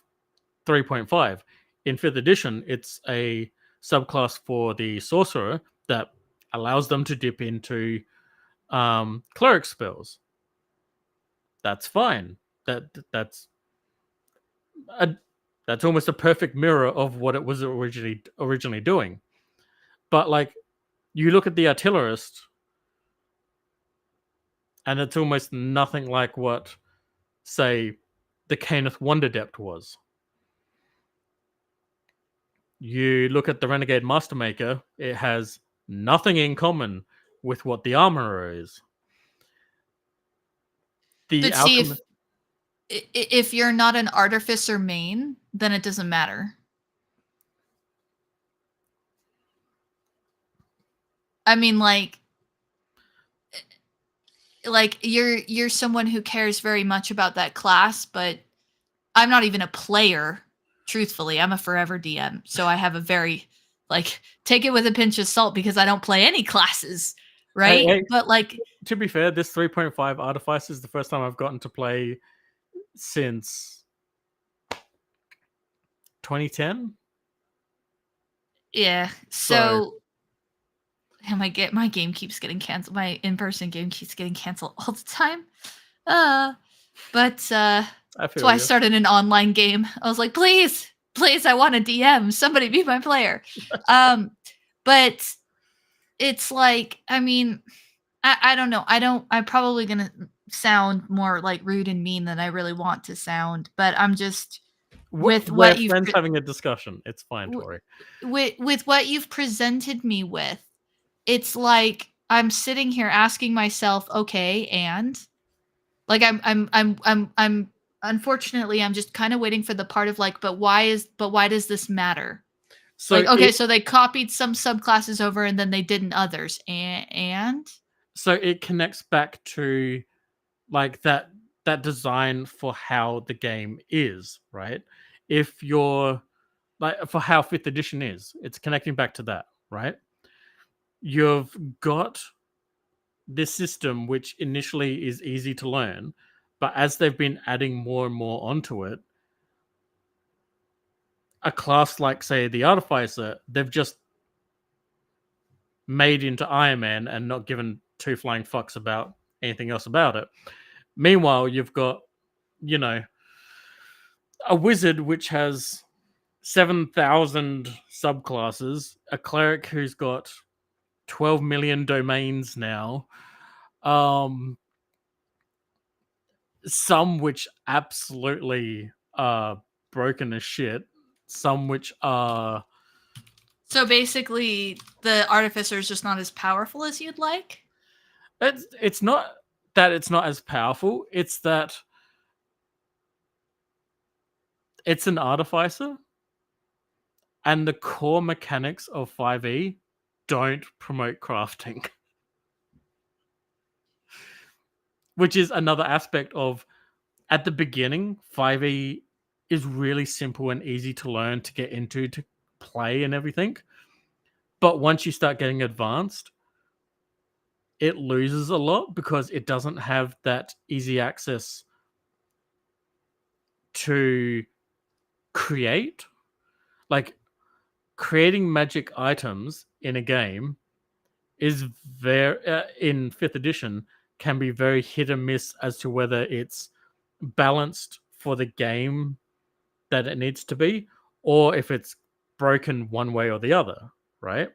3.5. In 5th edition, it's a subclass for the sorcerer that allows them to dip into cleric spells. That's fine. That's almost a perfect mirror of what it was originally doing. But like, you look at the artillerist, and it's almost nothing like what, say, the Kenneth Wonderadept was. You look at the Renegade Mastermaker, it has nothing in common with what the Armorer is. The But see, if you're not an artificer main, then it doesn't matter. I mean, like you're someone who cares very much about that class, but I'm not even a player. Truthfully, I'm a forever DM, so I have a very like take it with a pinch of salt because I don't play any classes, right? Hey, but like, to be fair, this 3.5 Artifice is the first time I've gotten to play since 2010. Yeah. So and my game keeps getting canceled. My in-person game keeps getting canceled all the time. But that's why I started an online game. I was like, please, I want a DM. Somebody be my player. But it's like, I mean, I don't know. I'm probably gonna sound more like rude and mean than I really want to sound, but I'm just with what you've friends having a discussion. It's fine, Tori. With what you've presented me with, it's like I'm sitting here asking myself, okay, and like I'm unfortunately I'm just kind of waiting for the part of like, but why does this matter? So like, okay, so they copied some subclasses over and then they didn't others, and so it connects back to like that design for how the game is, right? If you're like for how 5th edition is, it's connecting back to that, right? You've got this system which initially is easy to learn, but as they've been adding more and more onto it, a class like, say, the Artificer, they've just made into Iron Man and not given two flying fucks about anything else about it. Meanwhile, you've got, you know, a wizard which has 7,000 subclasses, a cleric who's got 12 million domains now. Some which absolutely are broken as shit. Some which are... So basically, the artificer is just not as powerful as you'd like? It's not that it's not as powerful. It's that it's an artificer, and the core mechanics of 5e don't promote crafting. Which is another aspect of, at the beginning, 5e is really simple and easy to learn, to get into, to play and everything. But once you start getting advanced, it loses a lot because it doesn't have that easy access to create. Like, creating magic items in a game is very, in 5th edition, can be very hit and miss as to whether it's balanced for the game that it needs to be, or if it's broken one way or the other, right?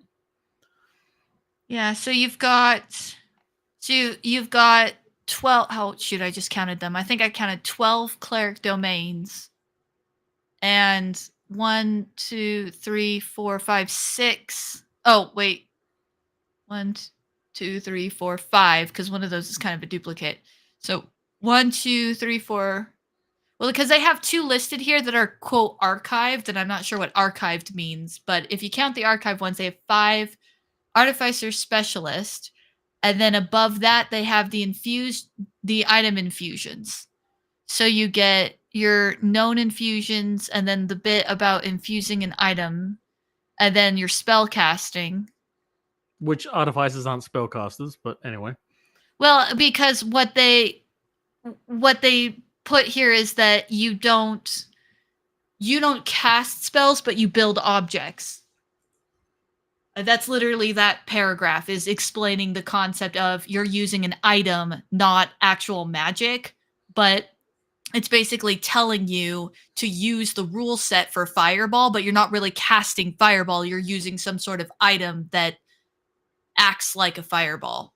Yeah, so you've got 12. Oh shoot, I just counted them. I think I counted 12 cleric domains. And 1, 2, 3, 4, 5, 6. Oh, wait. 1, 2, 3, 4, 5, because one of those is kind of a duplicate. So 1, 2, 3, 4. Well, because they have 2 listed here that are quote archived, and I'm not sure what archived means, but if you count the archived ones, they have 5 artificer specialist, and then above that they have the item infusions. So you get your known infusions, and then the bit about infusing an item, and then your spell casting. Which artificers aren't spellcasters, but anyway. Well, because what they put here is that you don't cast spells, but you build objects. That's literally that paragraph is explaining the concept of you're using an item, not actual magic, but it's basically telling you to use the rule set for fireball, but you're not really casting fireball. You're using some sort of item that acts like a fireball.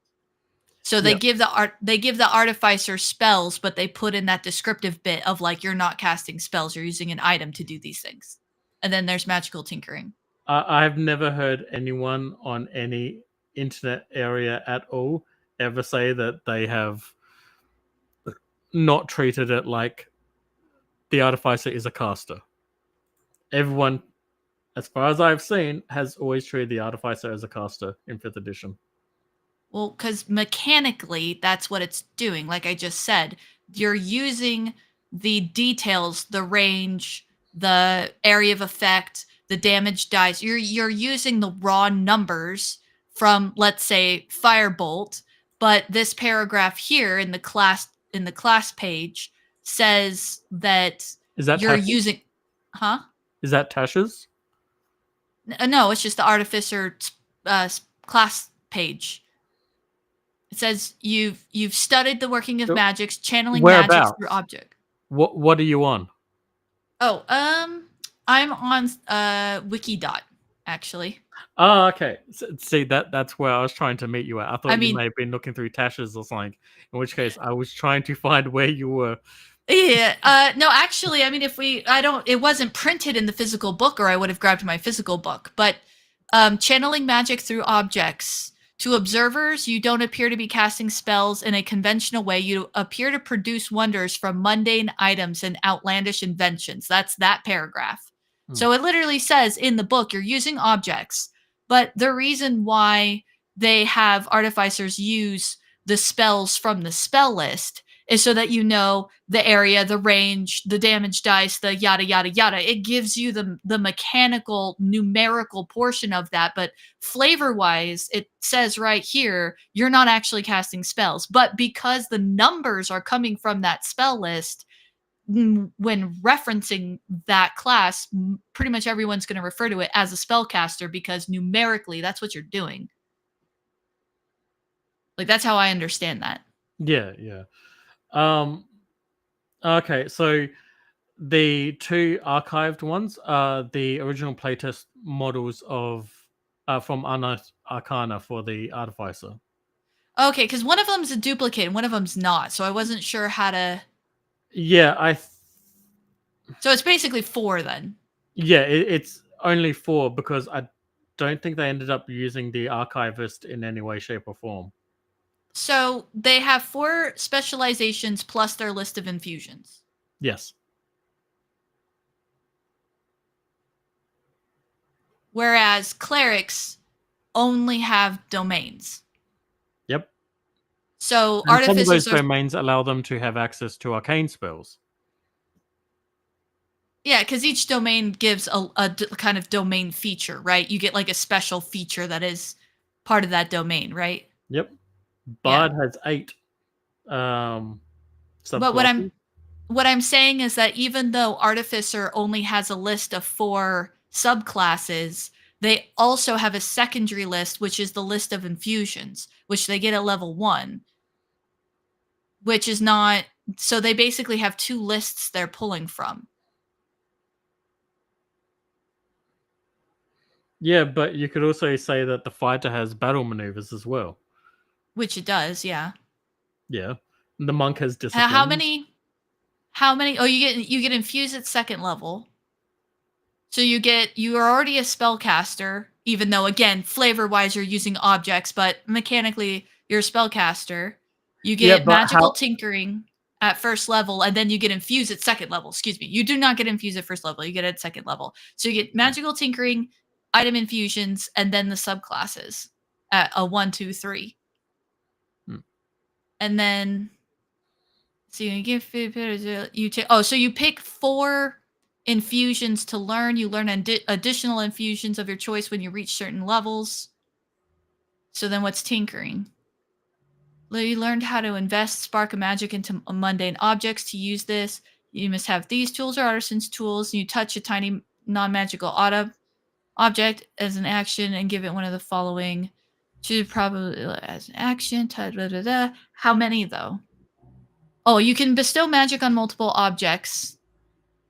So they give the artificer spells, but they put in that descriptive bit of like, you're not casting spells, you're using an item to do these things. And then there's magical tinkering. I've never heard anyone on any internet area at all ever say that they have not treated it like the artificer is a caster. Everyone, as far as I've seen, has always treated the artificer as a caster in 5th edition. Well, because mechanically, that's what it's doing. Like I just said, you're using the details, the range, the area of effect, the damage dice. You're using the raw numbers from, let's say, Firebolt, but this paragraph here in the class page says that Is that you're Tasha's? using, huh? Is that Tasha's? No, it's just the artificer class page. It says you've studied the working of magics, channeling magics through object. What are you on? Oh, I'm on Wikidot, actually. Oh, okay. See, that's where I was trying to meet you at. I thought you may have been looking through Tasha's or something. In which case, I was trying to find where you were. Yeah. No, actually, I mean, it wasn't printed in the physical book, or I would have grabbed my physical book. But channeling magic through objects. To observers, you don't appear to be casting spells in a conventional way. You appear to produce wonders from mundane items and outlandish inventions. That's that paragraph. So it literally says in the book, you're using objects. But the reason why they have artificers use the spells from the spell list is so that you know the area, the range, the damage dice, the yada, yada, yada. It gives you the mechanical, numerical portion of that. But flavor-wise, it says right here, you're not actually casting spells. But because the numbers are coming from that spell list, when referencing that class, pretty much everyone's going to refer to it as a spellcaster because numerically, that's what you're doing. Like, that's how I understand that. Yeah. Okay, so the 2 archived ones are the original playtest models of from Arcana for the Artificer. Okay, because one of them's a duplicate and one of them's not, so I wasn't sure how to. Yeah, So it's basically 4 then. yeah, it's only 4 because I don't think they ended up using the Archivist in any way, shape, or form. So they have 4 specializations plus their list of infusions. Yes. Whereas clerics only have domains. Yep. So And some of artificers those are. domains allow them to have access to arcane spells. Yeah, because each domain gives kind of domain feature, right? You get like a special feature that is part of that domain, right? Yep. Bard has 8 But subclasses. what I'm saying is that even though artificer only has a list of 4 subclasses, they also have a secondary list, which is the list of infusions, which they get at level 1, which is not. So they basically have 2 lists they're pulling from. Yeah, but you could also say that the fighter has battle maneuvers as well. Which it does, yeah. Yeah. And the monk has discipline. How many? Oh, you get infused at 2nd level. So you are already a spellcaster, even though again, flavor-wise you're using objects, but mechanically you're a spellcaster. You get magical tinkering at 1st level, and then you get infused at 2nd level. Excuse me. You do not get infused at 1st level, you get it at 2nd level. So you get magical tinkering, item infusions, and then the subclasses at a 1, 2, 3. And then so you give you take. Oh, so you pick 4 infusions to learn. You learn additional infusions of your choice when you reach certain levels. So then, what's tinkering? You learned how to invest spark of magic into mundane objects. To use this, you must have these tools or artisan's tools. And you touch a tiny non-magical object as an action and give it one of the following. Choose probably as an action. How many though? Oh, you can bestow magic on multiple objects,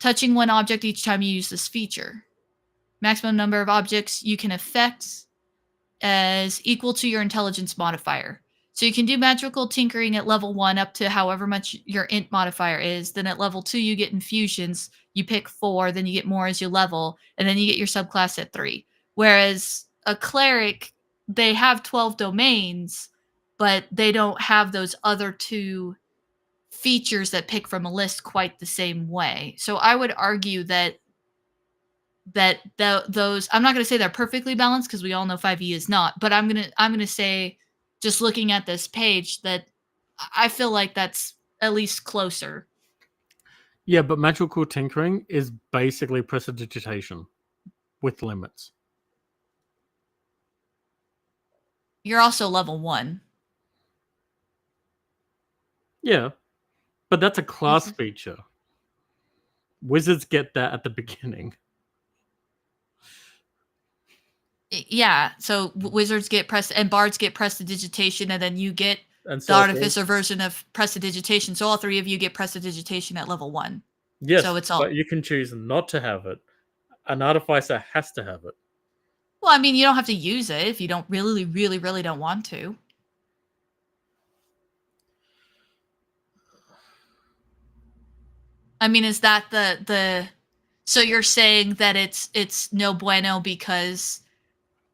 touching one object each time you use this feature. Maximum number of objects you can affect as equal to your intelligence modifier. So you can do magical tinkering at level 1 up to however much your int modifier is. Then at level 2, you get infusions. You pick 4, then you get more as you level, and then you get your subclass at 3. Whereas a cleric, they have 12 domains, but they don't have those other 2 features that pick from a list quite the same way. So I would argue that those, I'm not going to say they're perfectly balanced because we all know 5e is not, but I'm going to say, just looking at this page, that I feel like that's at least closer. Yeah, but magical tinkering is basically prestidigitation with limits. You're also level 1. Yeah, but that's a class feature. Wizards get that at the beginning. Yeah, so wizards get and bards get prestidigitation, and then you get And the artificer version of prestidigitation. So all 3 of you get prestidigitation at level 1. Yes, so it's all. But you can choose not to have it. An artificer has to have it. Well, I mean, you don't have to use it if you don't really, really, really don't want to. I mean, is that the? So you're saying that it's no bueno because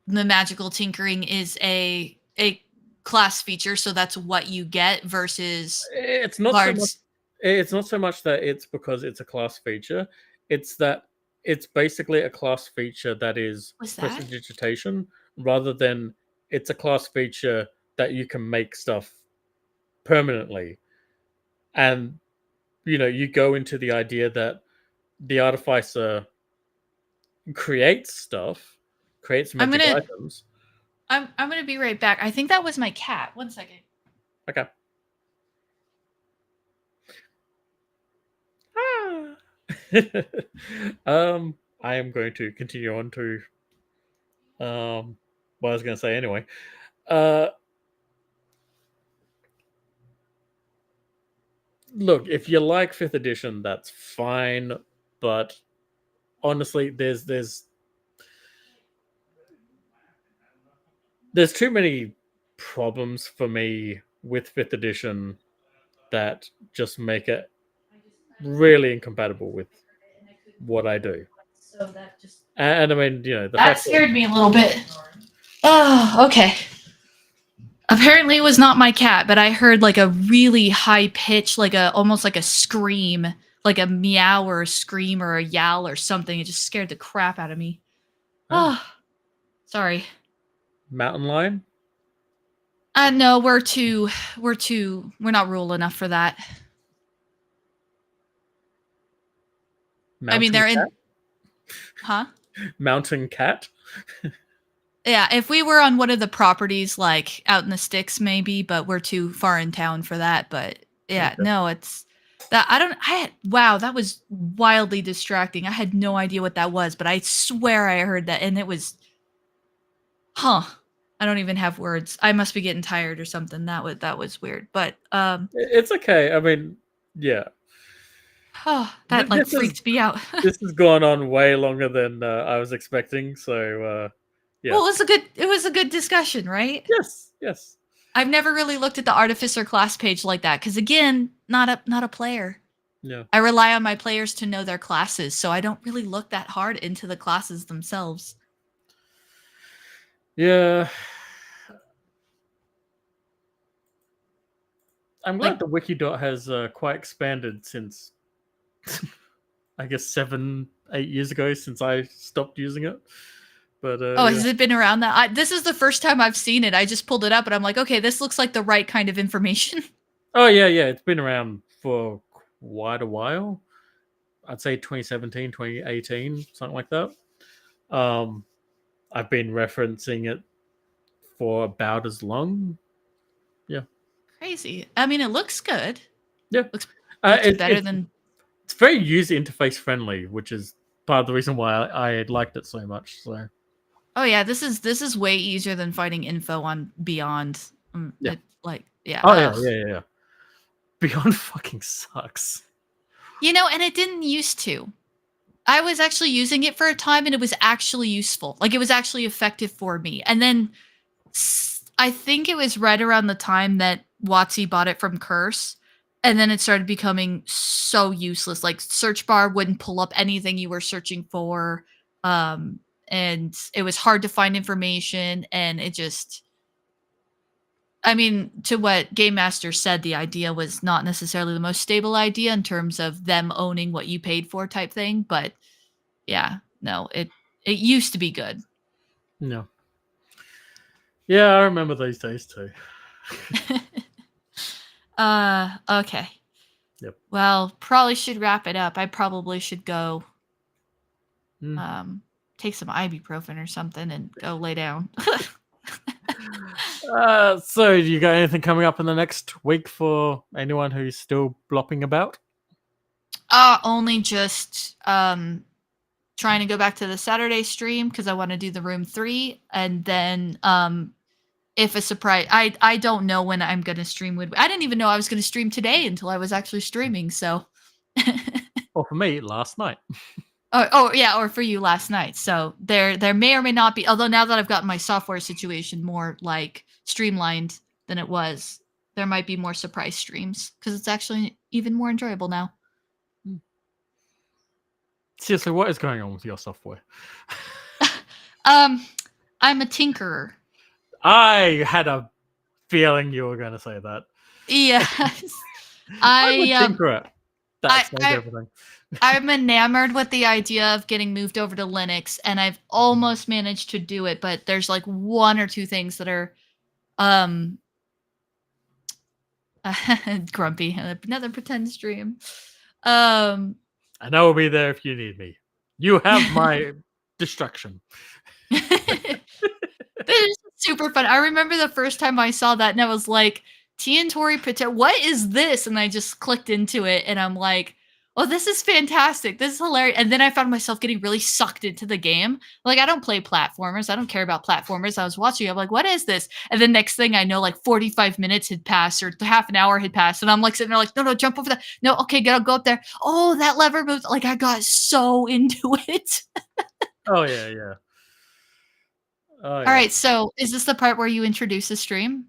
the magical tinkering is a class feature, so that's what you get versus it's not bards. So much, it's not so much that it's because it's a class feature. It's that it's basically a class feature that is prestidigitation rather than it's a class feature that you can make stuff permanently. And you go into the idea that the artificer creates stuff, creates magic items. I'm gonna be right back. I think that was my cat. 1 second. Okay. I am going to continue on to what I was going to say anyway. Look, if you like 5th edition, that's fine, but honestly, there's there's too many problems for me with 5th edition that just make it really incompatible with what I do. So that just And I mean, you know, the that fact scared me a little bit. Oh, okay. Apparently it was not my cat, but I heard like a really high pitch, like a almost like a scream, like a meow or a scream or a yowl or something. It just scared the crap out of me. Oh, sorry. mountain lion. No, we're not rural enough for that. I mean, they're in, huh? Mountain cat. Yeah, if we were on one of the properties, like out in the sticks, maybe, but we're too far in town for that. But yeah, Okay. no, it's that wow, that was wildly distracting. I had no idea what that was, but I swear I heard that, and it was, I don't even have words. I must be getting tired or something. That was weird, but It's okay. I mean, yeah. that like This is- freaked me out. This has gone on way longer than I was expecting. So yeah. Well, it was a good discussion, right? Yes. I've never really looked at the Artificer class page like that because, again, not a player. Yeah. I rely on my players to know their classes, so I don't really look that hard into the classes themselves. Yeah. I'm glad the Wikidot has quite expanded since, I guess, 7-8 years ago since I stopped using it. But has it been around that? This is the first time I've seen it. I just pulled it up and I'm like, okay, this looks like the right kind of information. Oh yeah, it's been around for quite a while. I'd say 2017, 2018, something like that. I've been referencing it for about as long. Yeah. Crazy. I mean, it looks good. Yeah. Looks It's better than... It's very user interface friendly, which is part of the reason why I liked it so much. So. Oh yeah, this is way easier than finding info on Beyond. Yeah. Yeah. Beyond fucking sucks. You know, and it didn't used to. I was actually using it for a time and it was actually useful. Like, it was actually effective for me. And then I think it was right around the time that WotC bought it from Curse. And then it started becoming so useless. Like, search bar wouldn't pull up anything you were searching for. And it was hard to find information. And it just... I mean, to what Game Master said, the idea was not necessarily the most stable idea in terms of them owning what you paid for type thing. But yeah, no, it used to be good. No. Yeah, I remember those days too. Okay. Yep. Well, probably should wrap it up. I probably should go take some ibuprofen or something and go lay down. So you got anything coming up in the next week for anyone who's still blopping about? Only just trying to go back to the Saturday stream because I want to do the room 3, and then if a surprise, I don't know when I'm gonna stream. I didn't even know I was gonna stream today until I was actually streaming. So, Or for me, last night. Oh yeah, or for you last night. So there may or may not be. Although now that I've gotten my software situation more like streamlined than it was, there might be more surprise streams because it's actually even more enjoyable now. Seriously, what is going on with your software? I'm a tinkerer. I had a feeling you were going to say that. Yes, I'm a tinkerer. That's everything. I'm enamored with the idea of getting moved over to Linux, and I've almost managed to do it, but there's like 1 or 2 things that are grumpy. Another pretend stream. And I will be there if you need me. You have my destruction. This is super fun. I remember the first time I saw that and I was like, Tiantori Patel, what is this? And I just clicked into it and I'm like, oh, this is fantastic. This is hilarious. And then I found myself getting really sucked into the game. Like, I don't play platformers. I don't care about platformers. I was watching. I'm like, what is this? And then next thing I know, like 45 minutes had passed or half an hour had passed. And I'm like sitting there like, no, jump over that. No, okay, go up there. Oh, that lever moves. Like, I got so into it. Oh, yeah. All right, so is this the part where you introduce the stream?